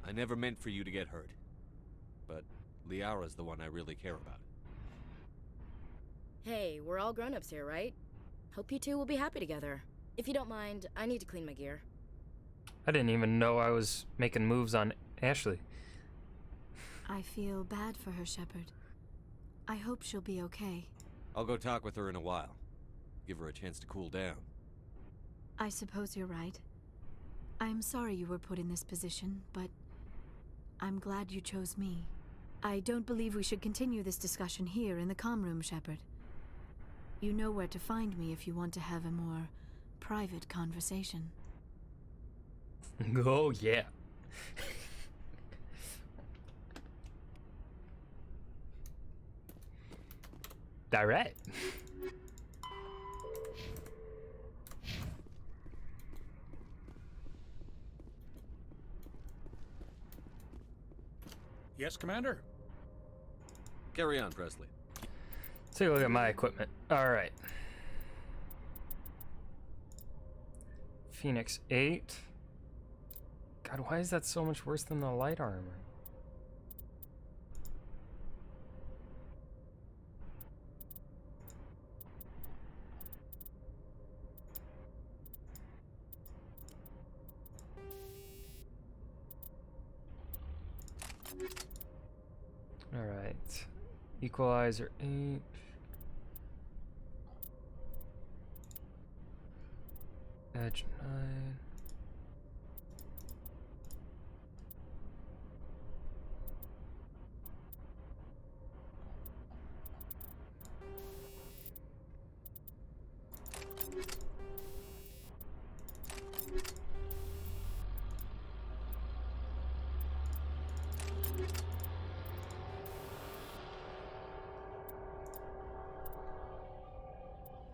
I never meant for you to get hurt. But Liara's the one I really care about. Hey, we're all grown-ups here, right? Hope you two will be happy together. If you don't mind, I need to clean my gear. I didn't even know I was making moves on Ashley. I feel bad for her, Shepard. I hope she'll be okay. I'll go talk with her in a while. Give her a chance to cool down. I suppose you're right. I'm sorry you were put in this position, but I'm glad you chose me. I don't believe we should continue this discussion here in the comm room, Shepard. You know where to find me if you want to have a more private conversation. Oh, yeah. All right. Yes, Commander? Carry on, Presley. Let's take a look at my equipment. All right. Phoenix 8. God, why is that so much worse than the light armor? All right. Equalizer 8. Edge 9.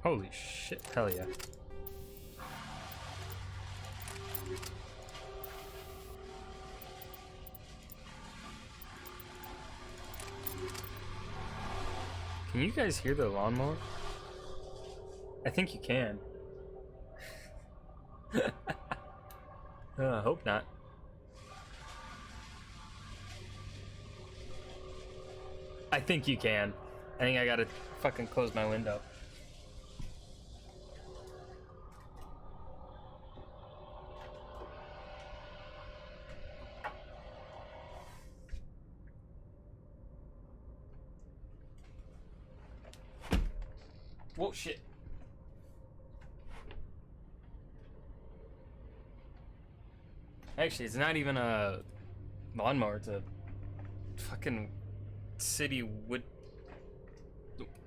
Holy shit, hell yeah. Can you guys hear the lawnmower? I think you can. I hope not. I think you can. I think I gotta fucking close my window. Whoa, shit. Actually, it's not even a lawnmower, it's a fucking city wood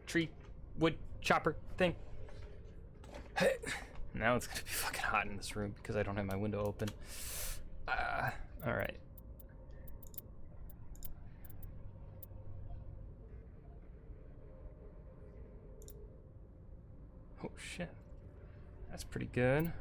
tree wood chopper thing. Now it's gonna be fucking hot in this room because I don't have my window open. Alright. shit. That's pretty good.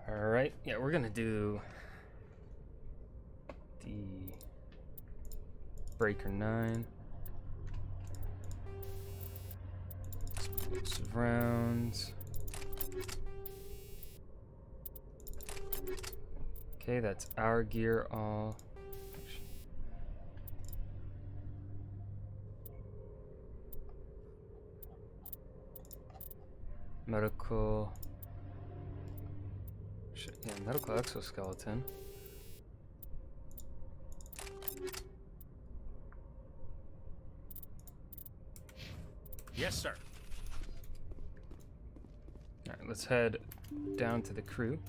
Alright, yeah, we're gonna do the Breaker 9. Explosive rounds. Okay, that's our gear all. Medical. Shit, yeah, medical exoskeleton. Yes, sir. Alright, let's head down to the crew.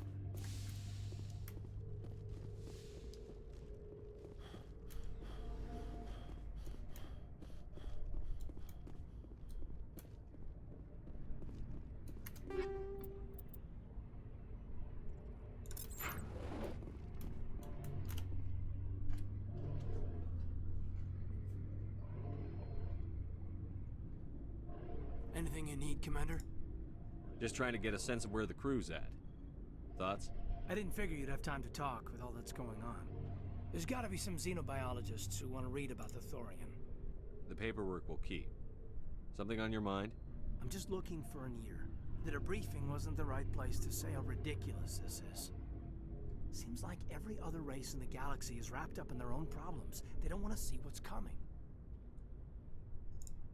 Anything you need, Commander? Just trying to get a sense of where the crew's at. Thoughts? I didn't figure you'd have time to talk with all that's going on. There's gotta be some xenobiologists who want to read about the Thorian. The paperwork will keep. Something on your mind? I'm just looking for an ear. The debriefing wasn't the right place to say how ridiculous this is. Seems like every other race in the galaxy is wrapped up in their own problems. They don't want to see what's coming.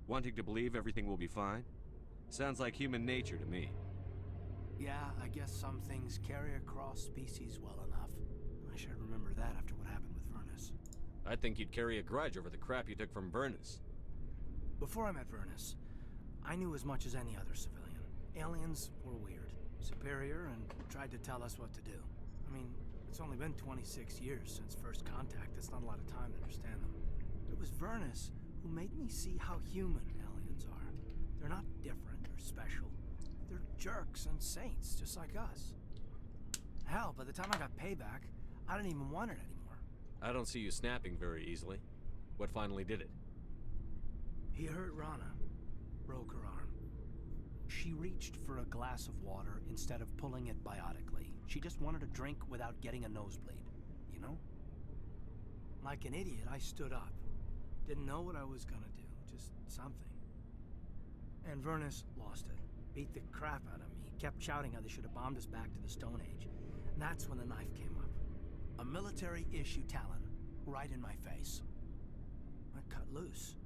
Wanting to believe everything will be fine? Sounds like human nature to me. Yeah, I guess some things carry across species well enough. I should remember that after what happened with Vernus. I think you'd carry a grudge over the crap you took from Vernus. Before I met Vernus, I knew as much as any other civilian. Aliens were weird, superior, and tried to tell us what to do. I mean, it's only been 26 years since first contact. That's not a lot of time to understand them. It was Vernus who made me see how human aliens are. They're not different or special. They're jerks and saints, just like us. Hell, by the time I got payback, I didn't even want it anymore. I don't see you snapping very easily. What finally did it? He hurt Rana, broke her arm. She reached for a glass of water instead of pulling it biotically. She just wanted a drink without getting a nosebleed, you know? Like an idiot, I stood up. Didn't know what I was gonna do, just something. And Vernus lost it. Beat the crap out of me. Kept shouting how they should have bombed us back to the Stone Age. And that's when the knife came up. A military-issue Talon, right in my face. I cut loose.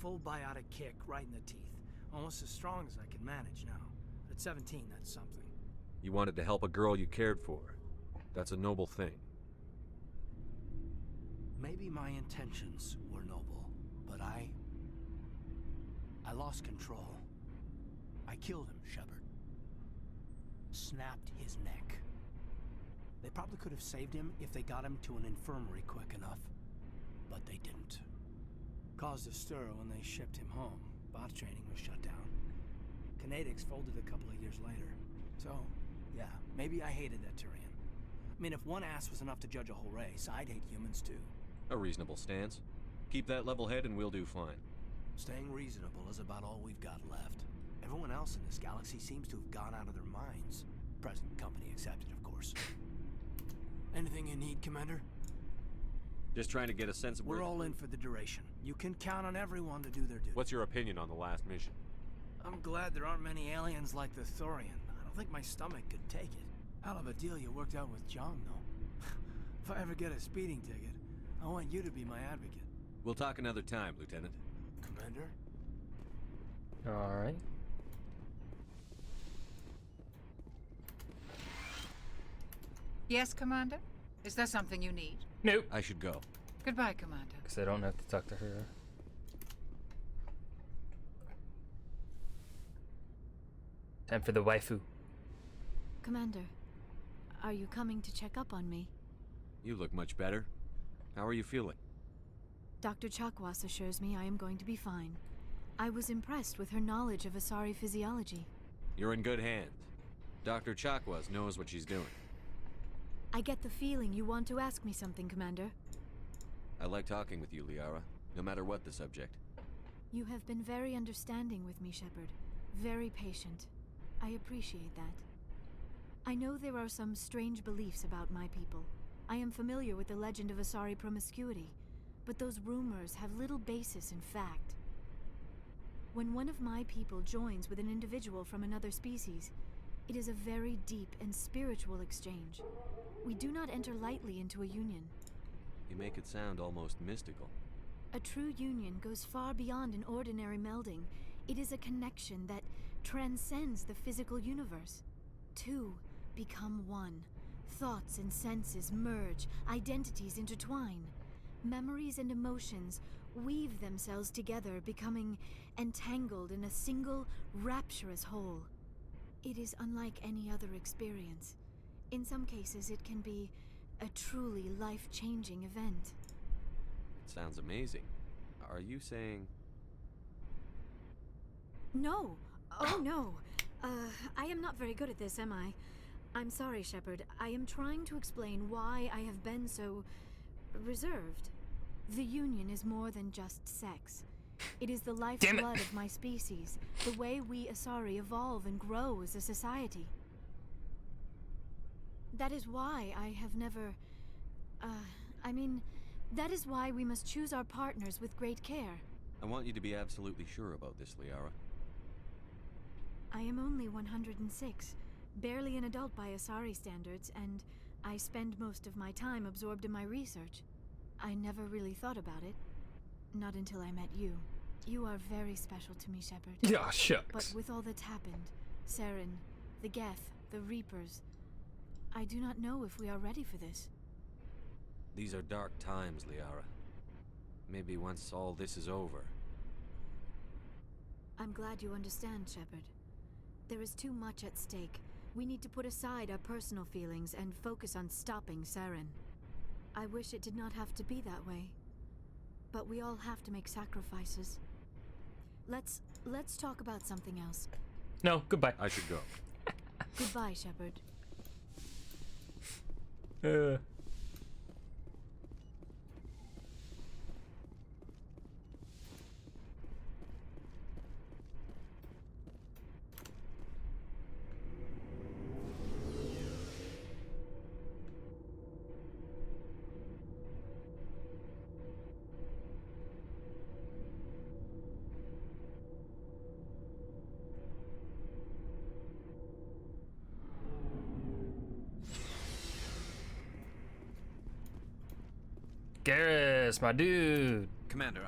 Full biotic kick right in the teeth. Almost as strong as I can manage now. At 17, that's something. You wanted to help a girl you cared for. That's a noble thing. Maybe my intentions were noble, but I lost control. I killed him, Shepard. Snapped his neck. They probably could have saved him if they got him to an infirmary quick enough. But they didn't. Caused a stir when they shipped him home. Bot training was shut down. Kinetics folded a couple of years later. So, yeah, maybe I hated that Turian. I mean, if one ass was enough to judge a whole race, I'd hate humans too. A reasonable stance. Keep that level head and we'll do fine. Staying reasonable is about all we've got left. Everyone else in this galaxy seems to have gone out of their minds. Present company accepted, of course. Anything you need, Commander? Just trying to get a sense of We're all in for the duration. You can count on everyone to do their duty. What's your opinion on the last mission? I'm glad there aren't many aliens like the Thorian. I don't think my stomach could take it. Hell of a deal you worked out with John, though. If I ever get a speeding ticket, I want you to be my advocate. We'll talk another time, Lieutenant. Commander? Alright. Yes, Commander? Is there something you need? Nope. I should go. Goodbye, Commander. Because I don't have to talk to her. Time for the waifu. Commander, are you coming to check up on me? You look much better. How are you feeling? Dr. Chakwas assures me I am going to be fine. I was impressed with her knowledge of Asari physiology. You're in good hands. Dr. Chakwas knows what she's doing. I get the feeling you want to ask me something, Commander. I like talking with you, Liara, no matter what the subject. You have been very understanding with me, Shepard. Very patient. I appreciate that. I know there are some strange beliefs about my people. I am familiar with the legend of Asari promiscuity, but those rumors have little basis in fact. When one of my people joins with an individual from another species, it is a very deep and spiritual exchange. We do not enter lightly into a union. You make it sound almost mystical. A true union goes far beyond an ordinary melding. It is a connection that transcends the physical universe. Two become one. Thoughts and senses merge, identities intertwine. Memories and emotions weave themselves together, becoming entangled in a single, rapturous whole. It is unlike any other experience. In some cases, it can be a truly life-changing event. It sounds amazing. Are you saying... No. Oh, no. I am not very good at this, am I? I'm sorry, Shepard. I am trying to explain why I have been so... reserved. The Union is more than just sex. It is the lifeblood of my species, the way we Asari evolve and grow as a society. That is why I have never... that is why we must choose our partners with great care. I want you to be absolutely sure about this, Liara. I am only 106, barely an adult by Asari standards, and I spend most of my time absorbed in my research. I never really thought about it. Not until I met you. You are very special to me, Shepard. Yeah, shucks. But with all that's happened, Saren, the Geth, the Reapers, I do not know if we are ready for this. These are dark times, Liara. Maybe once all this is over. I'm glad you understand, Shepard. There is too much at stake. We need to put aside our personal feelings and focus on stopping Saren. I wish it did not have to be that way. But we all have to make sacrifices. Let's talk about something else. No, goodbye. I should go. Goodbye, Shepard. Garrus, my dude. Commander,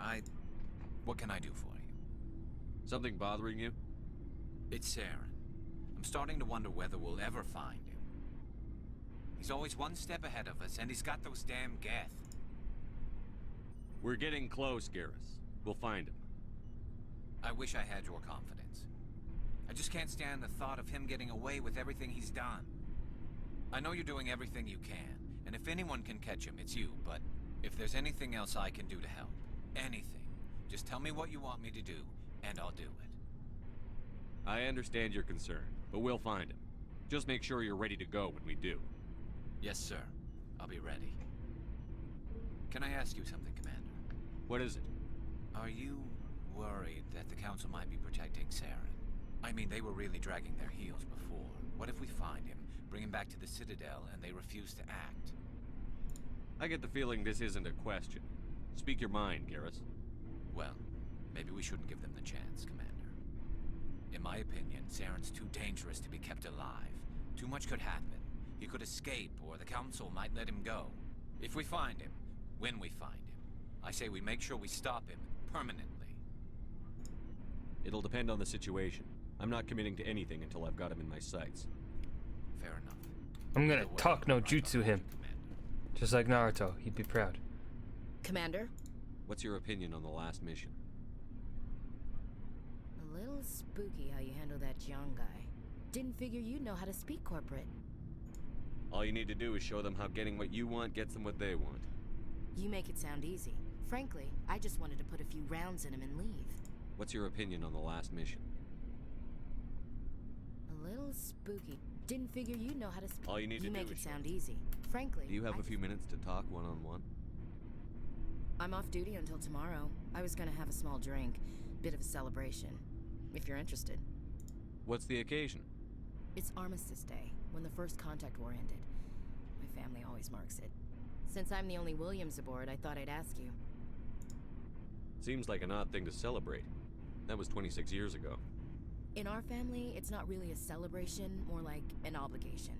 what can I do for you? Something bothering you? It's Saren. I'm starting to wonder whether we'll ever find him. He's always one step ahead of us, and he's got those damn Geth. We're getting close, Garrus. We'll find him. I wish I had your confidence. I just can't stand the thought of him getting away with everything he's done. I know you're doing everything you can, and if anyone can catch him, it's you, but if there's anything else I can do to help, anything, just tell me what you want me to do, and I'll do it. I understand your concern, but we'll find him. Just make sure you're ready to go when we do. Yes, sir. I'll be ready. Can I ask you something, Commander? What is it? Are you worried that the Council might be protecting Saren? I mean, they were really dragging their heels before. What if we find him, bring him back to the Citadel, and they refuse to act? I get the feeling this isn't a question. Speak your mind, Garrus. Well, maybe we shouldn't give them the chance, Commander. In my opinion, Saren's too dangerous to be kept alive. Too much could happen. He could escape, or the Council might let him go. If we find him, when we find him, I say we make sure we stop him permanently. It'll depend on the situation. I'm not committing to anything until I've got him in my sights. Fair enough. I'm gonna talk no jutsu him. Just like Naruto, he'd be proud. Commander? What's your opinion on the last mission? A little spooky how you handle that young guy. Didn't figure you'd know how to speak corporate. All you need to do is show them how getting what you want gets them what they want. You make it sound easy. Frankly, I just wanted to put a few rounds in him and leave. What's your opinion on the last mission? A little spooky. Didn't figure you'd know how to All you need to do make is it show sound easy. Frankly, Do you have a few minutes to talk one-on-one? I'm off duty until tomorrow. I was gonna have a small drink. Bit of a celebration. If you're interested. What's the occasion? It's Armistice Day, when the first contact war ended. My family always marks it. Since I'm the only Williams aboard, I thought I'd ask you. Seems like an odd thing to celebrate. That was 26 years ago. In our family, it's not really a celebration, more like an obligation.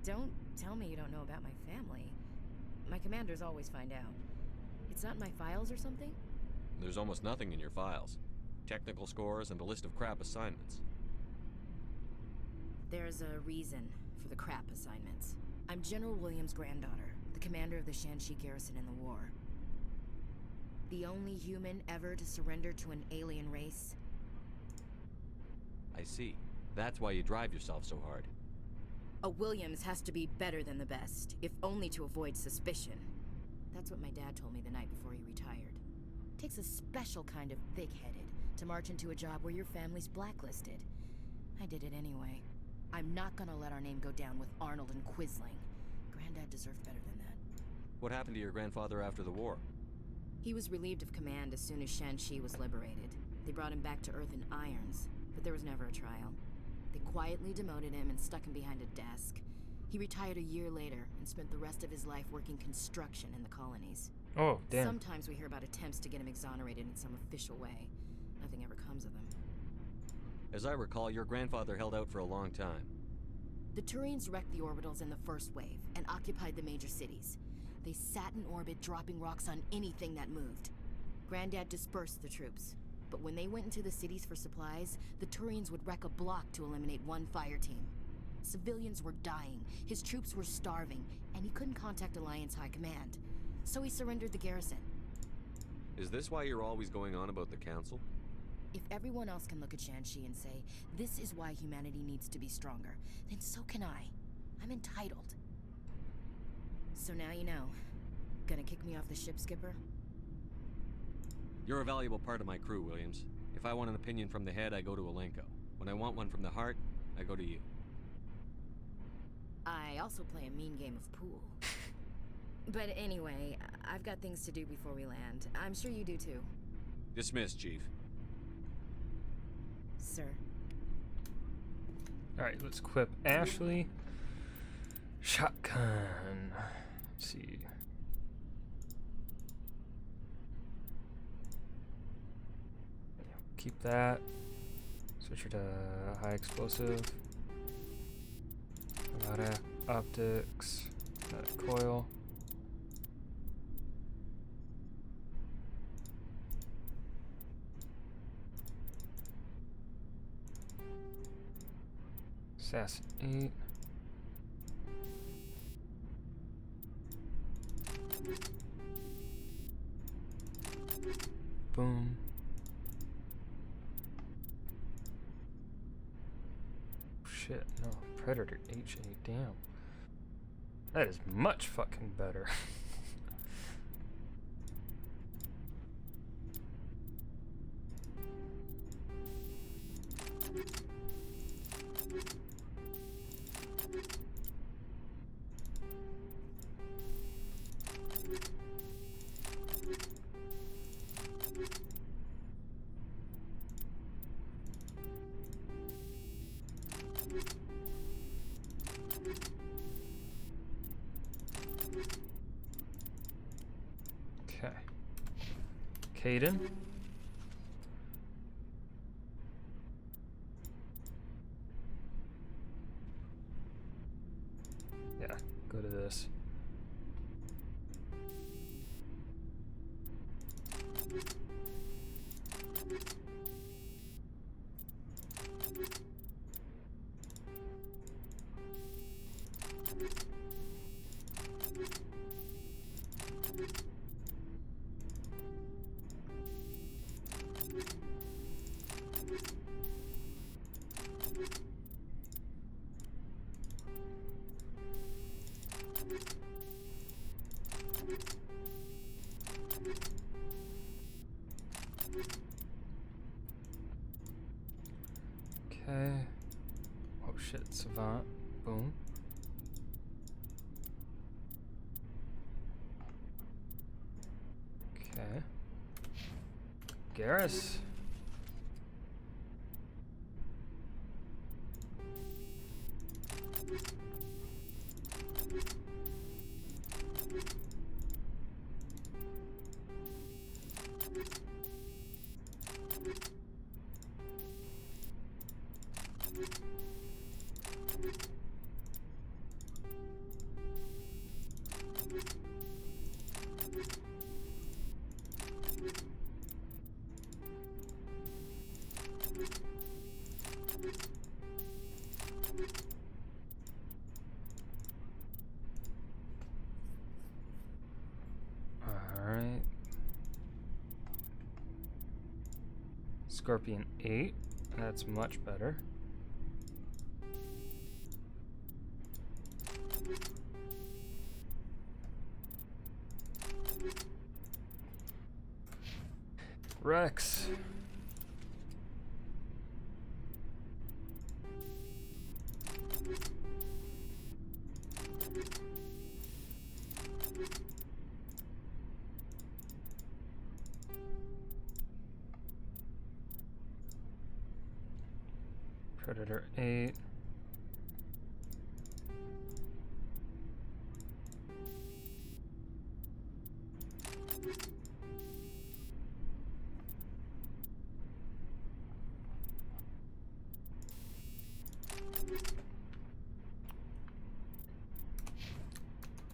Don't tell me you don't know about my family. My commanders always find out. It's not in my files or something? There's almost nothing in your files. Technical scores and a list of crap assignments. There's a reason for the crap assignments. I'm General Williams' granddaughter, the commander of the Shanxi garrison in the war. The only human ever to surrender to an alien race. I see. That's why you drive yourself so hard. A Williams has to be better than the best, if only to avoid suspicion. That's what my dad told me the night before he retired. Takes a special kind of thick-headed to march into a job where your family's blacklisted. I did it anyway. I'm not gonna let our name go down with Arnold and Quisling. Granddad deserved better than that. What happened to your grandfather after the war? He was relieved of command as soon as Shanxi was liberated. They brought him back to Earth in irons, but there was never a trial. They quietly demoted him and stuck him behind a desk. He retired a year later and spent the rest of his life working construction in the colonies. Oh, damn. Sometimes we hear about attempts to get him exonerated in some official way. Nothing ever comes of them. As I recall, your grandfather held out for a long time. The Turians wrecked the orbitals in the first wave and occupied the major cities. They sat in orbit, dropping rocks on anything that moved. Granddad dispersed the troops, but when they went into the cities for supplies, the Turians would wreck a block to eliminate one fire team. Civilians were dying, his troops were starving, and he couldn't contact Alliance High Command. So he surrendered the garrison. Is this why you're always going on about the Council? If everyone else can look at Shanxi and say, this is why humanity needs to be stronger, then so can I. I'm entitled. So now you know. Gonna kick me off the ship, Skipper? You're a valuable part of my crew, Williams. If I want an opinion from the head, I go to Alenko. When I want one from the heart, I go to you. I also play a mean game of pool. But anyway, I've got things to do before we land. I'm sure you do too. Dismissed, Chief. Sir. Alright, let's equip Ashley. Shotgun. Let's see. Keep that. Switch her to high explosive. A lot of optics. Coil. Assassin 8. Boom. Shit, no. Predator H8, damn. That is much fucking better. Okay. Caden. Yeah, go to this. Okay. Oh shit, Savant. Boom. Okay. Garrus. Alright. Scorpion 8. That's much better. Rex. Predator 8.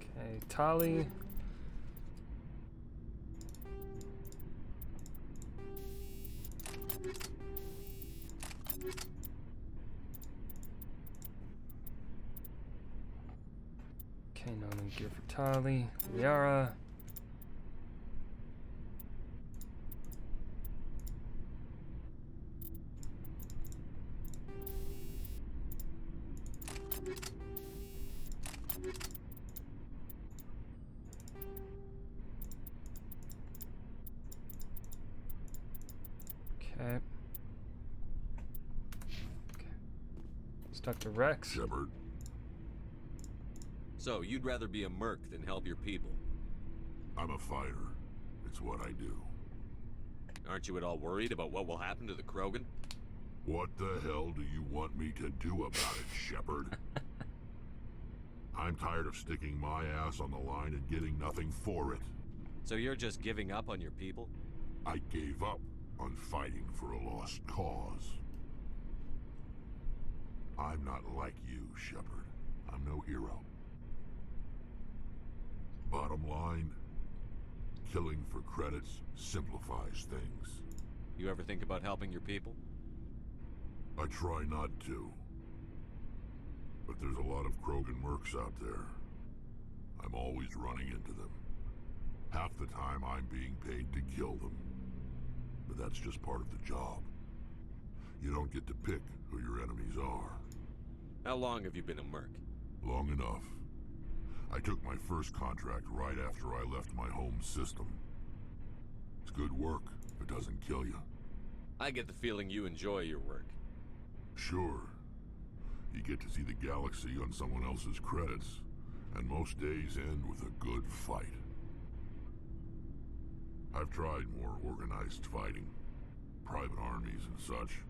Okay, Tali. Okay, no new gear for Tali. Liara. Okay. Stuck to Rex. Shepard. So, you'd rather be a merc than help your people? I'm a fighter. It's what I do. Aren't you at all worried about what will happen to the Krogan? What the hell do you want me to do about it, Shepard? I'm tired of sticking my ass on the line and getting nothing for it. So you're just giving up on your people? I gave up on fighting for a lost cause. I'm not like you, Shepard. I'm no hero. Bottom line, killing for credits simplifies things. You ever think about helping your people? I try not to. But there's a lot of Krogan mercs out there. I'm always running into them. Half the time I'm being paid to kill them. But that's just part of the job. You don't get to pick who your enemies are. How long have you been a merc? Long enough. I took my first contract right after I left my home system. It's good work if it doesn't kill you. I get the feeling you enjoy your work. Sure. You get to see the galaxy on someone else's credits, and most days end with a good fight. I've tried more organized fighting, private armies and such,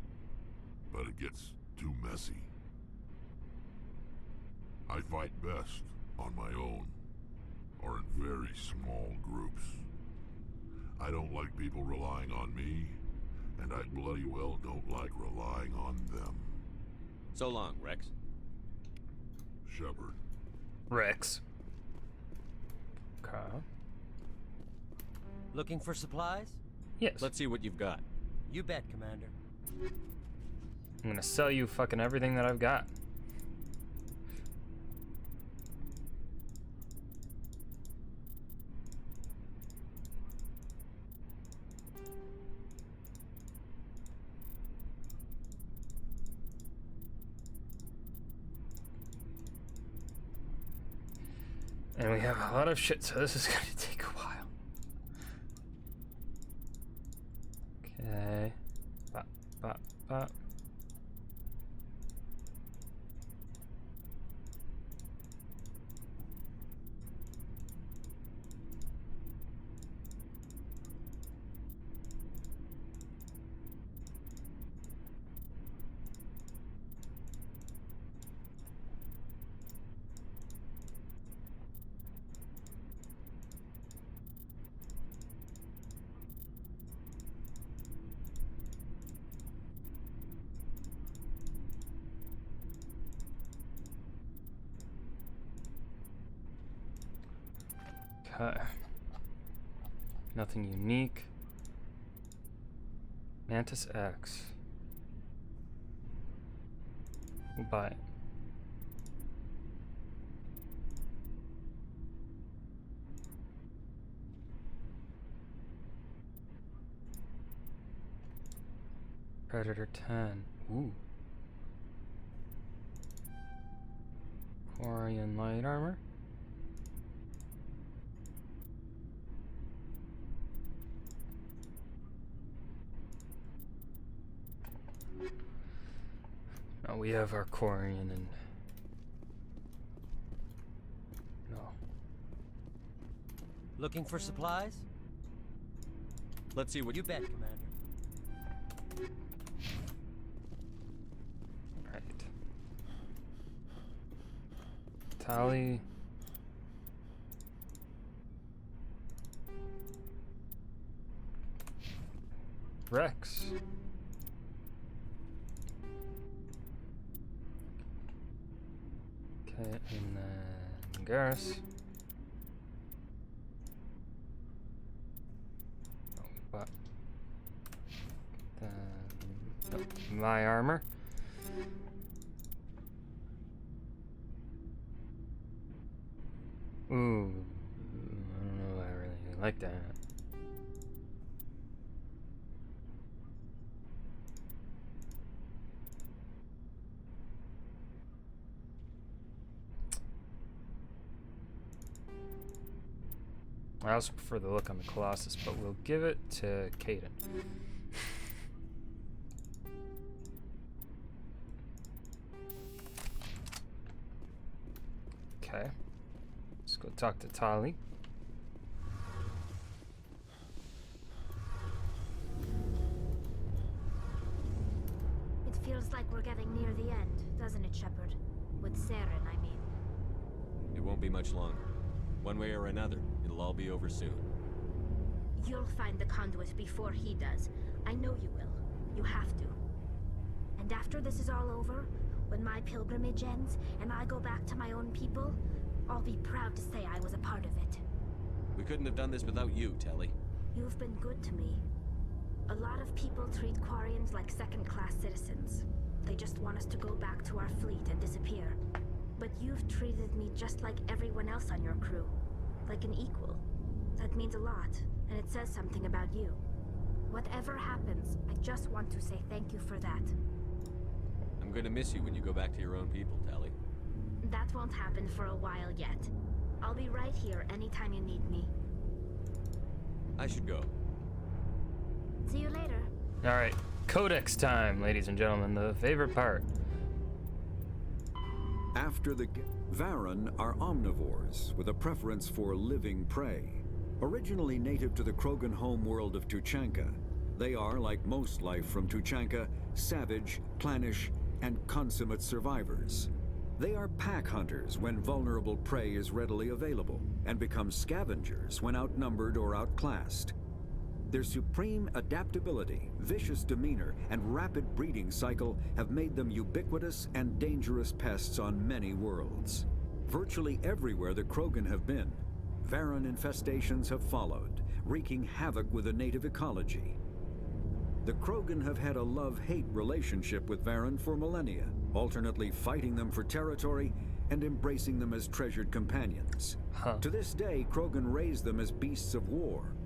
but it gets too messy. I fight best on my own, or in very small groups. I don't like people relying on me, and I bloody well don't like relying on them. So long, Rex. Shepard. Rex. Okay. Looking for supplies? Yes. Let's see what you've got. You bet, Commander. I'm gonna sell you fucking everything that I've got. And we have a lot of shit, so this is gonna take a while. Okay. Bop, bop, bop. Okay. Nothing unique. Mantis X. We'll buy it. Predator 10. Ooh. Quarian light armor. Oh, we have our Quarian and no. Looking for supplies? Let's see what you bet, Commander. Right. Tali. Rex. Okay, and then Garrus. Oh, what? Then my armor. Ooh, I don't know if I really like that. I also prefer the look on the Colossus, but we'll give it to Kaidan. Okay. Let's go talk to Tali. It feels like we're getting near the end, doesn't it, Shepard? With Saren, I mean. It won't be much longer. One way or another, it'll all be over soon. You'll find the conduit before he does. I know you will. You have to. And after this is all over, when my pilgrimage ends and I go back to my own people, I'll be proud to say I was a part of it. We couldn't have done this without you, Telly. You've been good to me. A lot of people treat Quarians like second-class citizens. They just want us to go back to our fleet and disappear. But you've treated me just like everyone else on your crew. Like an equal. That means a lot, and it says something about you. Whatever happens, I just want to say thank you for that. I'm gonna miss you when you go back to your own people, Telly. That won't happen for a while yet. I'll be right here anytime you need me. I should go. See you later. Alright, Codex time, ladies and gentlemen, the favorite part. After the Varren are omnivores with a preference for living prey. Originally native to the Krogan homeworld of Tuchanka, they are, like most life from Tuchanka, savage, clannish, and consummate survivors. They are pack hunters when vulnerable prey is readily available, and become scavengers when outnumbered or outclassed. Their supreme adaptability, vicious demeanor, and rapid breeding cycle have made them ubiquitous and dangerous pests on many worlds. Virtually everywhere the Krogan have been, Varren infestations have followed, wreaking havoc with the native ecology. The Krogan have had a love-hate relationship with Varren for millennia, alternately fighting them for territory and embracing them as treasured companions. To this day, Krogan raise them as beasts of war.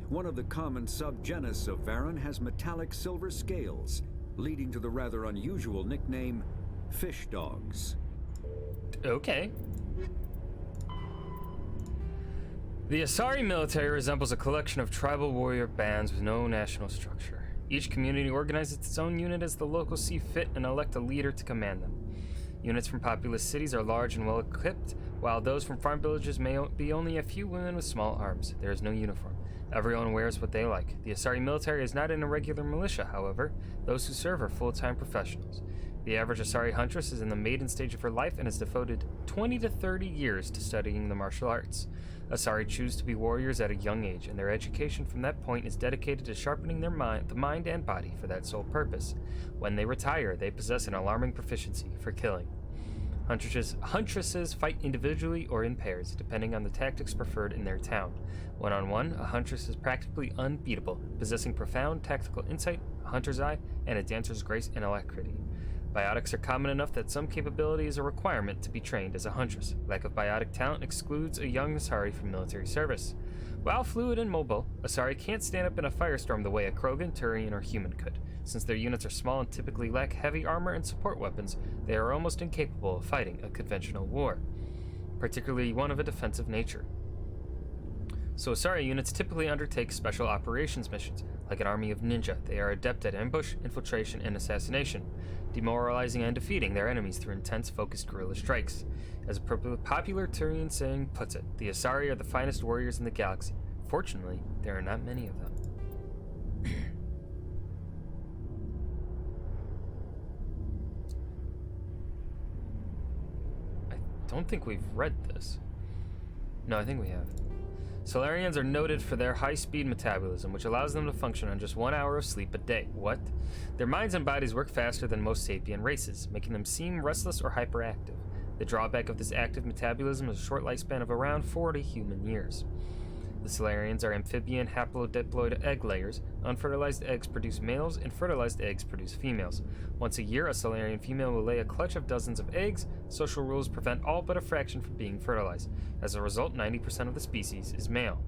One of the common subgenus of Varren has metallic silver scales, leading to the rather unusual nickname, fish dogs. Okay. The Asari military resembles a collection of tribal warrior bands with no national structure. Each community organizes its own unit as the locals see fit and elect a leader to command them. Units from populous cities are large and well equipped, while those from farm villages may be only a few women with small arms. There is no uniform. Everyone wears what they like. The Asari military is not an irregular militia, however. Those who serve are full-time professionals. The average Asari huntress is in the maiden stage of her life and has devoted 20 to 30 years to studying the martial arts. Asari choose to be warriors at a young age, and their education from that point is dedicated to sharpening the mind and body for that sole purpose. When they retire, they possess an alarming proficiency for killing. Huntresses fight individually or in pairs, depending on the tactics preferred in their town. One-on-one, a huntress is practically unbeatable, possessing profound tactical insight, a hunter's eye, and a dancer's grace and alacrity. Biotics are common enough that some capability is a requirement to be trained as a huntress. Lack of biotic talent excludes a young Asari from military service. While fluid and mobile, Asari can't stand up in a firestorm the way a Krogan, Turian, or human could. Since their units are small and typically lack heavy armor and support weapons, they are almost incapable of fighting a conventional war, particularly one of a defensive nature. So Asari units typically undertake special operations missions. Like an army of ninja, they are adept at ambush, infiltration, and assassination, demoralizing and defeating their enemies through intense, focused guerrilla strikes. As a popular Turian saying puts it, the Asari are the finest warriors in the galaxy. Fortunately, there are not many of them. I don't think we've read this. No, I think we have. Solarians are noted for their high-speed metabolism, which allows them to function on just 1 hour of sleep a day. What? Their minds and bodies work faster than most sapient races, making them seem restless or hyperactive. The drawback of this active metabolism is a short lifespan of around 40 human years. The Solarians are amphibian haplodiploid egg layers. Unfertilized eggs produce males, and fertilized eggs produce females. Once a year, a Solarian female will lay a clutch of dozens of eggs. Social rules prevent all but a fraction from being fertilized. As a result, 90% of the species is male.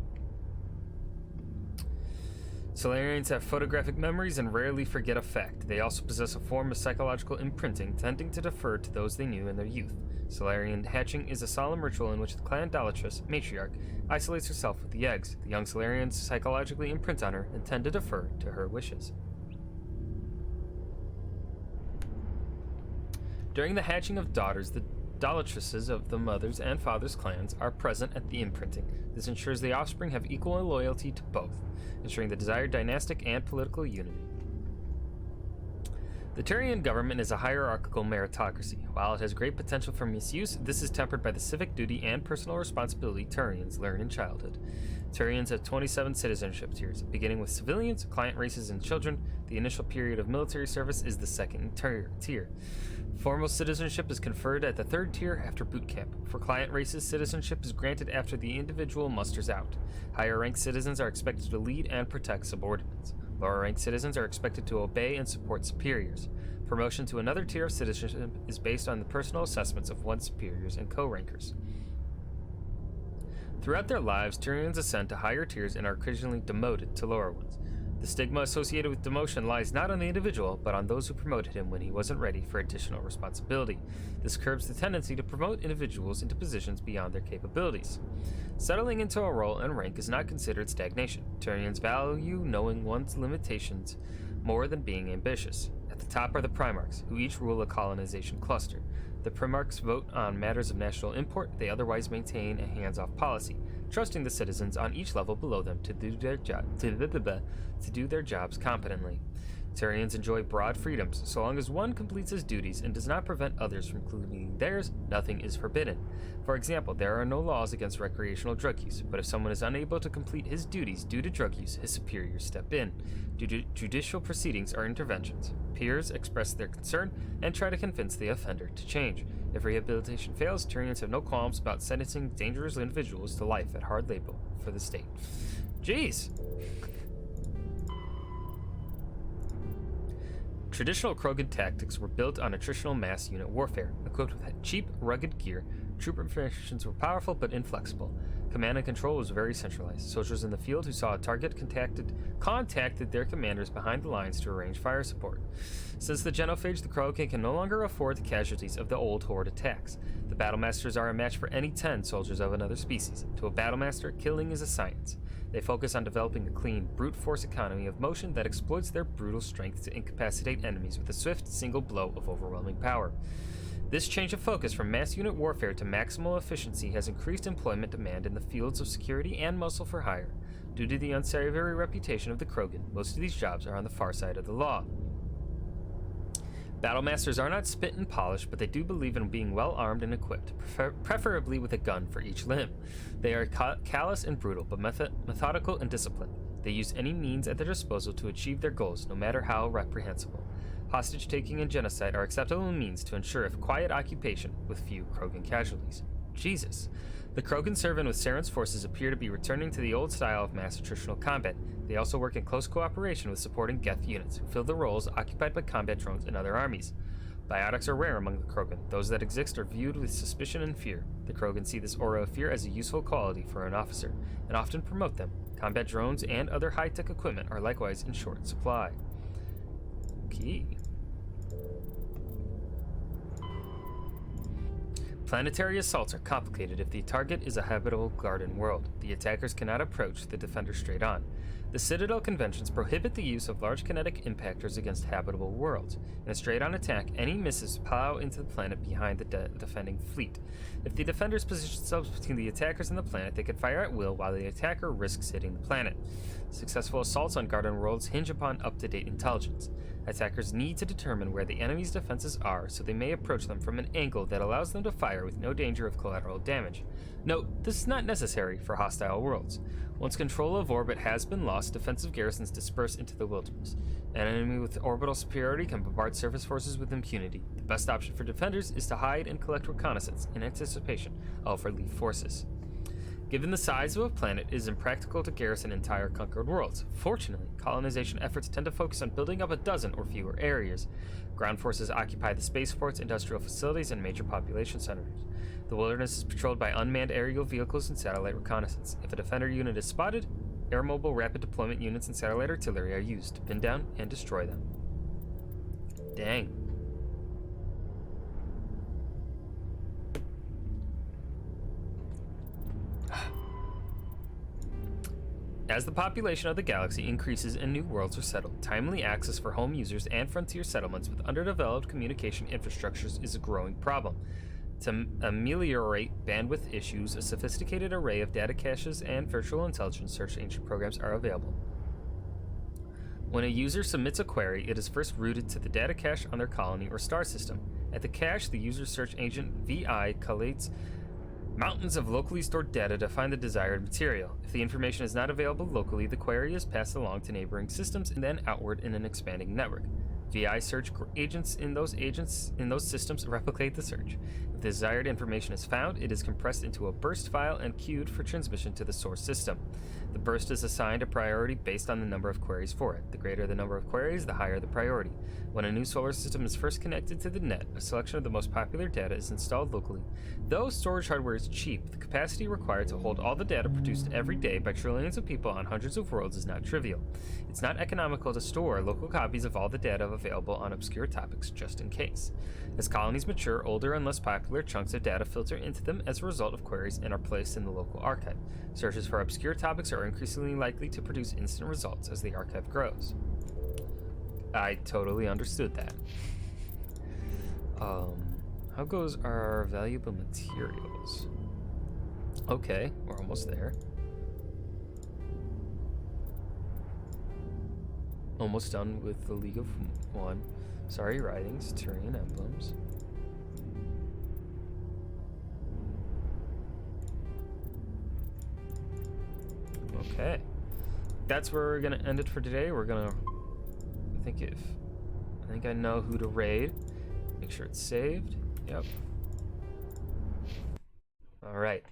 Solarians have photographic memories and rarely forget a fact. They also possess a form of psychological imprinting, tending to defer to those they knew in their youth. Solarian hatching is a solemn ritual in which the clan Dalatrus, matriarch, isolates herself with the eggs. The young Solarians psychologically imprint on her and tend to defer to her wishes. During the hatching of daughters, the Dalatruses of the mother's and father's clans are present at the imprinting. This ensures the offspring have equal loyalty to both, ensuring the desired dynastic and political unity. The Turian government is a hierarchical meritocracy. While it has great potential for misuse, this is tempered by the civic duty and personal responsibility Turians learn in childhood. Turians have 27 citizenship tiers, beginning with civilians, client races, and children. The initial period of military service is the second tier. Formal citizenship is conferred at the third tier after boot camp. For client races, citizenship is granted after the individual musters out. Higher-ranked citizens are expected to lead and protect subordinates. Lower-ranked citizens are expected to obey and support superiors. Promotion to another tier of citizenship is based on the personal assessments of one's superiors and co-rankers. Throughout their lives, Turians ascend to higher tiers and are occasionally demoted to lower ones. The stigma associated with demotion lies not on the individual, but on those who promoted him when he wasn't ready for additional responsibility. This curbs the tendency to promote individuals into positions beyond their capabilities. Settling into a role and rank is not considered stagnation. Turians value knowing one's limitations more than being ambitious. At the top are the Primarchs, who each rule a colonization cluster. The Primarchs vote on matters of national import. They otherwise maintain a hands-off policy, trusting the citizens on each level below them to do their jobs competently. Turians enjoy broad freedoms. So long as one completes his duties and does not prevent others from completing theirs, nothing is forbidden. For example, there are no laws against recreational drug use, but if someone is unable to complete his duties due to drug use, his superiors step in. Judicial proceedings are interventions. Peers express their concern and try to convince the offender to change. If rehabilitation fails, Turians have no qualms about sentencing dangerous individuals to life at hard labor for the state. Jeez! Traditional Krogan tactics were built on attritional mass unit warfare. Equipped with cheap, rugged gear, troop formations were powerful but inflexible. Command and control was very centralized. Soldiers in the field who saw a target contacted their commanders behind the lines to arrange fire support. Since the Genophage, the Krogan can no longer afford the casualties of the old Horde attacks. The Battlemasters are a match for any 10 soldiers of another species. To a Battlemaster, killing is a science. They focus on developing a clean, brute force economy of motion that exploits their brutal strength to incapacitate enemies with a swift, single blow of overwhelming power. This change of focus from mass unit warfare to maximal efficiency has increased employment demand in the fields of security and muscle for hire. Due to the unsavory reputation of the Krogan, most of these jobs are on the far side of the law. Battlemasters are not spit and polished, but they do believe in being well armed and equipped, preferably with a gun for each limb. They are callous and brutal, but methodical and disciplined. They use any means at their disposal to achieve their goals, no matter how reprehensible. Hostage-taking and genocide are acceptable means to ensure a quiet occupation with few Krogan casualties. Jesus. The Krogan serving with Saren's forces appear to be returning to the old style of mass attritional combat. They also work in close cooperation with supporting Geth units, who fill the roles occupied by combat drones and other armies. Biotics are rare among the Krogan. Those that exist are viewed with suspicion and fear. The Krogan see this aura of fear as a useful quality for an officer, and often promote them. Combat drones and other high-tech equipment are likewise in short supply. Okay. Planetary assaults are complicated if the target is a habitable garden world. The attackers cannot approach the defender straight on. The Citadel conventions prohibit the use of large kinetic impactors against habitable worlds. In a straight-on attack, any misses plow into the planet behind the defending fleet. If the defenders position themselves between the attackers and the planet, they can fire at will while the attacker risks hitting the planet. Successful assaults on garden worlds hinge upon up-to-date intelligence. Attackers need to determine where the enemy's defenses are so they may approach them from an angle that allows them to fire with no danger of collateral damage. Note, this is not necessary for hostile worlds. Once control of orbit has been lost, defensive garrisons disperse into the wilderness. An enemy with orbital superiority can bombard surface forces with impunity. The best option for defenders is to hide and collect reconnaissance in anticipation of relief forces. Given the size of a planet, it is impractical to garrison entire conquered worlds. Fortunately, colonization efforts tend to focus on building up a dozen or fewer areas. Ground forces occupy the spaceports, industrial facilities, and major population centers. The wilderness is patrolled by unmanned aerial vehicles and satellite reconnaissance. If a defender unit is spotted, air mobile rapid deployment units and satellite artillery are used to pin down and destroy them. Dang. As the population of the galaxy increases and new worlds are settled, timely access for home users and frontier settlements with underdeveloped communication infrastructures is a growing problem. To ameliorate bandwidth issues, a sophisticated array of data caches and virtual intelligence search engine programs are available. When a user submits a query, it is first routed to the data cache on their colony or star system. At the cache, the user search agent VI collates mountains of locally stored data to find the desired material. If the information is not available locally, the query is passed along to neighboring systems and then outward in an expanding network. VI search agents in those systems replicate the search. If the desired information is found, it is compressed into a burst file and queued for transmission to the source system. The burst is assigned a priority based on the number of queries for it. The greater the number of queries, the higher the priority. When a new solar system is first connected to the net, a selection of the most popular data is installed locally. Though storage hardware is cheap, the capacity required to hold all the data produced every day by trillions of people on hundreds of worlds is not trivial. It's not economical to store local copies of all the data available on obscure topics just in case. As colonies mature, older and less popular chunks of data filter into them as a result of queries and are placed in the local archive. Searches for obscure topics are increasingly likely to produce instant results as the archive grows. I totally understood that. How goes our valuable materials? Okay, we're almost there. Almost done with the League of One. Sorry writings, Turian emblems. Okay. That's where we're gonna end it for today. We're gonna I think I know who to raid. Make sure it's saved. Yep. Alright.